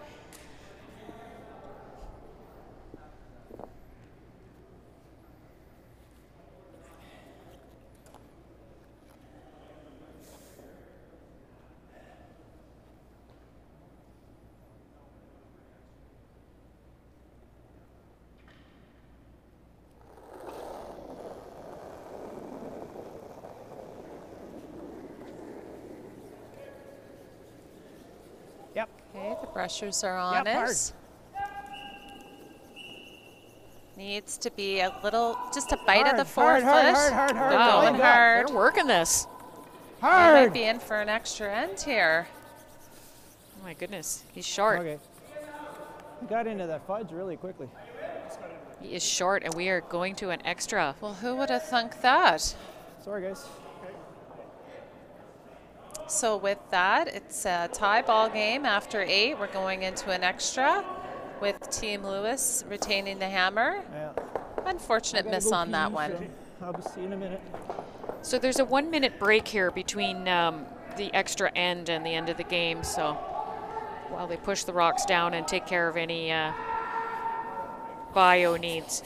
Yep. Okay, the brushers are on Yep, it. Needs to be a little, just a bite of the Hard, forefoot. hard. They're Wow, going hard. They're working this. They might Hard. be in for an extra end here. Oh my goodness, he's short. Okay. He got into that fudge really quickly. He is short, and we are going to an extra. Well, who would have thunk that? Sorry, guys. So with that, it's a tie ball game after 8. We're going into an extra with Team Lewis retaining the hammer. Yeah. Unfortunate miss on that one. So I'll see you in a minute. So there's a 1 minute break here between the extra end and the end of the game. So while they push the rocks down and take care of any bio needs.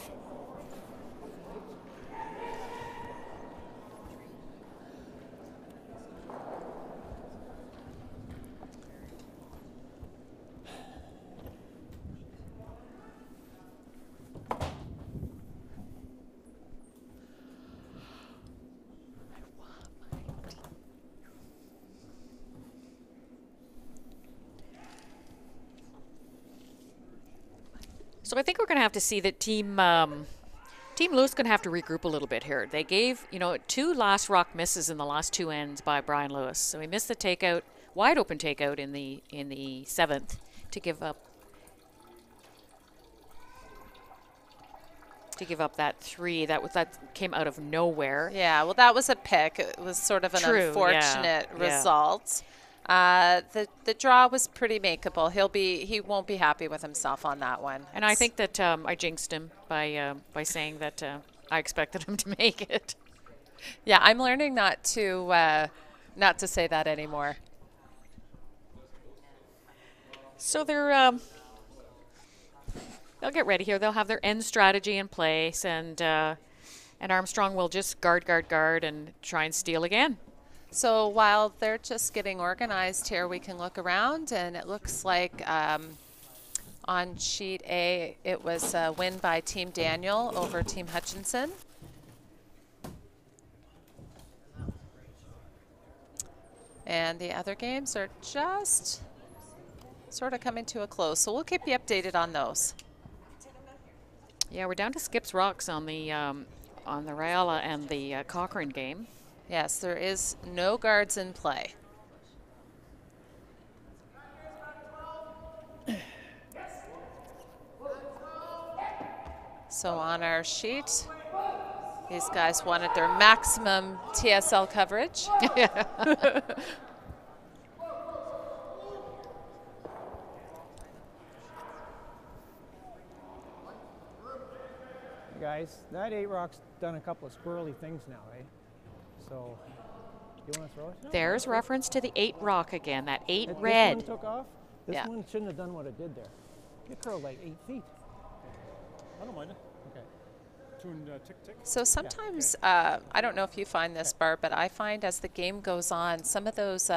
So I think we're going to have to see that Team Lewis going to have to regroup a little bit here. They gave, you know, 2 last rock misses in the last 2 ends by Brian Lewis. So he missed the takeout, wide open takeout in the 7th to give up that 3 that came out of nowhere. Yeah, well, that was a pick. It was sort of an True, unfortunate yeah. result. The draw was pretty makeable. He won't be happy with himself on that one. And I think that I jinxed him by saying that I expected him to make it. Yeah, I'm learning not to say that anymore. So they'll get ready here. They'll have their end strategy in place, and Armstrong will just guard, and try and steal again. So while they're just getting organized here, we can look around, and it looks like on sheet A, it was a win by Team Daniel over Team Hutchinson. And the other games are just sort of coming to a close. So we'll keep you updated on those. Yeah, we're down to Skips Rocks on the Rayala and the Cochrane game. Yes, there is no guards in play. So on our sheet, these guys wanted their maximum TSL coverage. Guys, that 8 rock's done a couple of squirrely things now, eh? So, do you want to throw it? No, There's reference to the 8 rock again, that 8 This red. one took off. This Yeah. one shouldn't have done what it did there. It curled like 8 feet. I don't mind it. Okay. Tune tick tick. So sometimes, I don't know if you find this, Barb, but I find as the game goes on, some of those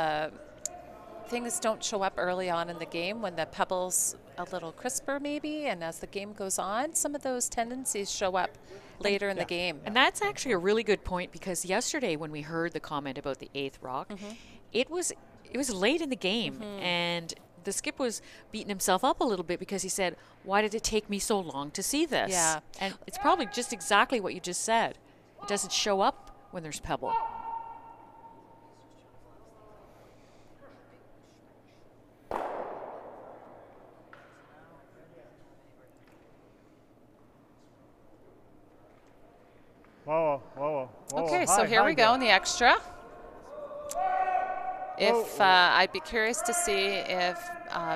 things don't show up early on in the game when the pebble's a little crisper maybe, and as the game goes on, some of those tendencies show up later in the game. And that's actually a really good point, because yesterday when we heard the comment about the 8th rock, it was late in the game, and the skip was beating himself up a little bit because he said, why did it take me so long to see this? Yeah. And it's probably just exactly what you just said. It doesn't show up when there's pebble. Whoa, whoa, whoa. Okay, so here we go in the extra. If I'd be curious to see if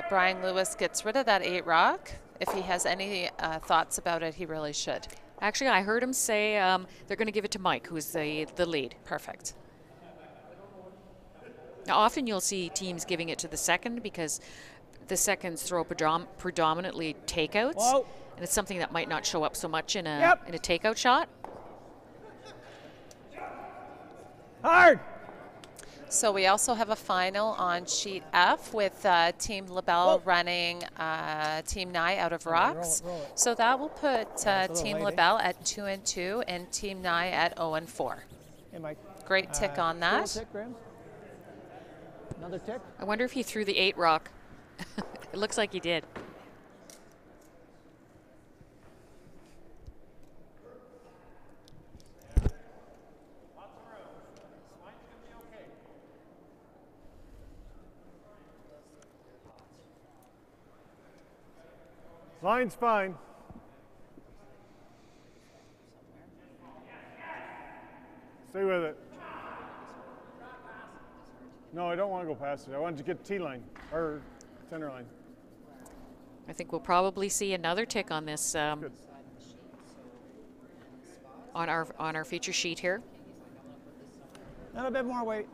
Brian Lewis gets rid of that 8 rock. If he has any thoughts about it, he really should. Actually, I heard him say they're going to give it to Mike, who's the lead. Perfect. Now, often you'll see teams giving it to the second because the seconds throw predominantly takeouts. Whoa. And it's something that might not show up so much in a Yep. in a takeout shot. Hard! So we also have a final on sheet F with Team LaBelle running Team Nye out of rocks. roll it. So that will put it's a little Team late, eh? LaBelle at 2-2 and Team Nye at 0-4. Hey, Mike. Great tick on Little that. tick, Graham. Another tick. I wonder if he threw the 8 rock. It looks like he did. Line's fine. Stay with it. No, I don't want to go past it. I want to get T-line, or center line. I think we'll probably see another tick on this Good. on our feature sheet here. Not a bit more weight.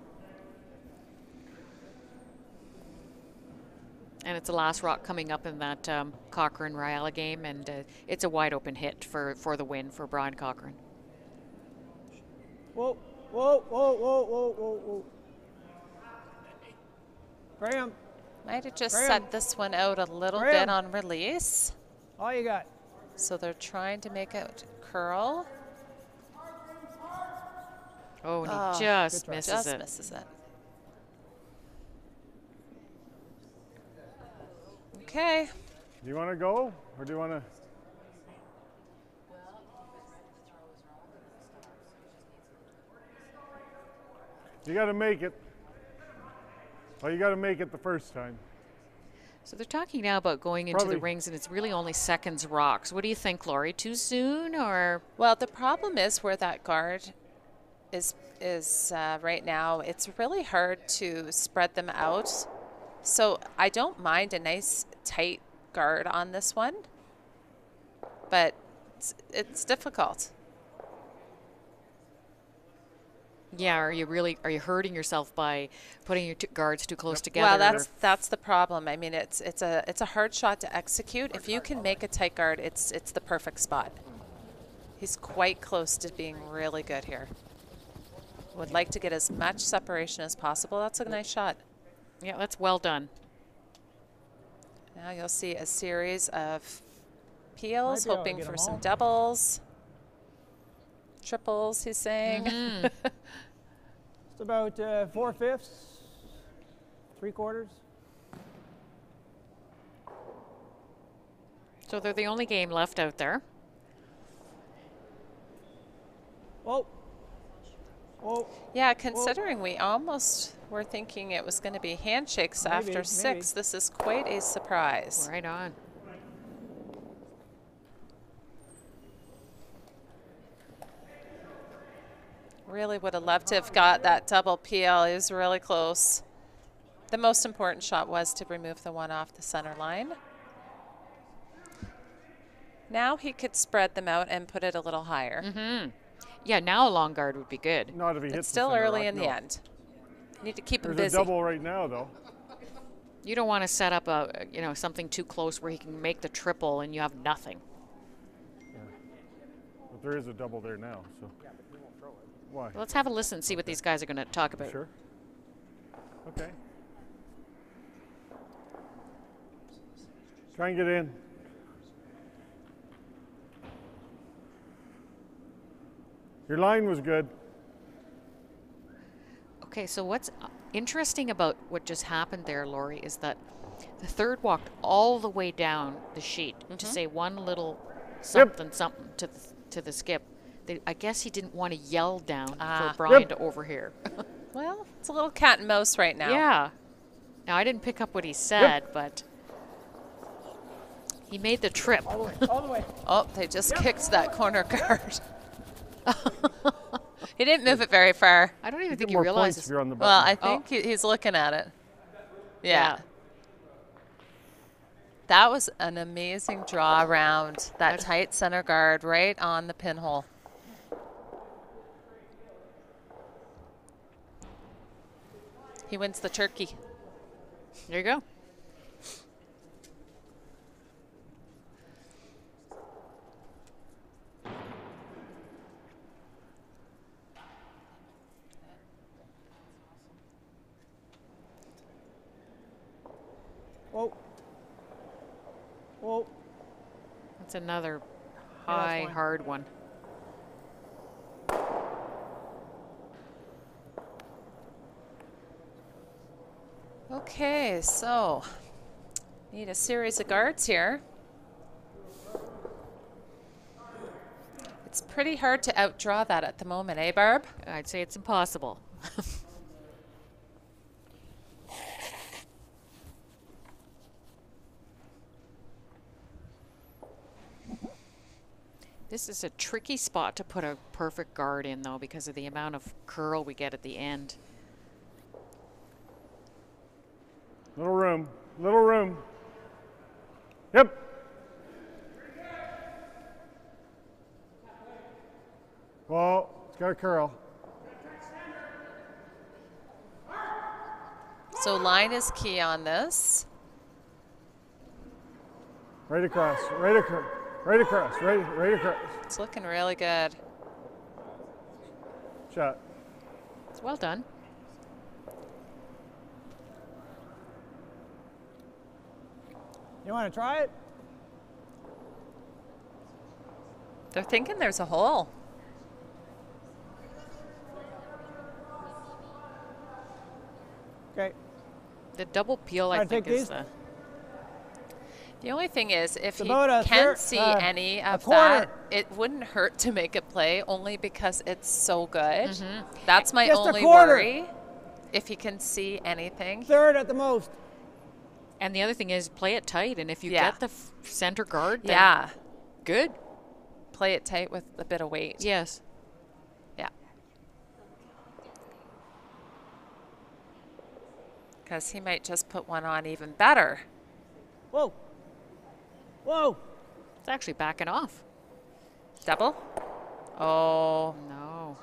And it's the last rock coming up in that Cochrane-Ryala game, and it's a wide open hit for the win for Brian Cochrane. Whoa, whoa, whoa, whoa, whoa, whoa, whoa. Graham, Might have just Graham. set this one out a little Graham. bit on release. all you got. So they're trying to make it curl. Oh, and Oh, he just good try. misses Just it. misses it. Okay. Do you want to go, or do you want to? You got to make it. Well, you got to make it the first time. So they're talking now about going into Probably. the rings, and it's really only seconds rocks. What do you think, Lori? Too soon, or? Well, the problem is where that guard is right now. It's really hard to spread them out. So I don't mind a nice tight guard on this one, but it's difficult. Yeah, are you hurting yourself by putting your guards too close together? Well, that's the problem. I mean, it's a hard shot to execute. If you can make a tight guard, it's the perfect spot. He's quite close to being really good here. Would like to get as much separation as possible. That's a nice shot. Yeah, that's well done. Now you'll see a series of peels, Might be able to hoping get for 'em some all. doubles, triples, he's saying. It's about 4/5, 3/4. So they're the only game left out there. Whoa. Whoa. Yeah, considering we almost were thinking it was going to be handshakes Maybe, after maybe. 6, this is quite a surprise. Right on. Really would have loved to have got that double peel. He was really close. The most important shot was to remove the one off the center line. Now he could spread them out and put it a little higher. Mm-hmm. Yeah, now a long guard would be good. Not if he hits It's still the center early rock, in the end. You need to keep him There's busy. a double right now, though. You don't want to set up a, you know, something too close where he can make the triple and you have nothing. But there is a double there now, so. Why? Let's have a listen and see what these guys are going to talk about. Sure. Okay. Try and get in. Your line was good. Okay, so what's interesting about what just happened there, Lori, is that the third walked all the way down the sheet to say one little something something to the skip. I guess he didn't want to yell down for Brian to overhear. Well, it's a little cat and mouse right now. Yeah. Now, I didn't pick up what he said, but he made the trip. All the way. Oh, they just kicked that corner guard. He didn't move it very far. I don't even think Get he more points realizes. if you're on the Well, button. I think he's looking at it. Yeah. That was an amazing draw around that tight center guard right on the pinhole. He wins the turkey. There you go. Whoa. Whoa. That's another Yeah, that's high, fine. hard one. Okay, so need a series of guards here. It's pretty hard to outdraw that at the moment, eh, Barb? I'd say it's impossible. This is a tricky spot to put a perfect guard in, though, because of the amount of curl we get at the end. Little room. Little room. Yep. Well, it's got a curl. So line is key on this. Right across. Right across. Right across. Right across. It's looking really good. Shot. It's well done. You want to try it? They're thinking there's a hole. Okay. The double peel, I Wanna think, take is these? The only thing is, if It's he about a can third- see a any of quarter. that, it wouldn't hurt to make a play, only because it's so good. That's my Just a only quarter. worry. If he can see anything. Third at the most. And the other thing is play it tight, and if you Yeah. get the center guard, then Yeah. good. Play it tight with a bit of weight. Yes. Yeah. Because he might just put one on even better. Whoa. Whoa. It's actually backing off. Double? Oh, No.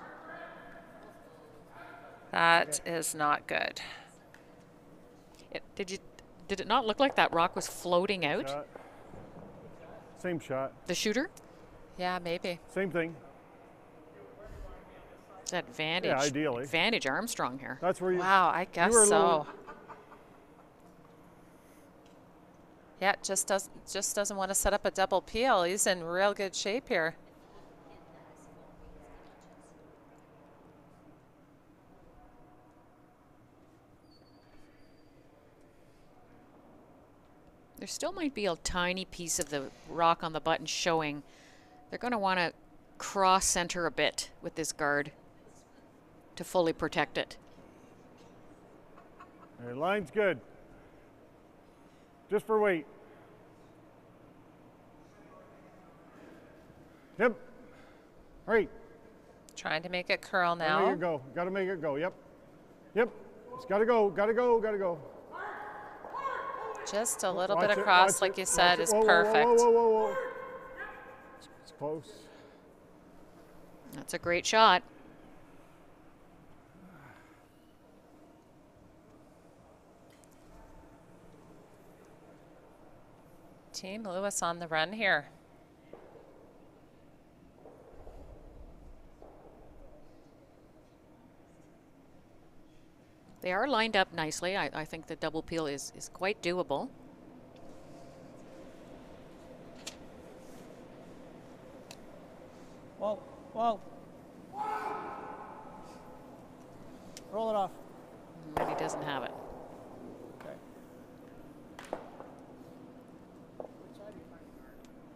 that is not good. Did it not look like that rock was floating out? Shot. Same shot. The shooter? Yeah, maybe. Same thing. It's that advantage. Yeah, ideally. Advantage Armstrong here. That's where you. Wow, I guess were a so. little- Yeah, just doesn't want to set up a double peel. He's in real good shape here. There still might be a tiny piece of the rock on the button showing. They're going to want to cross center a bit with this guard to fully protect it. Your line's good. Just for weight. Yep. Right. Trying to make it curl Gotta now. make it go. Gotta make it go. Yep. Yep. It's gotta go. Gotta go. Gotta go. Just a little Watch bit it, across, watch like it, you said, watch it. is Whoa, whoa, perfect. Whoa, whoa, whoa, whoa. It's close. That's a great shot. Team Lewis on the run here. They are lined up nicely. I think the double peel is quite doable. Whoa, whoa. Roll it off. Really doesn't have it. Okay.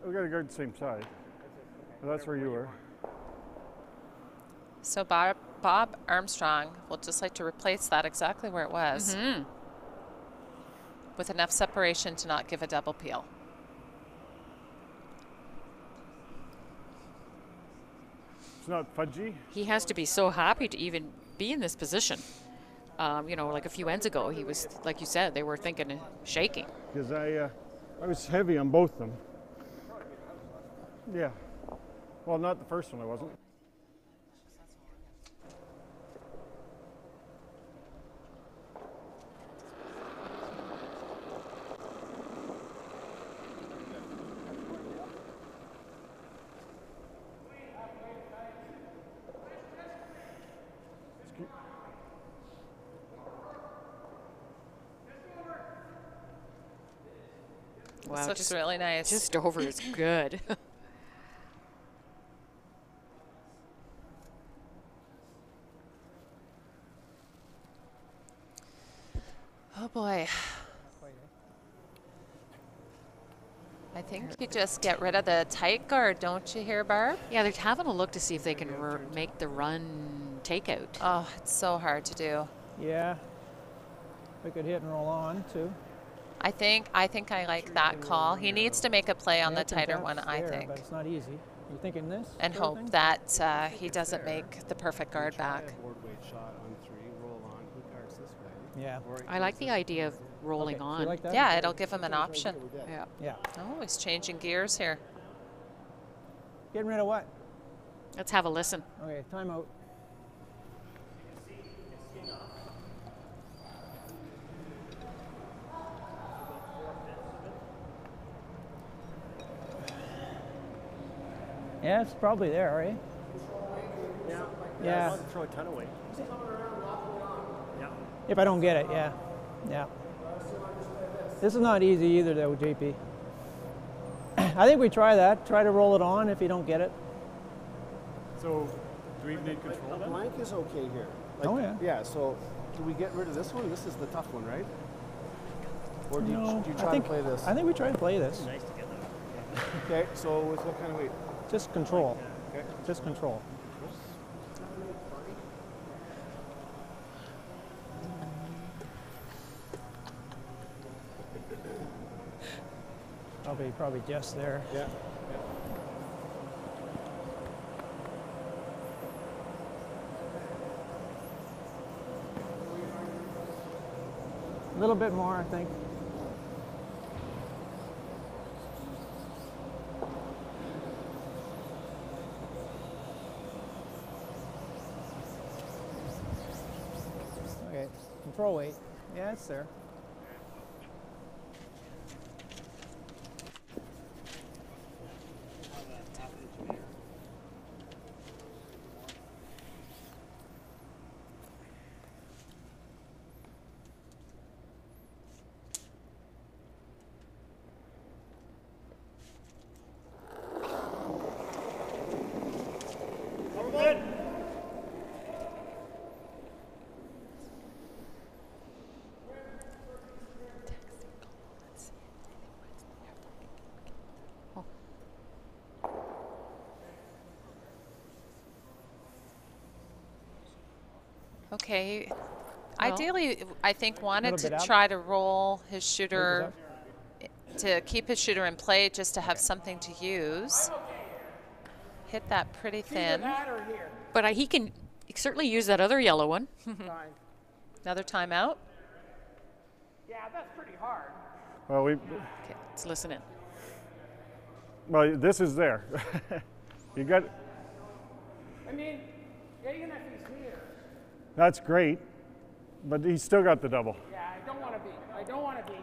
We gotta guard the same side. Well, that's where you were. So Bob Armstrong will just like to replace that exactly where it was, with enough separation to not give a double peel. It's not fudgy. He has to be so happy to even be in this position. You know, like a few ends ago, he was, like you said, they were thinking of shaking. Because I was heavy on both of them. Yeah. Well, not the first one, I wasn't. Wow, This looks really nice. Just over is good. Oh boy. I think you just get rid of the tight guard, don't you here, Barb? Yeah, they're having a look to see if they can make the run takeout. Oh, it's so hard to do. Yeah. We could hit and roll on too. I think I like that call. He needs to make a play on Yeah, the tighter one, that's I there, think, But it's not easy. You thinking this? and sort of hope thing? that he doesn't make the perfect guard back. Board weight shot on 3, roll on, who guards this way? Yeah. I like the idea of rolling Okay, on. You like that? Yeah, it'll give him an option. Yeah. Yeah. Oh, he's changing gears here. Getting rid of what? Let's have a listen. Okay, timeout. Yeah, it's probably there, right? Yeah. Yeah. I'll throw a ton away. Yeah. If I don't get it, yeah. Yeah. This is not easy either, though, JP. I think we try that. Try to roll it on if you don't get it. So, do we need control A then? blank is okay here. Oh, yeah. Yeah, so do we get rid of this one? This is the tough one, right? Or do No, you I try think, to play this? I think we try to play this. Nice to get that. Okay, so with what kind of weight? Just control. Okay. Just control. Probably just there. Yeah. A little bit more, I think. Okay, control weight. Yeah, it's there. Okay. Well, Ideally, I think wanted Little to bit up. try to roll his shooter up. to keep his shooter in play, just to have something to use. hit that pretty Either thin. that or here. But he can certainly use that other yellow one. Fine. Another timeout. Yeah, that's pretty hard. Well, Okay, let's listen in. well, this is there. You got, I mean, even if he's here, that's great, but he's still got the double. yeah, I don't want to be here.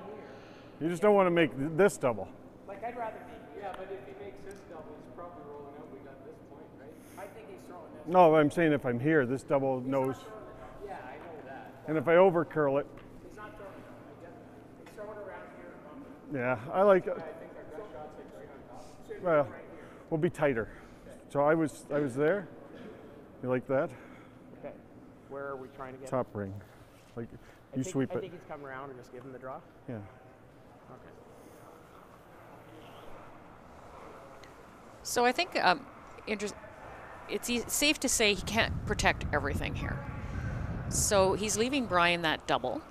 You just don't want to make this double. Like, I'd rather be. Yeah, but if he makes this double, he's probably rolling out. We got this point, right? I think he's throwing this. No, I'm saying if I'm here, this double knows. Yeah, I know that. And if I over curl it, He's not throwing it. I get that. He's throwing around here. yeah, I like it. I think our best shot's like right on top. Well, we'll be tighter. So I was there. You like that? Okay. Where are we trying to get? Top ring. Like you sweep I it. think he's come around and just give him the draw. Yeah. Okay. So I think it's safe to say he can't protect everything here. So he's leaving Brian that double.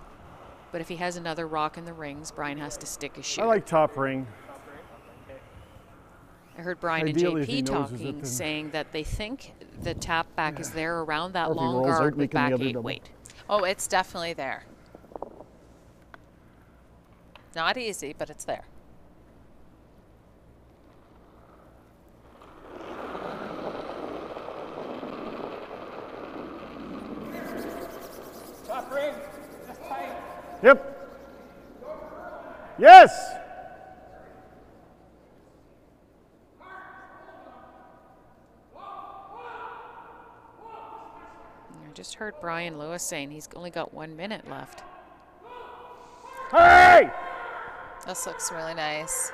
But if he has another rock in the rings, Brian has to stick his shoe. I like top ring. I heard Brian Ideally, if and he JP noses it, talking, then- saying that they think the tap back is there around that Or if he long rolls out, guard with making the back other 8 double. weight. Oh, it's definitely there. Not easy, but it's there. Top ring. Just tight. Yep. Yes. I just heard Brian Lewis saying he's only got 1 minute left. Hey! This looks really nice.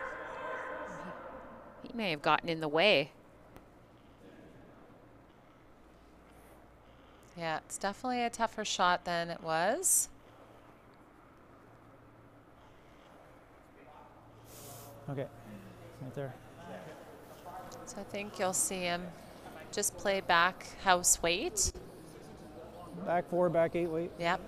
He may have gotten in the way. Yeah, it's definitely a tougher shot than it was. Okay, right there. So I think you'll see him just play back house weight. Back 4, back 8 weight. Yep.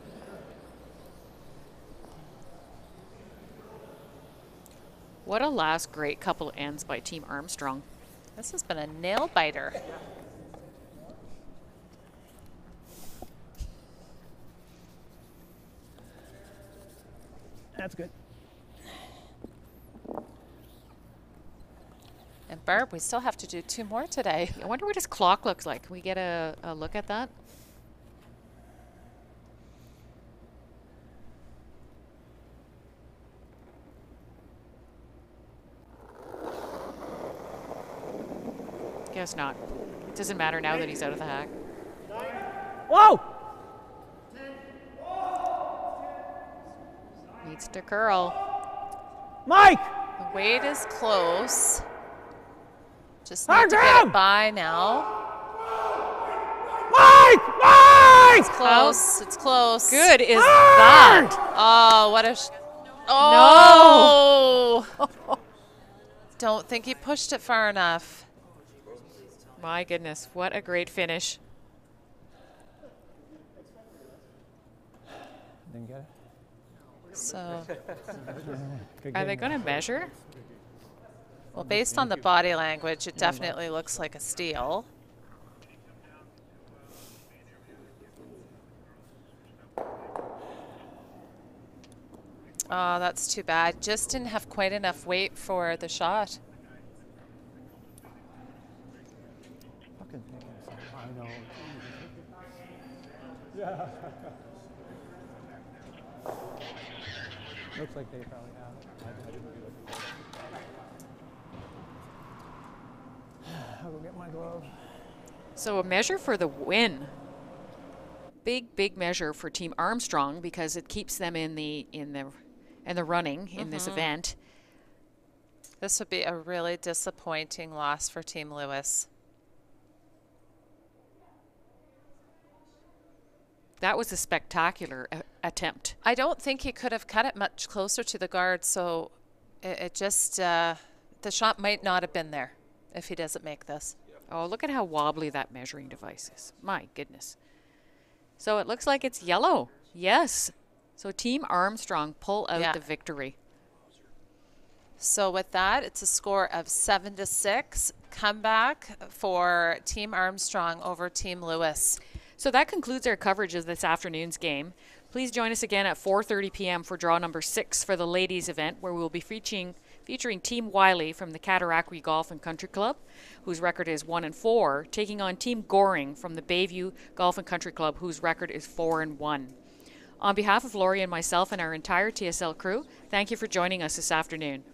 What a last great couple ends by Team Armstrong. This has been a nail biter. That's good. And Barb, we still have to do 2 more today. I wonder what his clock looks like. Can we get a look at that? Guess not. It doesn't matter now that he's out of the hack. Whoa! Needs to curl. Mike! The weight is close. Just Hard need to get down! it by now. Mike! Mike! It's close. It's close. Good is Hard! that? Oh, what a... oh! Don't think he pushed it far enough. My goodness, what a great finish. Didn't get it. So, Good Are game. they going to measure? well, based on the body language, it definitely looks like a steal. Oh, that's too bad. Just didn't have quite enough weight for the shot. Fucking thinking something. I know. Looks like they probably have. I'll go get my glove. So a measure for the win. Big measure for Team Armstrong because it keeps them in the running in this event. This would be a really disappointing loss for Team Lewis. That was a spectacular attempt. I don't think he could have cut it much closer to the guard, so it just, the shot might not have been there if he doesn't make this. Oh, look at how wobbly that measuring device is. My goodness. So it looks like it's yellow. Yes. So Team Armstrong pull out Yeah. the victory. So with that, it's a score of 7-6. Comeback for Team Armstrong over Team Lewis. So that concludes our coverage of this afternoon's game. Please join us again at 4:30 p.m. for draw number 6 for the ladies event, where we will be featuring Team Wiley from the Cataraqui Golf and Country Club, whose record is 1-4, taking on Team Goring from the Bayview Golf and Country Club, whose record is 4-1. On behalf of Laurie and myself and our entire TSL crew, thank you for joining us this afternoon.